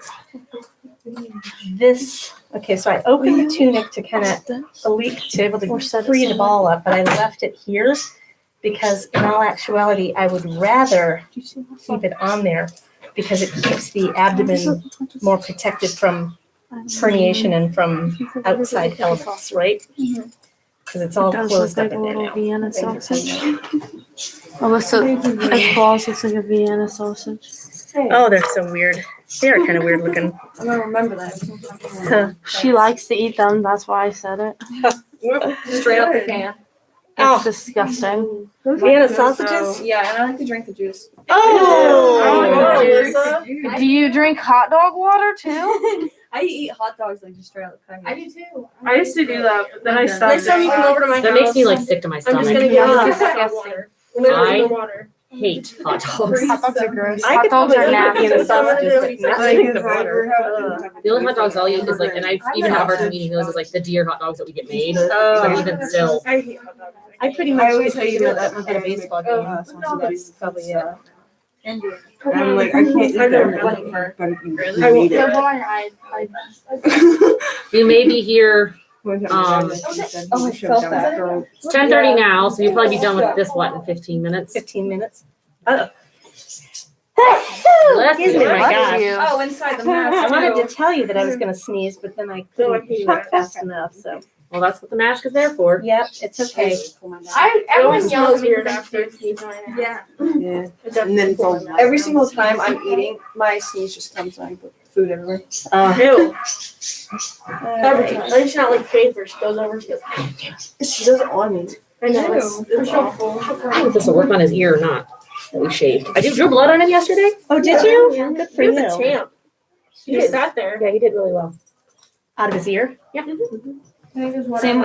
this, okay, so I opened the tunic to kind of to able to free the ball up, but I left it here because in all actuality, I would rather keep it on there because it keeps the abdomen more protected from herniation and from outside elements, right? Because it's all It does closed look up like a in there little now. Vienna sausage. Oh, it's his balls looks like a Vienna sausage. Oh, they're so weird. They are kind of weird looking. I'm gonna remember that. She likes to eat them. That's why I said it. Straight up the can. It's disgusting. Vienna sausages? Yeah, and I like to drink the juice. Oh! Do you drink hot dog water too? I eat hot dogs like just straight out the can. I do too. I used to do that, but then I Next stopped. time you come over to my That house, makes me like sick to my I'm just gonna stomach. give you Yeah. hot water. I- Literally the water. Hate hot dogs. Hot dogs are gross. I Hot could dogs probably are eat Vienna nasty. sausages, but not drink the water. The only hot dogs I'll eat is like, and I even have a hard time eating those, is like the deer hot dogs that we get made. But even still, I hate hot dogs. I pretty much just eat them at a baseball game. So that's probably it. I'm like, I can't eat that. I won't. you may be here, Oh, I felt that. it's 10:30 now, so you'll probably be done with this, what, in 15 minutes? 15 minutes. Bless Excuse you, me, my bless gosh. you. Oh, inside the mask. I wanted to tell you that I was going to sneeze, but then I couldn't talk fast enough. So, Well, that's what the mask is there for. yep, it's okay. Everyone yells weird after. Yeah. Yeah. And then every single time I'm eating, my sneeze just comes and I put food everywhere. Ew. Every time. At least not like Faith where she goes over and she goes, She does it on me. I know, it's awful. I don't know if this will work on his ear or not, that we shaved. I drew blood on him yesterday. Oh, did you? Good for You're you. the champ. You just sat there. Yeah, he did really well. Out of his ear? Same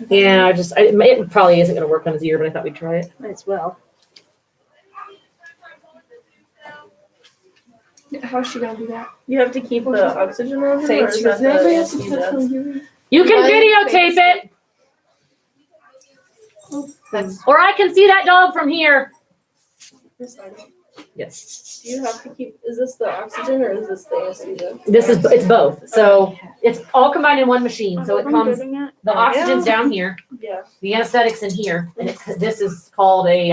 Yeah, it probably isn't gonna work on his ear, but I thought we'd try it. Might as well. How's she gonna do that? You have to keep the oxygen on him, or Thanks is for that the the anesthesia. You can videotape it, or I can see that dog from here. Yes. Do you have to keep, is this the oxygen or is this the anesthesia? It's both. So it's all combined in one machine. So it comes, the oxygen's down here, Yeah. the anesthetic's in here, and this is called a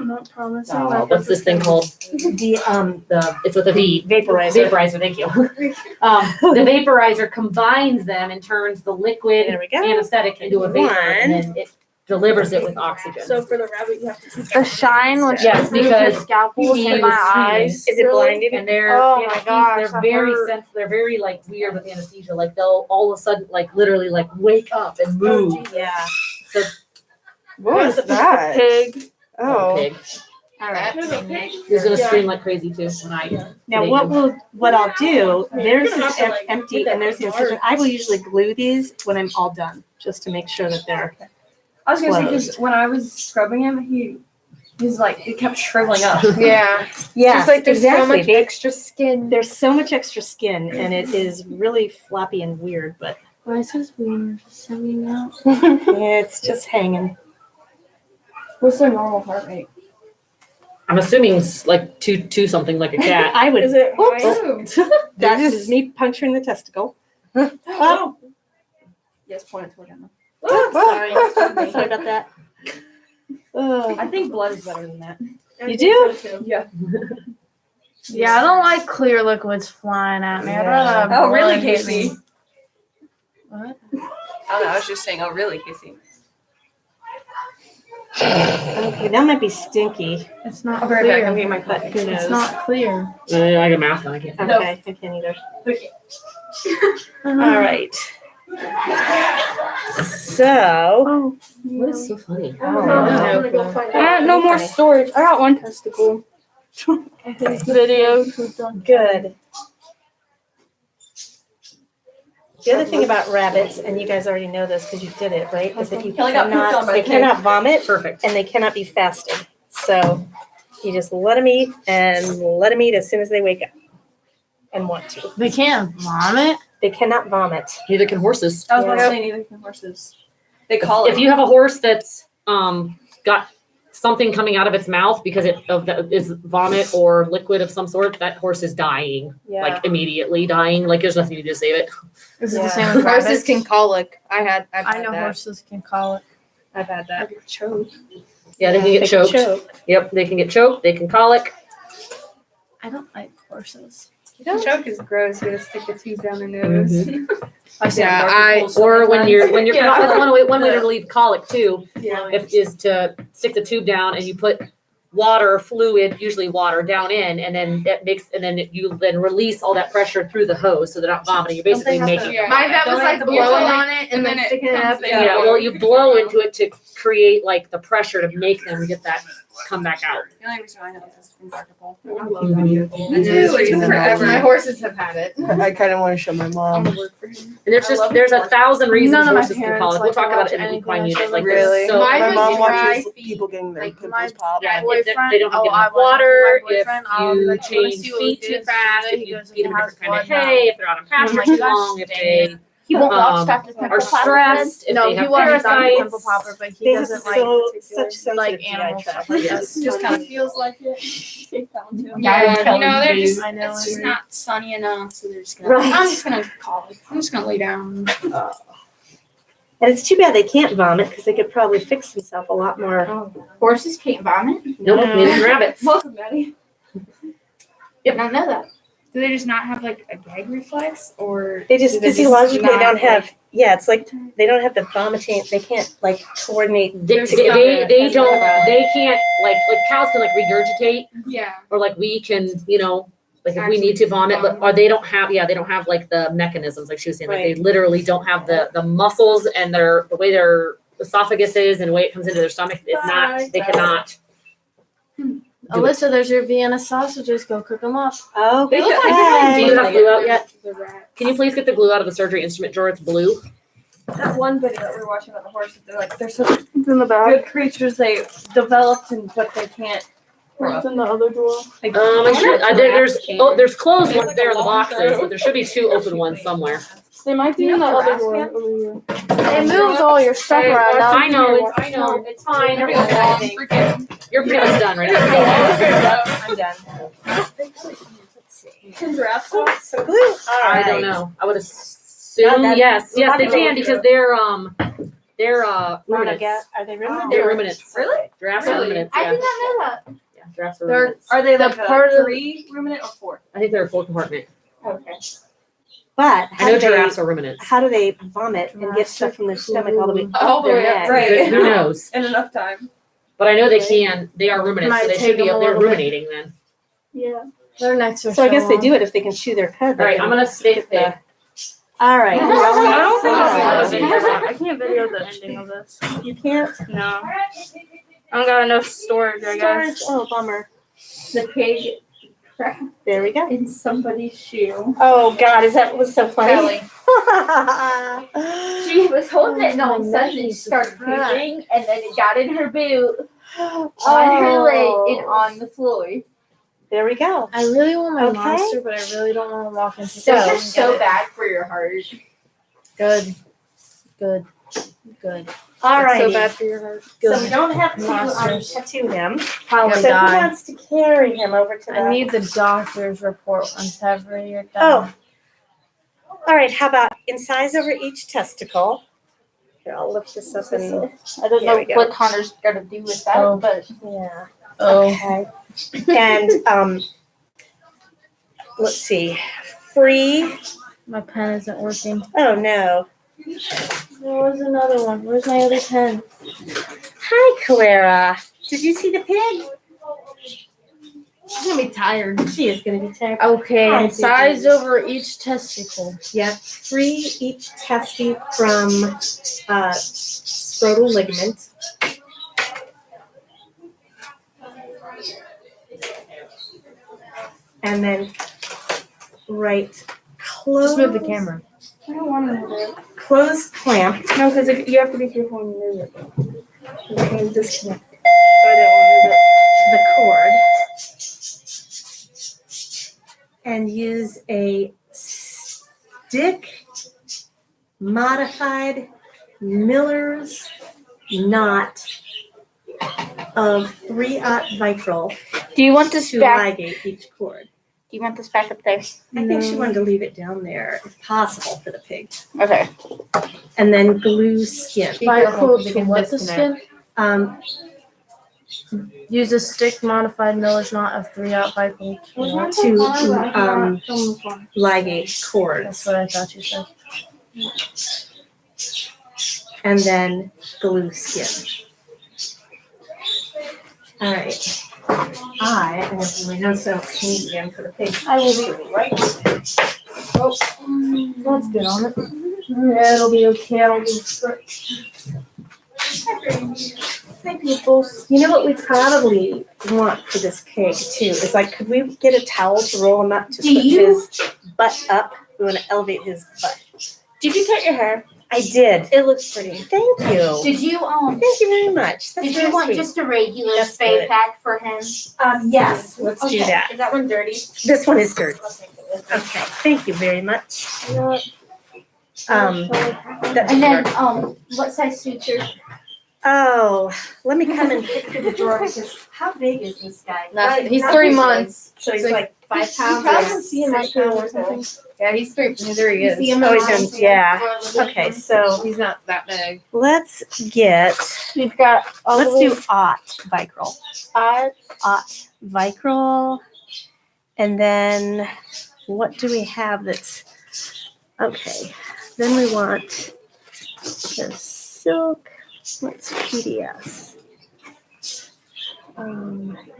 Not promising. what's this thing called? It's with a V. Vaporizer. Vaporizer, thank you. The vaporizer combines them and turns the liquid There we go. anesthetic into a vapor, and then it delivers it with oxygen. So for the rabbit, you have to keep The shine when Yes, she because the scalpel he in my was eyes. Is it blinded? And they're Oh my gosh, they're that very hurt. they're very like weird with anesthesia. Like they'll all of a sudden like literally like wake up and move. Yeah. So What was that? Pig. Oh. pig. All right. He's gonna scream like crazy too when I Now, sedate him. what I'll do, theirs is empty and there's the incision. I will usually glue these when I'm all done, just to make sure that they're, I was gonna say, because when I was scrubbing him, he's like, it kept shriveling up. Yeah. yeah, Just like there's so exactly. much extra skin. There's so much extra skin and it is really floppy and weird, but Why is his wiener just hanging out? it's just hanging. What's their normal heart rate? I'm assuming it's like two something like a cat. I would, Is it oops, high? that is me puncturing the testicle. Oh, Yes, point it toward him. sorry, sorry about that. Oh, I think blood is better than that. you do? Yeah. Yeah, I don't like clear liquids flying at me. I'd Yeah. rather. Oh, really, blood Casey? be- What? I don't know, I was just saying, oh, really, Casey? Okay, that might be stinky, It's not I'll be right back. I'm clear. getting my but cup. who knows? It's not clear. I got a mask on. I can't. Okay, I can't either. Uh-huh. All right. So, Oh, What is so funny? No more storage. I got one testicle. video. good. The other thing about rabbits, and you guys already know this because you did it, right? Is that you Kelly got pooped on by they a pig. cannot vomit Perfect. and they cannot be fasted. So you just let them eat and let them eat as soon as they wake up and want to. They can't vomit. They cannot vomit. Neither can horses. I was about to Yeah. say neither can horses. They call If it. you have a horse that's got something coming out of its mouth because it is vomit or liquid of some sort, that horse is dying. Yeah. Like immediately dying. Like there's nothing you do to save it. Is it Yeah. the same with Horses rabbits? can colic. I've I had know that. horses can call it. I've had that. Yeah, they can get choked. Yep, they can get choked. They can colic. I don't like horses. Choke is gross, you gotta stick a tube down their nose. Or when you're Yeah. that's one way to relieve colic too. Yeah. Is to stick the tube down and you put water fluid, usually water, down in, and then that makes, and then you then release all that pressure through the hose, so they're not vomiting. You're basically making. My dad was like blowing on it and then sticking it up. Yeah, well, you blow into it to create like the pressure to make them get that come back out. The only reason I know this is from Dr. Paul. I love that. Me too, it took forever. My horses have had it. I kind of want to show my I'm mom. gonna work for him. And there's 1,000 reasons None of my horses can parents colic. We'll like talk to about watch it in the anything equine that unit. shows Like Really? so, Mine My was mom dry watches feet. people getting their Like, pimples pop. yeah, My if boyfriend. they don't have oh, I enough watch water, my boyfriend. if I'll be you like, "Do you wanna change see what we feed did too yesterday?" fast, if He you goes, feed them a "How's different kind of blood hay, if they're out on pasture like, too "Gosh, long, if dang they He won't watch Um, Dr. Pepper are stressed, if No, they he have wasn't on parasites. Pimple Popper, but he They have doesn't such sensitive like GI animal tract. stuff like us. Just kind of feels like it. Yeah, you know, they're just, I know. it's just not sunny enough, so they're just gonna, Right. I'm just gonna call it. I'm just gonna lay down. And it's too bad they can't vomit because they could probably fix themselves a lot more. Horses can't vomit? Nope, neither can rabbits. Welcome, Maddie. Did not know that. Do they just not have like a gag reflex, or They just do they physiologically not, don't have, yeah, it's like they don't have the vomiting, they can't like coordinate. They together. they can't like cows can like regurgitate, Yeah. or like we can, like if we need to vomit, but or they don't have like the mechanisms, like she was saying, like they literally don't have the muscles and the way their esophagus is and the way it comes into their stomach, it's not, they cannot. Alyssa, there's your Vienna sausages. Go cook them up. Oh, They look like Do you they're have glue out yet? The rat. Can you please get the glue out of the surgery instrument drawer? It's blue. That one video that we were watching about the horses, they're such It's in the back. good creatures. They developed, but they can't. It's in the other drawer. There's closed ones there in the boxes, but there should be 2 open ones somewhere. They might be You in the know other giraffes drawer can? over here. It moves all your stuff around. Now I know, it's fine. Your pin's done right now. I'm done. Can giraffes Some glue. I don't know. I would assume That- yes, they can because They're Not a ruminants. gat. Are they ruminants? They're or- ruminants. Really? Giraffes are ruminants. I Yeah. did not know that. Yeah, giraffes are They're- ruminants. Are they like part of- 3 ruminant or 4? I think they're a full compartment. Okay. But I know giraffes are ruminants. how do they vomit and get stuff from their stomach all the way All up the their way up, neck? right. Who knows? In enough time. But I know they can. They are ruminants, so Might they take should be them a up there little bit. ruminating then. Yeah. Their necks are So I guess they long. do it if they can chew their cud. All right, I'm gonna stay the. All right. I don't think I'll Yeah. be able to video. I can't video the ending of this. You can't. No. I don't got enough storage, I guess. Storage. Oh, bummer. The pig There we go. in somebody's shoe. Oh God, that was so funny. She was holding it and all of a Oh, sudden it nice. started pooping and then it got in her boot, Oh. on her leg, and on the floor. There we go. I really want my Okay. monster, but I really don't want to walk into So- Those it. are so bad for your heart. Good. Good. Good. All It's right. so bad for your heart. So we Good. don't have to Monsters. tattoo him. Probably So who die. wants to carry him over to the? I need the doctor's report once every you're Oh. done. All right. How about incise over each testicle? Here, I'll lift this up and I don't There know we go. what Connor's gonna do with that, Oh. but yeah. Oh. Okay. And let's see. Free. My pen isn't working. Oh no. There was another one. Where's my other pen? Hi, Clara. Did you see the pig? She's gonna be tired. She is going to be tired. Okay, Hi, and size babies. over each testicle. Yep. Free each testy from scrotal ligament. And then right close. Just move the camera. I don't want to move it. Close clamp. No, because you have to be careful when you move it. You can disconnect So I didn't want to move it. the cord and use a stick modified Miller's knot of 3/0 Vicryl do you want this to back? ligate each cord. Do you want this back up there? I think she wanted to leave it down there if possible for the pig. Okay. And then glue skin. Vicryl to what the skin? Um, Use a stick modified Miller's knot of 3/0 Vicryl to to ligate That's cords what I thought you said. and then glue skin. All right. I am going to do my nose so change again for the pig. I will be right. Oh, that's good on it. Yeah, it'll be okay. I'll do Hi, people. You know what we probably want for this pig too is like, could we get a towel to roll him up to Do put you- his butt up? We want to elevate his butt. Did you cut your hair? I did. It looks pretty. Thank you. Did you Thank you very much. That's did very you want sweet. just a regular That's spay good. pack for him? Yes, let's do that. Is that one dirty? This one is dirty. Okay, thank you very much. That's And then sure. what size suture? Oh, let me come and pick through the drawer because how big is this guy? He's 3 months. So he's like 5 pounds. You or probably see him at 6 pounds school or something. Yeah, he's 3. There he is. See him Oh, around he's in, here yeah. for a little Okay, bit. so He's not that big. let's get, We've got all let's the way do Vicryl. Aught Vicryl. And then what do we have that's, okay. Then we want the silk, what's PDS?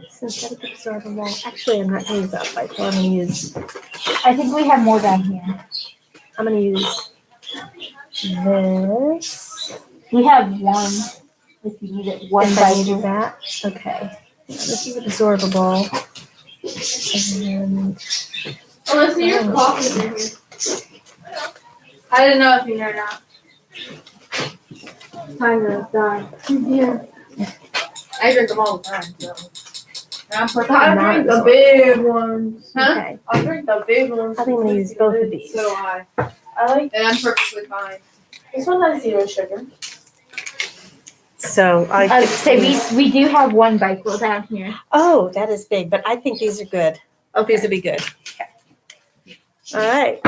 Synthetic absorbable. Actually, I'm not going to use that Vicryl. I'm going to use, I think we have more down here. I'm going to use this. We have one. If you need it, one If I need bite. that, okay. Yeah, this is absorbable. And then, Alyssa, your coffee's in here. I didn't know if you knew or not. Time to die. Yeah. I drink them all the time, so. And I'm for I drink the big ones. Huh? okay. I drink the big ones. I think I'm gonna use both of these. So do I. I like And I'm perfectly fine. this one has 0 sugar. So I I would say we do have one bike roll down here. oh, that is big, but I think these are good. Okay. These will be good. All right.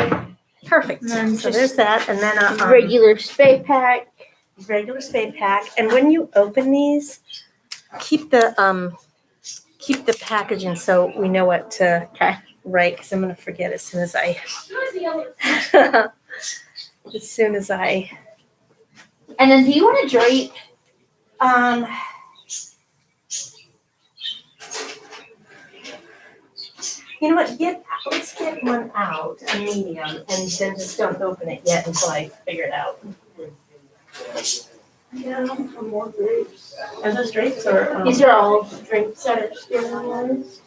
Perfect. And then So just there's that, and then Regular spay pack. regular spade pack, and when you open these, keep the packaging so we know what to write, because I'm gonna forget as soon as I And then do you want to drape? You know what, let's get one out, a medium, and then just don't open it yet until I figure it out. Yeah, more drapes. Are those drapes or? These are all drapes that are sterilized.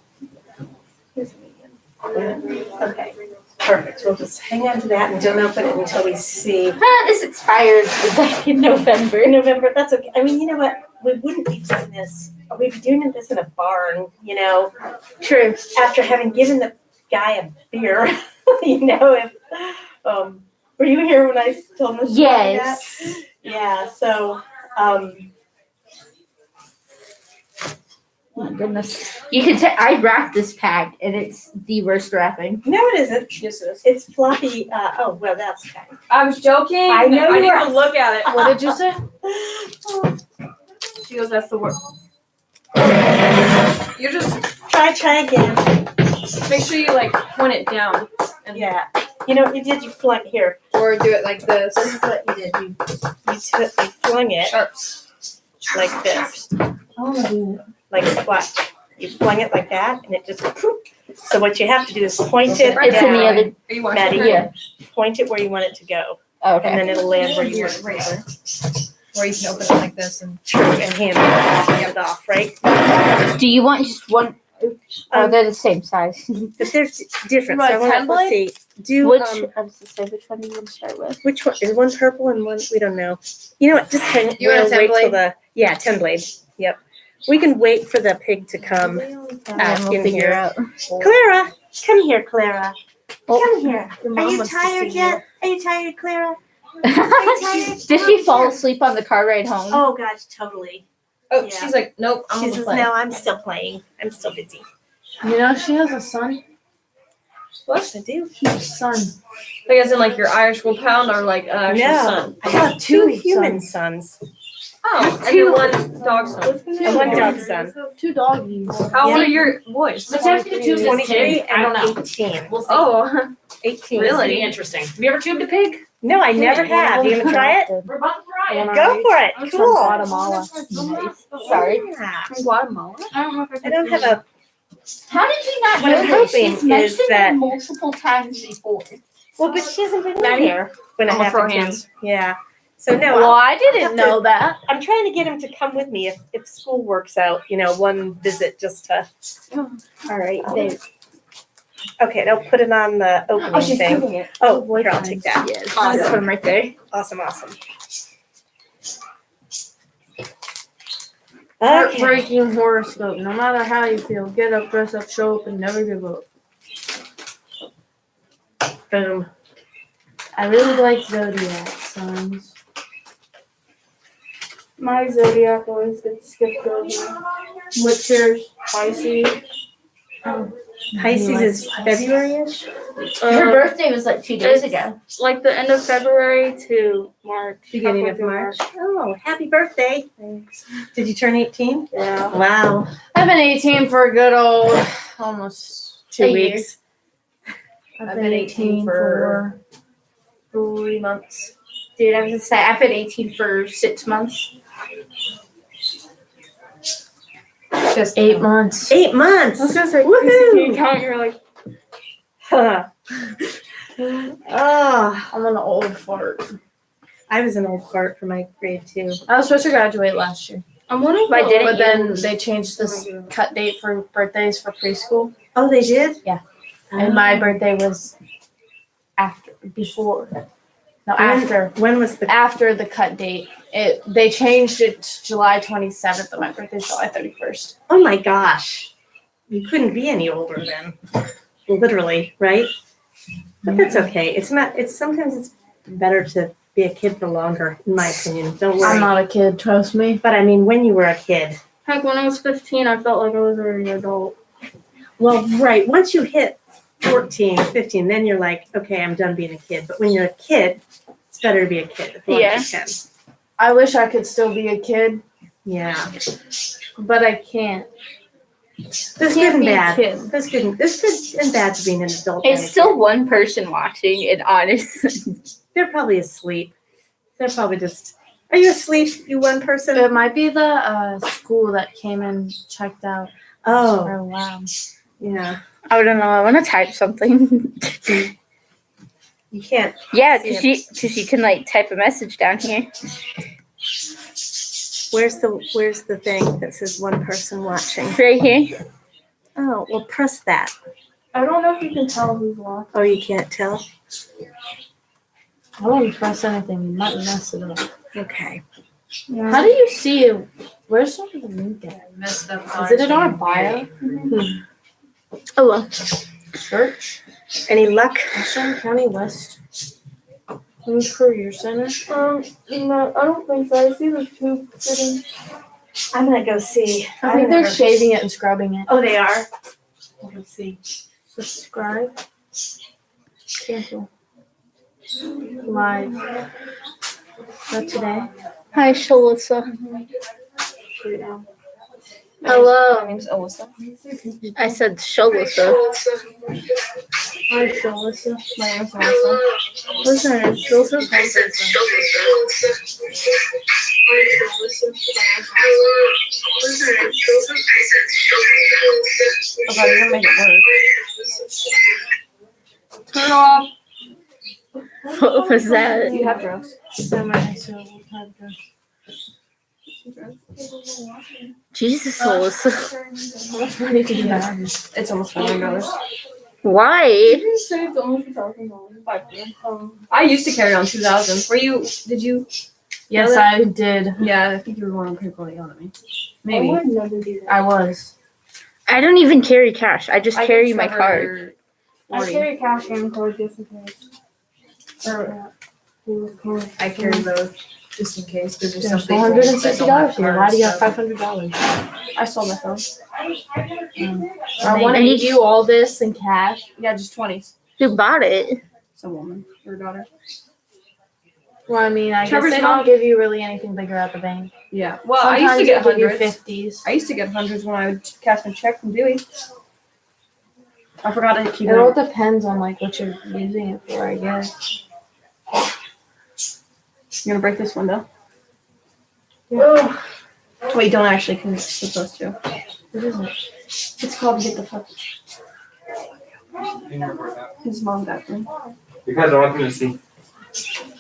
Here's a medium. Okay, perfect. We'll just hang on to that and don't open it until we see. This expired back in November. November, that's okay. I mean, you know what? We wouldn't be doing this. We'd be doing this in a barn, you know. True. After having given the guy a beer, you know, if were you here when I told him? Yes. That? Yeah. So. My goodness. You can tell I wrapped this pack and it's the worst wrapping. No, it isn't. Yes, it is. It's fluffy. Oh, well, that's kind. I was joking. I know I you didn't were. even look at it. What did you say? She goes, that's the word. You just Try again. make sure you like point it down. And Yeah. You know what you did? You flung it here. Or do it like this. This is what you did. You flung it Sharps. like this. Oh, Like what? You flung it like that, and it just. So what you have to do is point it It's in the down. other. Are you watching? Maddie, Yeah. Point it where you want it to go, Okay. and then it'll land where you want it to go. or you can open it like this and. True, and hand it off, right? Do you want just one? Oh, they're the same size. But there's difference. You So want a let's see. Do Which I was to say, which one do you want to start with? which one is one purple and one we don't know. You know what? Just hang. You want a we'll 10 wait till blade? 10 blade. Yep. We can wait for the pig to come. And we'll in figure here. out. Clara, come here, Clara. Oh. Come here. Your Are mom you wants to tired see yet? Are you tired, Clara? Did she fall asleep on the car ride home? Oh gosh, totally. Oh, Yeah. she's like, nope, I'm She gonna says, play. "No, I'm still playing. I'm still busy." You know she has a son. What I do? Son. Like as in like your Irish Wolfhound or like actual No, son? I have two Two human sons. Oh, and then one dog son. And one dog son. 2 doggies. How old Yeah. are your boys? Let's have to tube this 23 pig. I don't know. and 18. We'll see. Oh, 18. This will be really? interesting. Have you ever tubed a pig? No, I never have. You gonna try it? We're about to try it. Go for it. I'm Cool. from Guatemala. Sorry. From Guatemala. I don't know if I don't have a. How did you not What know I'm this? hoping She's is mentioned that- it multiple times before. Well, but she hasn't been Maddie? here when I I'm gonna have throw to. hands. Yeah. So no, Well, I have didn't to- know that. I'm trying to get him to come with me if school works out. You know, one visit just to. All right. Okay, now put it on the opening thing. cooking it. Oh, here, I'll take that. Yes. Awesome. Put them right there. Awesome. Okay. Heartbreaking horoscope. No matter how you feel, get up, dress up, show up, and never give up. Boom. I really like zodiac signs. My zodiac always gets skipped over. What's yours? Pisces. Pisces is February-ish. Her birthday was like 2 days ago. Like the end of February to March. Beginning of March. Oh, happy birthday. Did you turn 18? Yeah. Wow. I've been 18 for a good old almost 2 A year. weeks. I've been 18 for 3 months. Dude, I was gonna say I've been 18 for 6 months. Just 8 months. 8 months. I was gonna say, Woohoo! can you count? You're like, Huh. Oh, I'm an old fart. I was an old fart for my grade too. I was supposed to graduate last year. I'm wondering if I didn't. But then they changed this cut date for birthdays for preschool. Oh, they did? Yeah. And my birthday was When was the? after the cut date. They changed it to July 27th, and my birthday's July 31st. Oh my gosh, you couldn't be any older then. Literally, right? But that's okay. It's not. It's sometimes it's better to be a kid for longer, in my opinion. Don't worry. I'm not a kid, trust me. But I mean, when you were a kid. Heck, when I was 15, I felt like I was already an adult. Well, right. Once you hit 14, 15, then you're like, okay, I'm done being a kid. But when you're a kid, it's better to be a kid as long as you can. I wish I could still be a kid, Yeah. but I can't. There's good and Can't be a bad. kid. There's good and bad to being an adult. and a It's still kid. one person watching, and honestly, They're probably asleep. They're probably just. Are you asleep? You one person? It might be the school that came and checked out Oh, for a while. yeah. I don't know. I want to type something. You can't. Yeah, See because you can like type a message down here. Where's the thing that says one person watching? Right here. Oh, well, press that. I don't know if you can tell who's watching. Oh, you can't tell? I won't press anything. You might mess it up. Okay. How do you see it? Where's some of the link at? Messed up. Is it in our bio? Oh well. Search. Any luck? Ashland County West Career Center. No, I don't think so. I see the two sitting. I'm gonna go see. I think they're shaving it and scrubbing it. Oh, they are? Let's see. Subscribe. Cancel. Live. For today. Hi, Shalissa. Put it down. Hello. My name's Alyssa. I said Shalissa. Hi, Shalissa. My name's Alyssa. What's her name? Shalissa? Okay, you're gonna make it work. Turn off. What was that? Do you have drugs? Jesus, Alyssa. How much money did you have? It's almost $1,000. Why? You saved almost $1,000. I used to carry on 2,000. Were you? Did you? Yes, I did. Yeah, I think you were one of the people that yelled at me. Maybe. I would never do that. I was. I don't even carry cash. I just carry my card. I I carry cash and card just in case. I carry both just in case because there's There's something. $460 here. Why do you have $500? I sold my phone. I want to give you all this in cash. Yeah, just 20s. Who bought it? Some woman, your daughter. Well, I mean, I guess Trevor's they mom- don't give you really anything bigger at the bank. Yeah. Well, I used to get Sometimes they give hundreds. you 50s. I used to get hundreds when I would cash my check from Dewey. I forgot to keep It all it. depends on like what you're using it for, I guess. You're gonna break this window. Yeah. Wait, don't actually. You're supposed to. What is it? It's called Get the Fuck. His mom got me. You guys don't want them to see.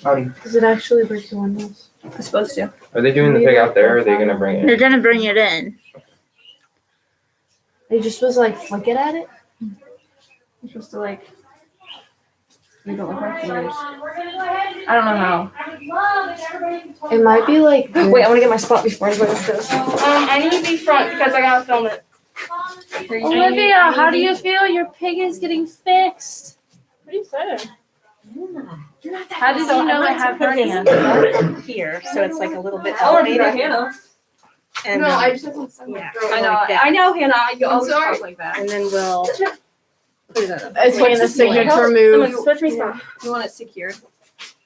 Howdy. Does it actually break the windows? It's supposed to. Are they doing the pig out there or are they gonna bring it They're in? gonna bring it in. Are you just supposed to like flick it at it? You're supposed to like. You don't look like yours. I don't know how. It might be like. Wait, I want to get my spot before anybody else does. I need to be front because I gotta film it. Olivia, how do you feel? Your pig is getting fixed. What are you saying? How did So you know I I like have to put his hernia? up here, so it's like a little bit I want to be like elevated. Hannah. And, No, I just have some yeah, I know. like that. I know, Hannah. You always sorry. talk like that. And then we'll put it up. It's when the signature moves. Switch me spot. You want it secured?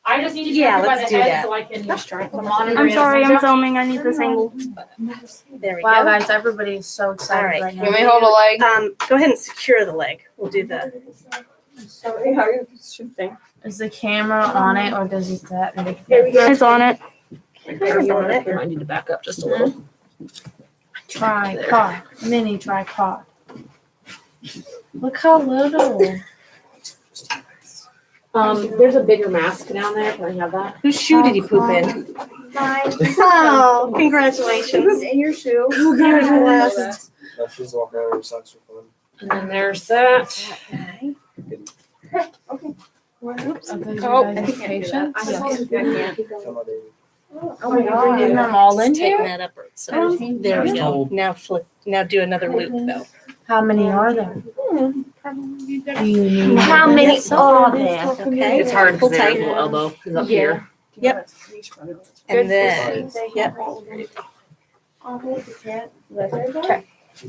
I just need to Yeah, check it by let's the do head that. so I can monitor I'm it. sorry, I'm filming. I need this angle. There we Wow, go. guys, everybody is so excited All right. right now. You want me to hold a leg? Go ahead and secure the leg. We'll do the. Sorry, how are you shifting? Is the camera on it or does it that? It's on it. Are you on it? I need to back up just a little. Tripod. Mini tripod. Look how little. There's a bigger mask down there. Can I have that? Whose shoe did you poop in? Oh, congratulations. In your shoe. You're blessed. No, she's walking out of her socks for fun. And then there's that. Okay. Oops. Oh, I Patient. can't. Come on, baby. Oh my God. Getting them all in Taking here? that up. So there we go. Now flip. Now do another loop though. How many are there? Do you need How me to many get some? are there? Okay. It's hard Pull because their tight. elbow is up here. Yep. And then, yep.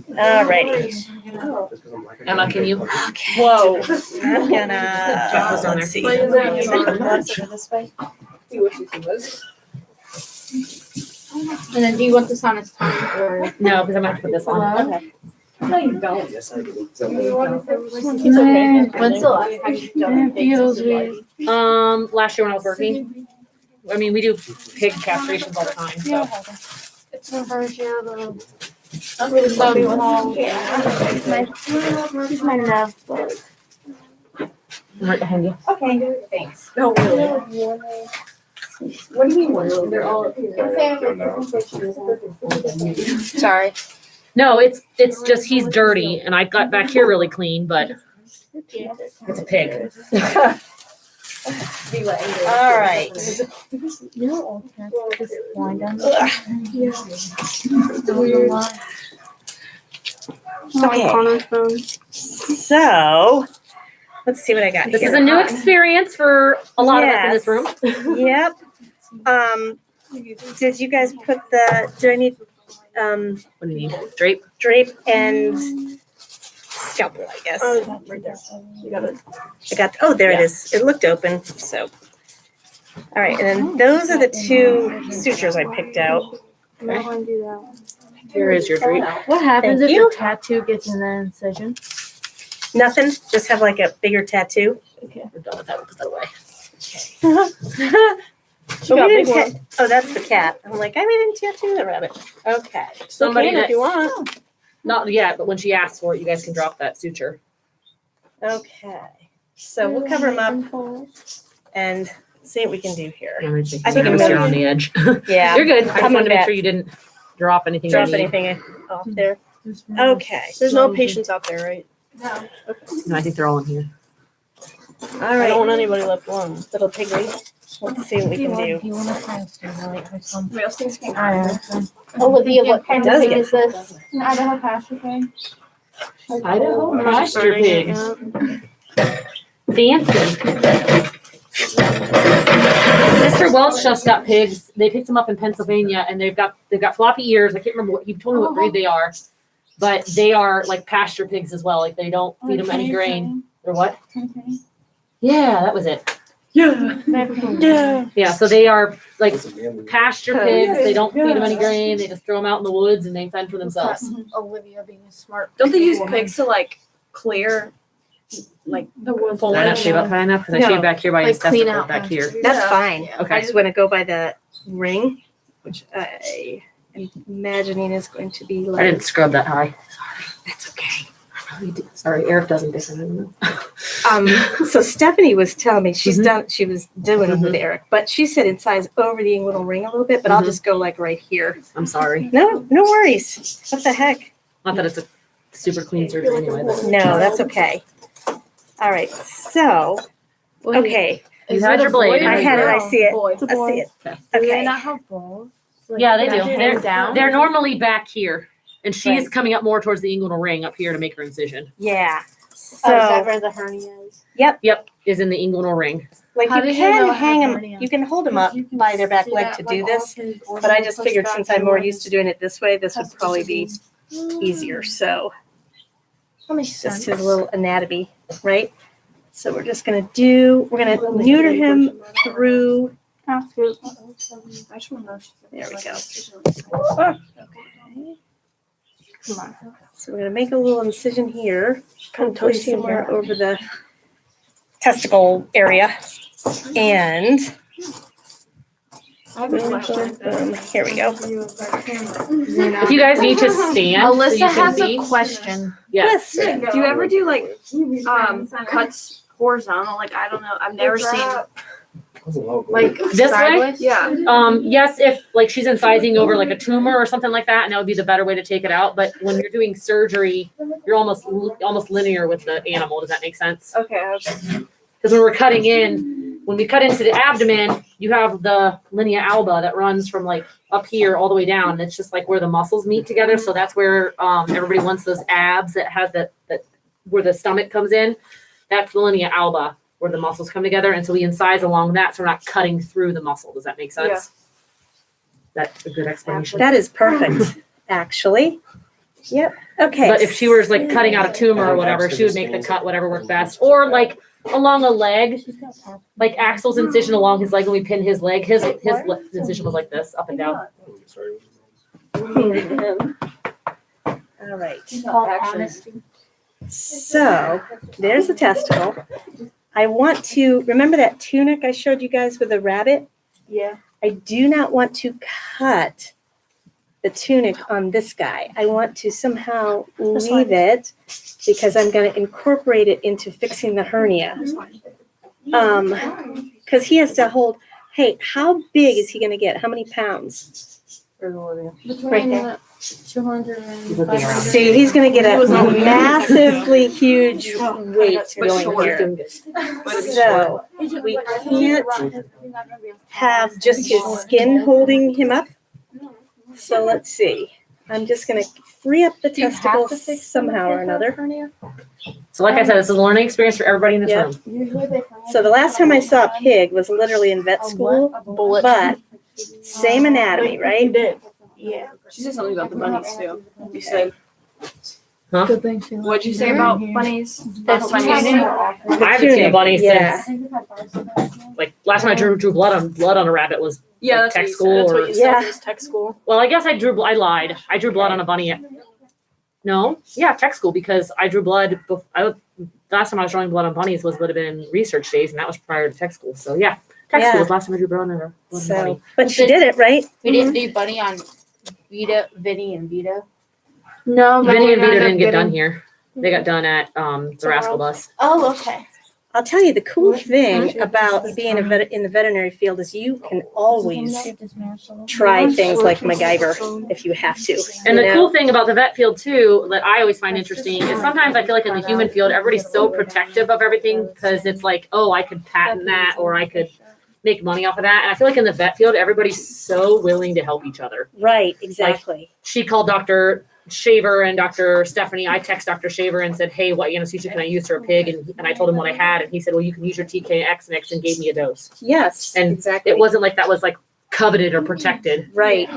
Alrighty. Just 'cause I'm like, Emma, can you? Okay. Whoa. I'm gonna, let's see. What is that? Take the gloves over this way. He wishes he was. And then do you want this on its tongue or? No, because I'm gonna have to put this on. Okay. No, you don't. Yes, I do. So, It's okay. When's the last time you've done things? Last year when I was working. I mean, we do pig castrations all the time, so. It's a version of my love book. I'm right behind you. Okay, thanks. No, really. What do you mean? They're all. Sorry. No, it's just he's dirty, and I got back here really clean, but it's a pig. All right. Okay. So, let's see what I got This here. is a new experience for a lot of us in this room. Yep. Did you guys put do I need, What do you need? Drape? drape and scalpel, I guess? Oh, right there. You got it. There it is. It looked open, so. All right, and then those are the two sutures I picked out. Here is your drape. What happens Thank if you. the tattoo gets in the incision? Nothing, just have like a bigger tattoo. We're done with that. We'll put that away. But we didn't oh, that's the cat. I'm like, we didn't tattoo the rabbit. Okay. Somebody If you want. Not yet, but when she asks for it, you guys can drop that suture. Okay. So we'll cover them up and see what we can do here. I I think think I'm you're gonna- on the edge. Yeah. You're good. I just Coming wanted to make back. sure you didn't drop anything. Drop you need. anything off there. Okay. There's no patients out there, right? No. No, I think they're all in here. All I right. don't want anybody left alone. Little piggy. Let's see what we can do. Do you want to try and stimulate or something? Real things can Olivia, what kind of Does pig get- is this? An Idaho pasture pig. Idaho pasture pig. Fancy. Mr. Welch just got pigs. They picked them up in Pennsylvania, and they've got floppy ears. I can't remember what he told me what breed they are, but they are like pasture pigs as well. Like they don't feed them any grain. They're what? Yeah, that was it. Yeah. Yeah, so they are like pasture pigs. They don't feed them any grain. They just throw them out in the woods and they fend for themselves. Olivia being a smart. Don't they use pigs to like clear, like The woods. Did I not shave up high enough? Because I No. shaved back here by his Like clean testicle out back here. That's fine. Okay. I just want to go by the ring, which I am imagining is going to be I like. didn't scrub that high. That's okay. I really did. Sorry, Eric doesn't different. I don't know. So Stephanie was telling me she was doing it with Mhm. Eric, but she said incised over the little ring a little bit, but I'll Mhm. just go like right here. I'm sorry. No worries. What the heck? Not that it's a super clean surgery anyway. But No, that's okay. All right. So, okay. You had your blade. I had it. I see it. Boy. I see it. Do they Okay. not have balls? Yeah, they do. They're down. They're normally back here, and she's Right. coming up more towards the inguinal ring up here to make her incision. Yeah. Oh, is that So, where the hernia is? Yep, is in the inguinal ring. like How you did you can know it hang had them, hernia? you can hold them up by their back leg to do this, but I just figured since I'm more used to doing it this way, this would probably be easier. So, That makes just sense. his little anatomy, right? So we're just gonna neuter him through. I just want to know. There we go. Okay. Come on. So we're gonna make a little incision here, probably somewhere over the testicle area, and I have a question. here we go. If you guys need to stand, so Alyssa you can has see. a question. Yes. Do you ever do like cuts horizontal? Like I don't know. I've never seen. Like This way? sideways? Yeah. Yes, if like she's incising over like a tumor or something like that, and that would be the better way to take it out. But when you're doing surgery, you're almost linear with the animal. Does that make sense? Okay. Because when we're cutting in, when we cut into the abdomen, you have the linea alba that runs from like up here all the way down. It's just like where the muscles meet together. So that's where everybody wants those abs that has that where the stomach comes in. That's the linea alba where the muscles come together. And so we incise along that, so we're not cutting through the muscle. Does that make sense? Yeah. That's a good explanation. That is perfect, actually. Yep. Okay. But if she was like cutting out a tumor or whatever, she would make the cut whatever worked best. Or like along a leg, like Axel's incision along his leg when we pinned his leg. His incision was like this, up and down. All right. So there's the testicle. I want to remember that tunic I showed you guys with the rabbit? Yeah. I do not want to cut the tunic on this guy. I want to somehow leave it because I'm going to incorporate it into fixing the hernia. Because he has to hold, hey, how big is he going to get? How many pounds? Right there. 200 and See, he's going to get a massively huge weight going here. So we can't have just his skin holding him up. So let's see. I'm just going to free up the testicles somehow or another. So like I said, this is a learning experience for everybody in this Yeah. room. So the last time I saw a pig was literally in vet school, but same anatomy, right? Yeah. She said something about the bunnies too. You said, Good thing too. what'd you say about bunnies? That's Last time you funny. said- I haven't seen a bunny Yeah. since, like, last time I drew blood on a rabbit was, Yeah, Like that's what tech you school said. That's or- what you Yeah. said. Was tech school. well, I guess I lied. I drew blood on a bunny. No, yeah, tech school, because I drew blood, last time I was drawing blood on bunnies would have been in research days, and that was prior to tech school. So yeah, tech Yeah. school was the last time I drew blood on a bunny. So, but she did it, right? We didn't do bunny on Vinny and Vito. No, Vinny and Vito didn't get done here. They got done at the Rascal Bus. Oh, okay. I'll tell you, the cool thing about being in the veterinary field is you can always try things like MacGyver if you have to. And you the know? cool thing about the vet field too, that I always find interesting, is sometimes I feel like in the human field, everybody's so protective of everything because it's like, oh, I could patent that or I could make money off of that. And I feel like in the vet field, everybody's so willing to help each other. Right, exactly. She called Dr. Shaver and Dr. Stephanie. I text Dr. Shaver and said, hey, what anesthesia can I use for a pig? And I told him what I had. And he said, well, you can use your TKX mix, and gave me a dose. Yes, And exactly. it wasn't like that was like coveted or protected. Right.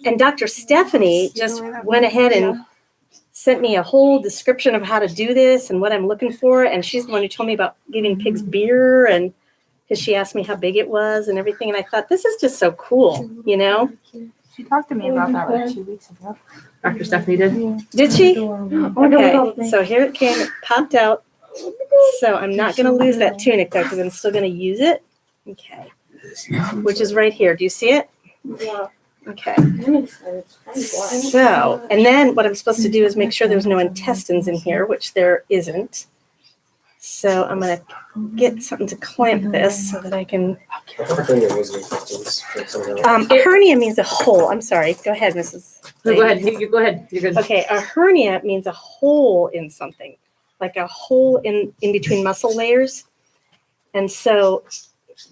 And Dr. Stephanie just went ahead and sent me a whole description of how to do this and what I'm looking for. And she's the one who told me about giving pigs beer, and because she asked me how big it was and everything. And I thought, this is just so cool, you know? She talked to me about that like 2 weeks ago. Dr. Stephanie did. Did she? Okay, so here it came, it popped out. So I'm not going to lose that tunic though, because I'm still going to use it. Okay, which is right here. Do you see it? Yeah. Okay. So, and then what I'm supposed to do is make sure there's no intestines in here, which there isn't. So I'm going to get something to clamp this so that I can. Hernia means a hole. I'm sorry. Go ahead, Mrs. No, go ahead. You go ahead. You're good. Okay, a hernia means a hole in something, like a hole in between muscle layers. And so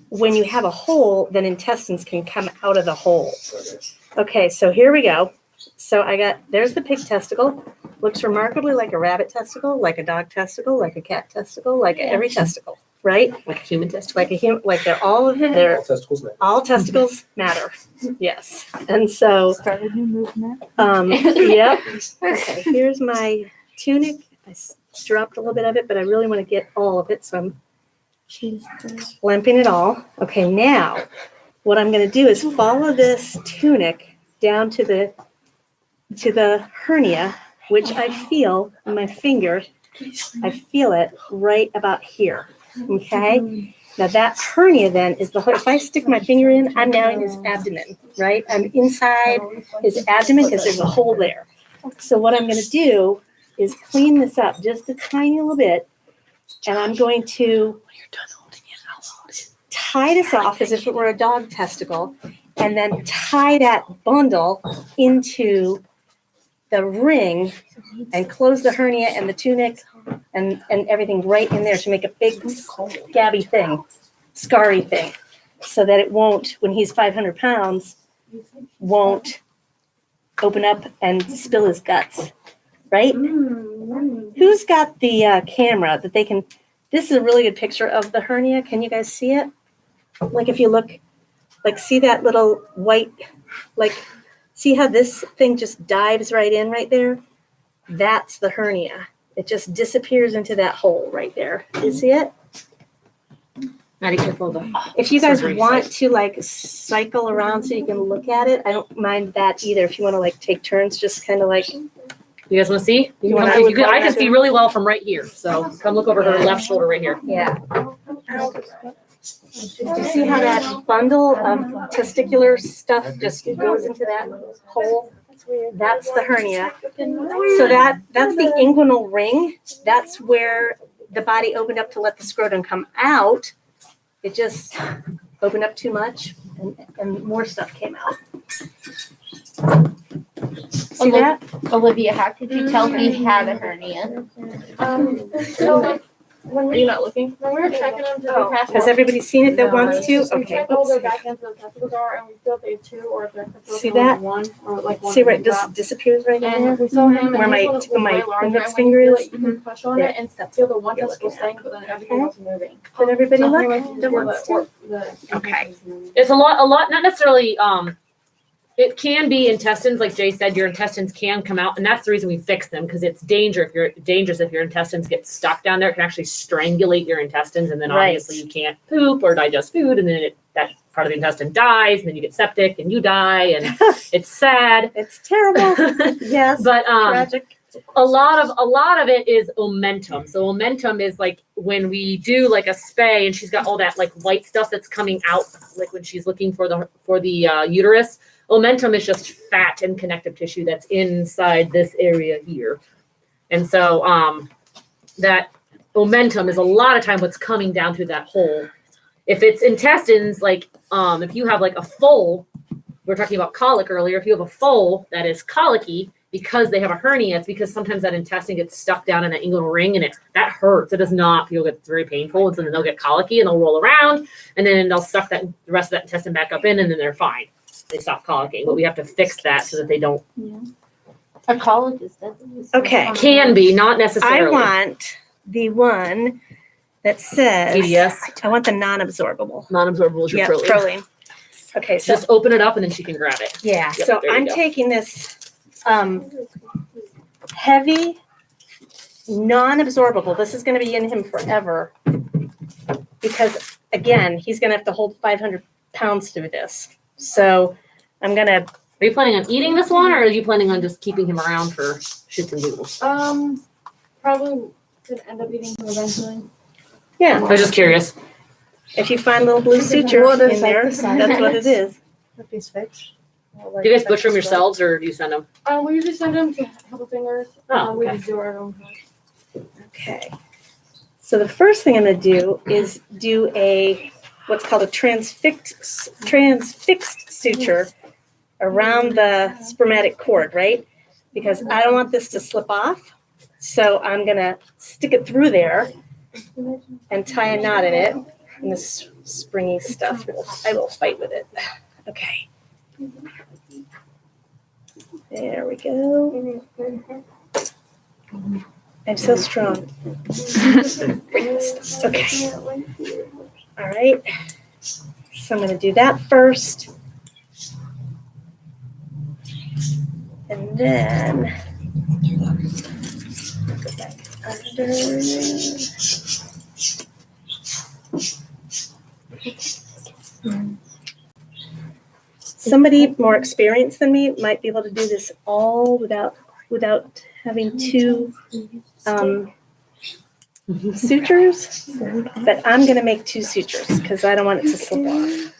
when you have a hole, then intestines can come out of the hole. Okay, so here we go. So there's the pig testicle. Looks remarkably like a rabbit testicle, like a dog testicle, like a cat testicle, like every testicle, right? Like a human testicle. Like they're all all testicles matter. Yes. And so Start a new movement. yep. Okay, here's my tunic. I dropped a little bit of it, but I really want to get all of it, so I'm clamping it all. Okay, now what I'm going to do is follow this tunic down to the hernia, which I feel in my finger. I feel it right about here. Okay. Now that hernia then is if I stick my finger in, I'm now in his abdomen, right? I'm inside his abdomen because there's a hole there. So what I'm going to do is clean this up just a tiny little bit, and I'm going to tie this off as if it were a dog testicle, and then tie that bundle into the ring and close the hernia and the tunic and everything right in there to make a big scabby thing, scarry thing, so that it won't, when he's 500 pounds, won't open up and spill his guts, right? Who's got the camera that they can, this is a really good picture of the hernia. Can you guys see it? Like if you look, like see that little white, like see how this thing just dives right in right there? That's the hernia. It just disappears into that hole right there. You see it? Maddie, careful of the. If you guys Surgery want to like cycle around so you can look at it, I don't mind that either. If you want to like take turns, just kind of like. You guys want to see? You wanna- I can see really well from right here. So come look over her left shoulder right here. Yeah. Do you see how that bundle of testicular stuff just goes into that hole? That's the hernia. So that's the inguinal ring. That's where the body opened up to let the scrotum come out. It just opened up too much and more stuff came out. See that? Olivia, how could you tell he had a hernia? Are you not looking? When we were checking them to the past. Has everybody seen it that wants to? We Okay. checked all their back ends of the testicles are, and we feel they have 2 or if they're See that? one or like one. See where it just disappears right And there? we saw him, Where and my his one was tip of my way larger, index and finger we feel is? like you can push on it and feel the one testicle staying, but then everything else moving. Did everybody So look? anyway, That feel wants to? Okay. It's a lot, not necessarily, it can be intestines, like Jay said, your intestines can come out, and that's the reason we fix them, because it's dangerous if your intestines get stuck down there. It can actually strangulate your intestines, and then Right. obviously you can't poop or digest food, and then that part of the intestine dies, and then you get septic and you die, and it's sad. It's terrible. Yes. But Tragic. a lot of it is omentum. So omentum is like when we do like a spay and she's got all that like white stuff that's coming out, like when she's looking for the uterus. Omentum is just fat and connective tissue that's inside this area here. And so that omentum is a lot of time what's coming down through that hole. If it's intestines, like if you have like a foal, we were talking about colic earlier, if you have a foal that is colicky because they have a hernia, it's because sometimes that intestine gets stuck down in that inguinal ring and that hurts. It does not feel good. It's very painful. And so then they'll get colicky and they'll roll around and then they'll suck the rest of that intestine back up in and then they're fine. They stop colicking, but we have to fix that so that they don't. A colic is deadly. Okay. Can be, not necessarily. I want the one that says. EDS. I want the non-absorbable. Non-absorbable is your Yeah, proline. proline. Okay, so Just open it up and then she can grab it. yeah, Yep, so there you I'm go. taking this heavy, non-absorbable. This is going to be in him forever because again, he's going to have to hold 500 pounds through this. So I'm going to. Are you planning on eating this one, or are you planning on just keeping him around for shits and giggles? Probably could end up eating him eventually. Yeah, I was just curious. if you find little blue suture What if, in like, there, the side that's what it is. If he's fixed. Do you guys butcher them yourselves, or do you send them? We usually send them to Helping Fingers. Oh, We okay. just do our own. Okay. So the first thing I'm going to do is do what's called a transfixed suture around the spermatic cord, right? Because I don't want this to slip off. So I'm going to stick it through there and tie a knot in it. And this springy stuff, I will fight with it. Okay. There we go. I'm so strong. Okay. All right. So I'm going to do that first. And then go back under. Somebody more experienced than me might be able to do this all without having two sutures, but I'm gonna make two sutures because I don't want it to slip off.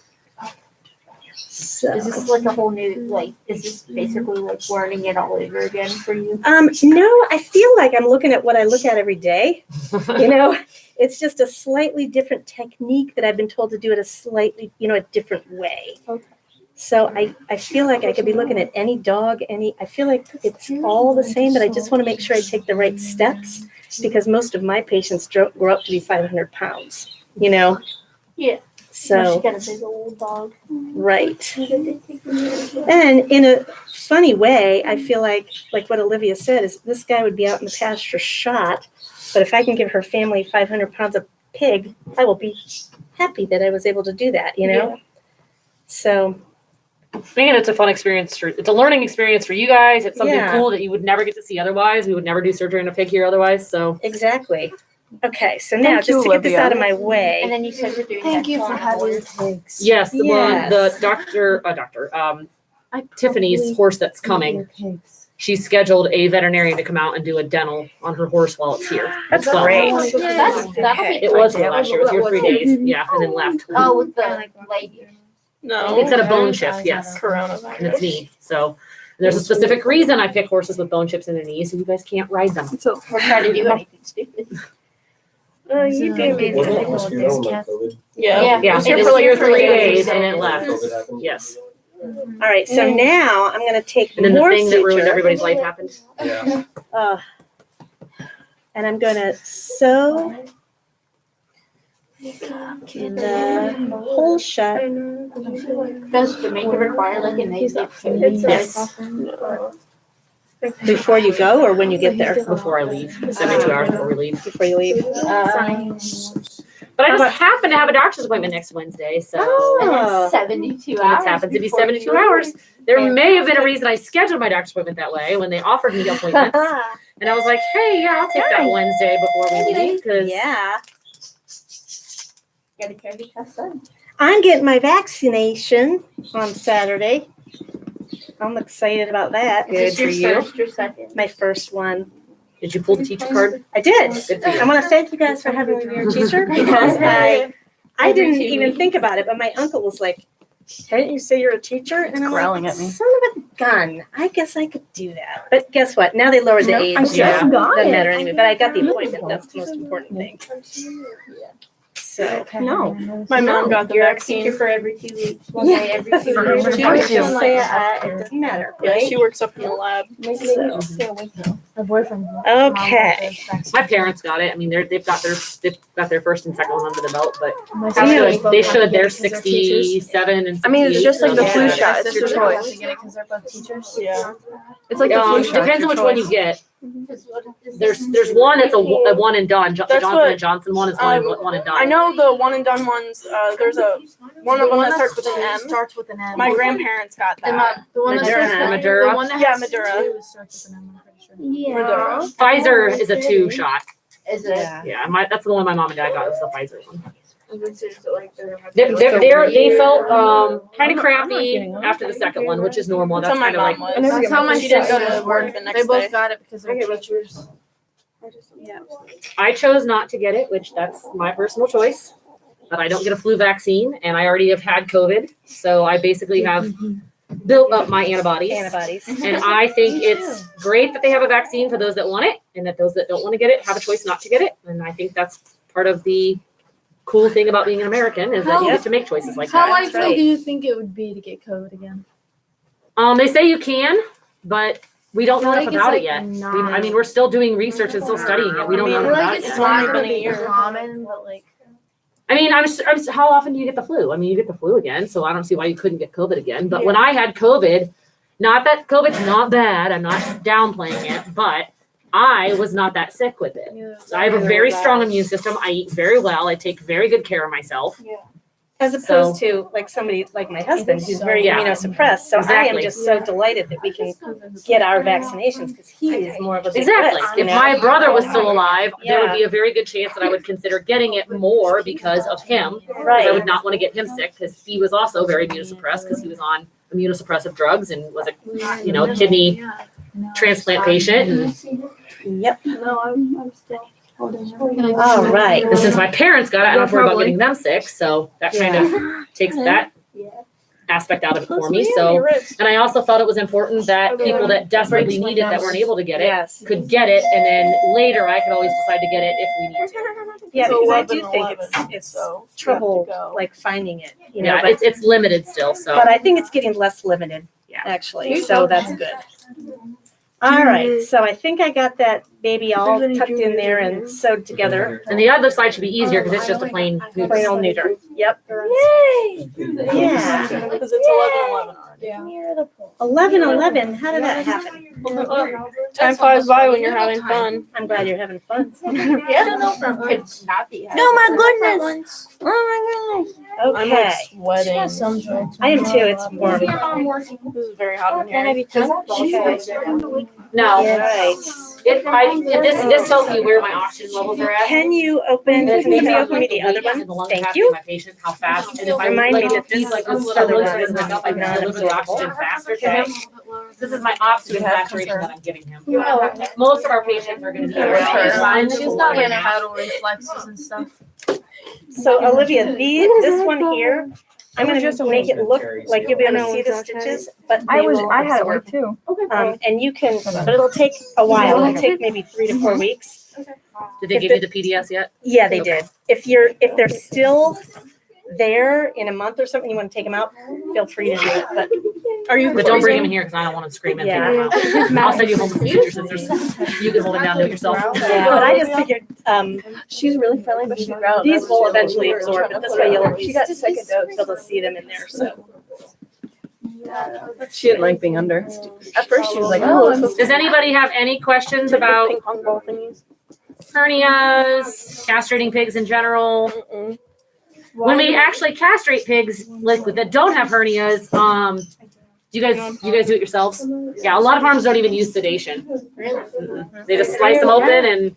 So, Is this like a whole new, is this basically like learning it all over again for you? no, I feel like I'm looking at what I look at every day. You know, it's just a slightly different technique that I've been told to do it a slightly, a different way. Okay. So I feel like I could be looking at any dog, I feel like it's all the same, but I just want to make sure I take the right steps because most of my patients grow up to be 500 pounds, Yeah. So, She got a big old dog. right. And in a funny way, I feel like what Olivia said is this guy would be out in the pasture shot, but if I can give her family 500 pounds of pig, I will be happy that I was able to do that, Yeah. So, And it's a fun experience. It's a learning experience for you guys. It's something Yeah. cool that you would never get to see otherwise. We would never do surgery on a pig here otherwise. So exactly. Okay, so now Thank you, just to get this Olivia. out of my way. And then you said we're doing Thank that you for one having horse. pigs. Yes, the one, the Yes. Tiffany's horse that's coming. She's scheduled a veterinarian to come out and do a dental on her horse while it's here. That's It's fun. great. That'll be It was here last year. It was here 3 days. Yeah, and then left. Oh, with the lady. No. It's got a bone chip, yes. Coronavirus. And it's knee. So and there's a specific reason I pick horses with bone chips in their knees, so you guys can't ride them. So We're trying to do anything stupid. Oh, you do amazing. Wasn't it almost funeral like COVID? yeah. Yeah, It it was was here here for for 3 days. days and it left. COVID happened? Yes. All right, so now I'm gonna take And then the more thing that ruined suture, everybody's life happened. Yeah. and I'm gonna sew the hole shut. Does Jamaica require like a nice Yes, Before you go or when you get there? before I leave, 72 hours before we leave. Before you leave? But I just happen to have a doctor's appointment next Wednesday, so. Oh. 72 It hours. happens to be before 72 you leave. hours. There may have been a reason I scheduled my doctor's appointment that way when they offered me appointments. And I was like, hey, yeah, I'll take that Wednesday before we leave, because Yeah. Gotta carry the tough son. I'm getting my vaccination on Saturday. I'm excited about that. Is Good this for your you. first or second? My first one. Did you pull the teacher card? I did. Good for you. I want to thank you guys for having me be your teacher because I Every didn't 2 even weeks. think about it, but my uncle was like, "Can't you say you're a teacher?" And I'm growling like, at me. "Son of a gun! I guess I could do that." But guess what? Now they lowered the age. I so just it got doesn't it. matter anyway. But I got the appointment. That's the most important thing. So No. My mom got the You're a vaccine. teacher for every 2 weeks. One day every 2 weeks. I was just say it doesn't matter, Yeah, right? she works up in the lab. My boyfriend. Okay. My parents got it. I mean, they've got their first and second one under the belt, but My how sisters should both they have should? to get They're it 'cause they're teachers. 67 and 68. I mean, it's just like the so- flu Yeah. shot. My It's your sisters both have choice. to get it because they're both teachers. Yeah. It's like the flu It shot. depends on which one you get. There's one that's a one and done. That's Johnson what- and Johnson one is one and done. I know the one and done ones. There's a one of them that starts with an M. Starts with an M. My grandparents got And that. the one that Madura. starts with Madura. The one that Yeah, has Madura. two starts with an M, I'm pretty sure. Yeah. Pfizer is a 2 shot. Is it? Yeah. Yeah, that's the one my mom and dad got. Was the Pfizer one. They They felt kind of crappy after the second one, which is normal. That's That's how my kind of mom like was. That's how my She didn't go sisters to work were. the They next both day. got it because they're teachers. I chose not to get it, which that's my personal choice. But I don't get a flu vaccine, and I already have had COVID, so I basically have built up my antibodies. Antibodies. And I think it's great that they have a vaccine for those that want it, and that those that don't want to get it have a choice not to get it. And I think that's part of the cool thing about being an American is that you get to make choices like How that. likely right. do you think it would be to get COVID again? They say you can, but we don't know I enough think it's about like it yet. not- I mean, we're still doing research and still studying it. We don't know I enough mean, about it's it. only not been gonna a be year. common, but like I mean, how often do you get the flu? I mean, you get the flu again, so I don't see why you couldn't get COVID again. But when I had COVID, not that COVID's not bad, I'm not downplaying it, but I was not that sick with it. So I have a very strong immune system. I eat very well. I take very good care of myself. As opposed to like somebody like my husband who's very Yeah. immunosuppressed. So I am Exactly. just so delighted that we can get our vaccinations because he is more of a big Exactly. risk, you If know? my brother was still alive, there would Yeah. be a very good chance that I would consider getting it more because of him. Because I Right. would not want to get him sick because he was also very immunosuppressed because he was on immunosuppressive drugs and was a kidney transplant patient. And Yep. No, I'm still holding All right. And since my parents got it, I don't have to worry about getting them sick. So that kind of takes that aspect out of it for me. So, and I also felt it was important that people that desperately need it, that weren't able to get it, Yes. could get it. And then later I could always decide to get it if we need to. Yeah, So because I do 11, think it's so trouble you have to go. like finding it, you know, Yeah, but, it's limited still. So but I think it's getting less limited, Yeah. actually, so that's good. All right, so I think I got that baby all tucked in there and sewed together. and the other side should be easier because it's just a plain Plain old neuter. Yep. Yay! Yeah. Because it's 11:11 already. 11:11. How did that happen? Time flies by when you're having fun. I'm glad you're having fun. Yeah, could not be. Oh my goodness! Oh my I'm goodness. like Okay. sweating. I am too. It's warm. This is very hot in here. no. Right. This tells me where my oxygen levels are at. Can you open, And it can makes you out open me the other weight one? and the lung Thank capacity you. of my patient, how fast, and if I Remind me like, that he's this like, other I'm really one starting is to up, I can not deliver the oxygen absorbable. faster to Okay. him. This is my oxygen saturation that I'm giving him. Most of our patients are gonna be around baseline. She's not like pedal reflexes and stuff. So Olivia, this one here, I'm gonna just make it look like you'll be able to see the stitches, but they will I had it absorb. like too. And you can, but it'll take a while. It'll take maybe 3 to 4 weeks. Did they give you the PDS yet? Yeah, they did. If they're still there in a month or something, you want to take them out, feel free to do it. But But don't bring him in here because I don't want to scream and take him out. I'll send you home with the teacher sisters. You can hold him down, do it yourself. yeah, but I just figured She's really friendly, but she's rather. these will eventually absorb, but this way you'll at She least got the second dose. be able to see them in there. So She didn't like being under. At first she was like, oh. Does anybody have any questions about Ping pong ball thingies. hernias, castrating pigs in general? When we actually castrate pigs, like that don't have hernias, do you guys do it yourselves? Yeah, a lot of farms don't even use sedation. Mm-mm. They just slice them open and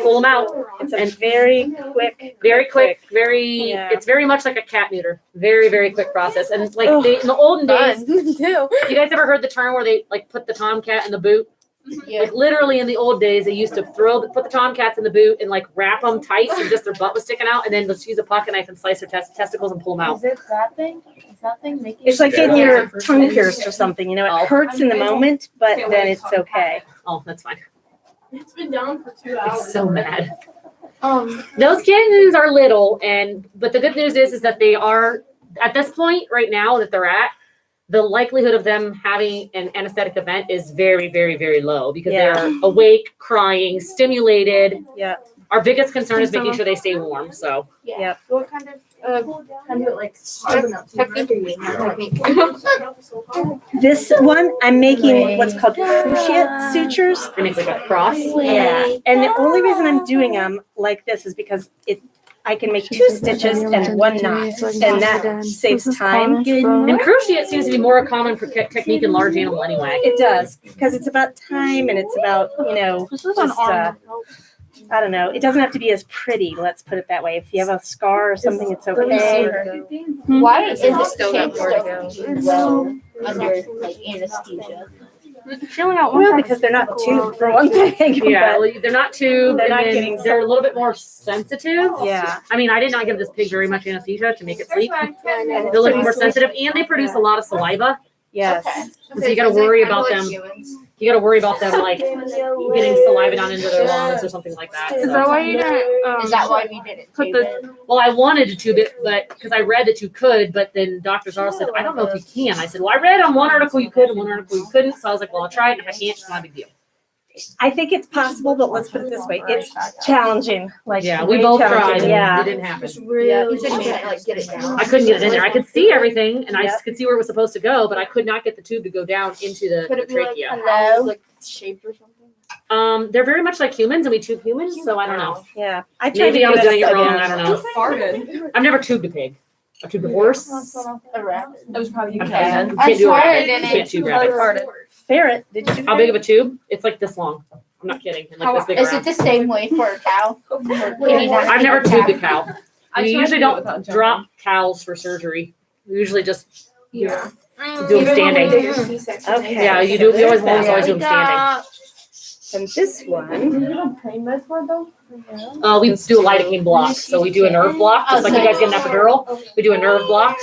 pull them out. it's a very quick, Yeah. It's very much like a cat neuter. Very, very quick process. And like in the olden days, too. you guys ever heard the term where they like put the tomcat in the boot? Yeah. Like literally in the old days, they used to put the tomcats in the boot and like wrap them tight so just their butt was sticking out, and then just use a pocket knife and slice their testicles and pull them out. Is it that thing? Is that thing making? It's like getting your tongue pierced or something, you know, it hurts in the moment, but then it's okay. Oh, that's fine. It's been down for 2 hours. It's so mad. Those kittens are little, but the good news is that they are at this point right now that they're at. The likelihood of them having an anesthetic event is very, very, very low because they're awake, crying, stimulated. Yeah. Our biggest concern is making sure they stay warm. So Yeah. What kind of like technique? This one, I'm making what's called cruciate sutures. they make like a cross. Yeah. And the only reason I'm doing them like this is because I can make 2 stitches and 1 knot, and that saves time. And cruciate seems to be more a common technique in large animal anyway. It does, because it's about time and it's about, just, I don't know. It doesn't have to be as pretty, let's put it that way. If you have a scar or something, it's okay. Why is it still well under like anesthesia? Well, because they're not tubed for one thing. Yeah, but they're not tubed. They're not and getting they're a little bit more sensitive. Yeah. I mean, I did not give this pig very much anesthesia to make it sleep. They're a little bit more sensitive, and they produce a lot of saliva. Yes. So you got to worry about them. You got to worry about them like getting saliva down into their lungs or something like that. Is So. that why you didn't? Is that why we didn't put tube the- it? Well, I wanted to tube it, but because I read that you could, but then Dr. Zara said, I don't know if you can. I said, well, I read on one article you could and one article you couldn't. So I was like, well, I'll try it. If I can't, it's not a big deal. I think it's possible, but let's put it this way. It's challenging. Like, Yeah, we way both tried. challenging. And Yeah. it didn't happen. You said you can't like get it down. I couldn't get it in there. I could see everything and I Yep. could see where it was supposed to go, but I could not get the tube to go down into the Could it be like trachea. a like shaped or something? They're very much like humans and we tube humans, so I don't know. Yeah. I tried Maybe to I was do doing it so wrong. good. I don't know. Farted. I've never tubed a pig. I've tubed a horse. A rat. That was probably you. Okay. Ken. You can't do a I swear I rabbit. You didn't. can't tube I rabbits. farted. Ferret. Did you do How big of a tube? It's like this long. I'm not kidding. And like this big Is around. it the same way for a cow? I've never tubed a cow. I We tried usually to do it don't without jumping. drop cows for surgery. We usually just Yeah. do them standing. Okay. Yeah, you do. We always do them standing. And this one. We do a lidocaine block. So we do a nerve block, just like you guys get an epidural. We do a nerve block.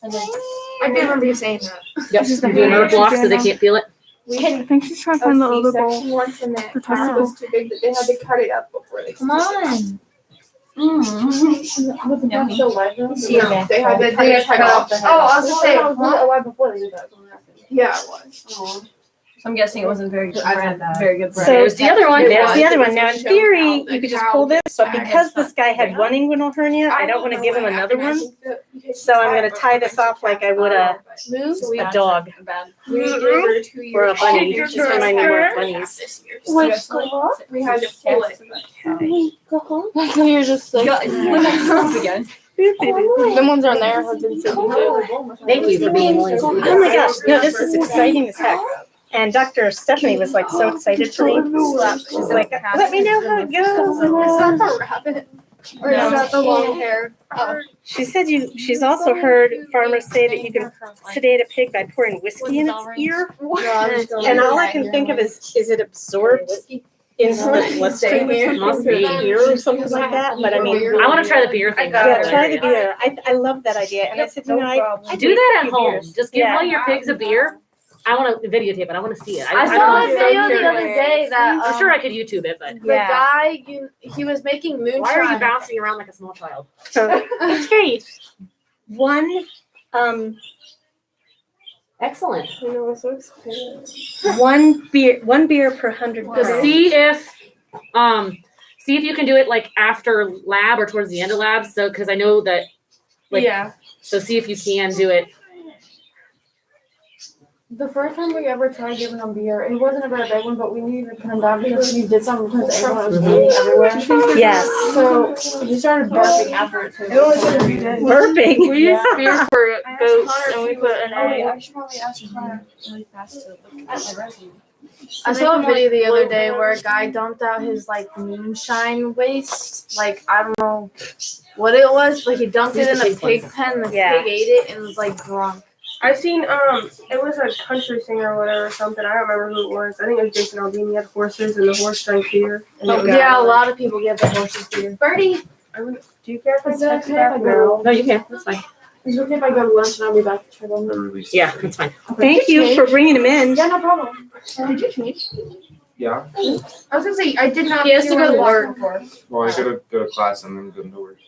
I do remember you saying that. Yep, we do a nerve block so they can't feel it. I think she's trying to find the other ball. Once and that was too big that they had to cut it up before they. Come on. See your back. They had to cut off the head. Oh, I was gonna say, a while before they did that. Yeah, it was. So I'm guessing it wasn't very good brand. Very good brand. So There's the other one. There's the other one. Now, in theory, you could just pull this, but because this guy had one inguinal hernia, I don't want to give him another one. So I'm going to tie this off like I would a dog or a bunny. Just remind me more of bunnies. We had to pull it. You're just like. Again. The ones on there have been sitting too. Thank you for being willing to do Oh my this. gosh, no, this is exciting as heck. And Dr. Stephanie was like so excited for me. She's like, let me know how it goes. Is that the rabbit? Or is that the long hair? She said she's also heard farmers say that you can sedate a pig by pouring whiskey in its ear. And all I can think of is it absorbed into the bloodstream into the ear or something like that? But I mean, I want to try the beer thing. yeah, try the beer. I love that idea. And I said, you know, I Do that at home. beers. Just give Yeah. one of your pigs a beer. I want to videotape it. I want to see it. I don't saw know a if- video the other day that I'm sure I could YouTube it, but the guy he was making moonshine. why are you bouncing around like a small child? So it's great. One, Excellent. one beer per 100 To grams. see if you can do it like after lab or towards the end of lab. So, because I know that, like, so see if you can do it. The first time we ever tried giving him beer, it wasn't a very big one, but we needed to put him down because we did something because everyone was bleeding everywhere. Yes. So he started barking after it too. Burping. We used beer for goats and we put an egg. I should probably ask Connor really fast to look at my resume. I saw a video the other day where a guy dumped out his like moonshine waste. Like I don't know what it was, but he dumped it in a pig pen. The pig ate it and was like drunk. I seen it was a country singer or whatever or something. I don't remember who it was. I think it was Jason Aldean. He had horses and the horse drank beer. And it was Yeah, a lot of people give the horses beer. Birdie, do you care if I Is that text okay back if I now? No, you can. That's fine. Is it okay if I go to lunch and I'll be back for them? Yeah, that's fine. Thank you for bringing them in. Yeah, no problem. Did you change? Yeah. I was gonna say I did not. He has to see go to where work. before. Well, I gotta go to class and then go to work.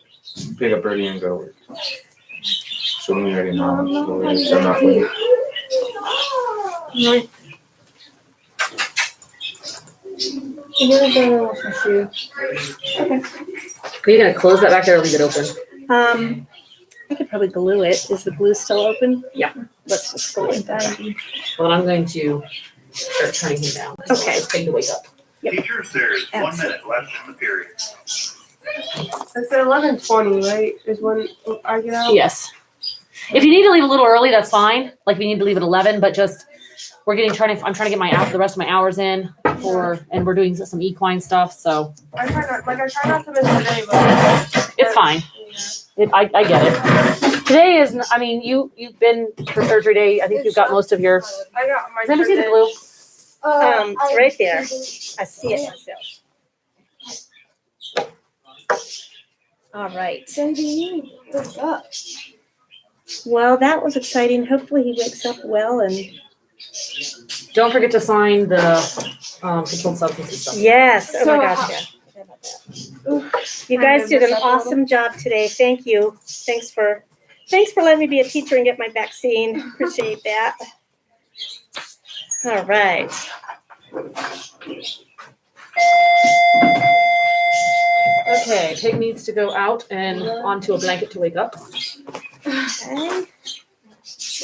Pick up Birdie and go to work. So when you're ready now, so I'm not late. I'm gonna go to wash my shoes. Are you gonna close that back there or leave it open? I could probably glue it. Is the glue still open? Yeah. Let's just glue it down. Well, I'm going to start turning him down. Okay. Take the wake up. Teachers, there is 1 minute left in the period. It's at 11:20, right? Is when I get out. Yes. If you need to leave a little early, that's fine. Like we need to leave at 11, but just I'm trying to get the rest of my hours in and we're doing some equine stuff, so I try not to miss today, but it's fine. I get it. Today is, I mean, you've been for surgery day. I think you've got most of your. I got my. Let me see the glue. It's right there. I see it myself. All right. Baby, what's up? Well, that was exciting. Hopefully he wakes up well and Don't forget to sign the controlled substances stuff. yes. Oh So, my gosh, yeah. You guys did an awesome job today. Thank you. Thanks for letting me be a teacher and get my vaccine. Appreciate that. All right. Okay, pig needs to go out and onto a blanket to wake up. Okay.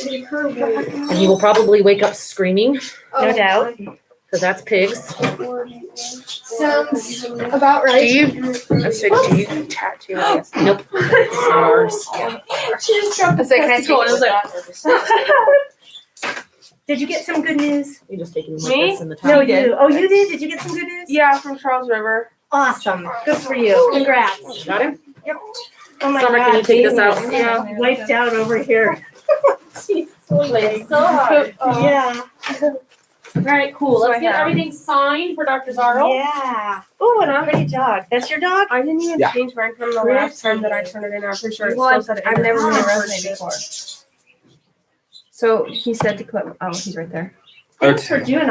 And he will probably wake up screaming, No doubt. because that's pigs. Sounds about right. Do you tattoo this? Nope. It's ours. I said, can I take it? Did you get some good news? You just taking like Me? this in the No, top. you. Oh, you did? Did you get some good news? Yeah, from Charles River. Awesome. Good for you. Congrats. Got him? Oh my Summer, God. can you take this out? Yeah. Wiped out over here. It's so hard. Yeah. All right, cool. Let's get everything signed for Dr. Zarro. Yeah. Oh, and a pretty dog. That's your dog? I didn't even Yeah. change mine from the last time that I turned it in. I'm pretty sure it Well, still said it. I've never in seen a there. resume before. So he said to clip. Oh, he's right there. Okay. Doing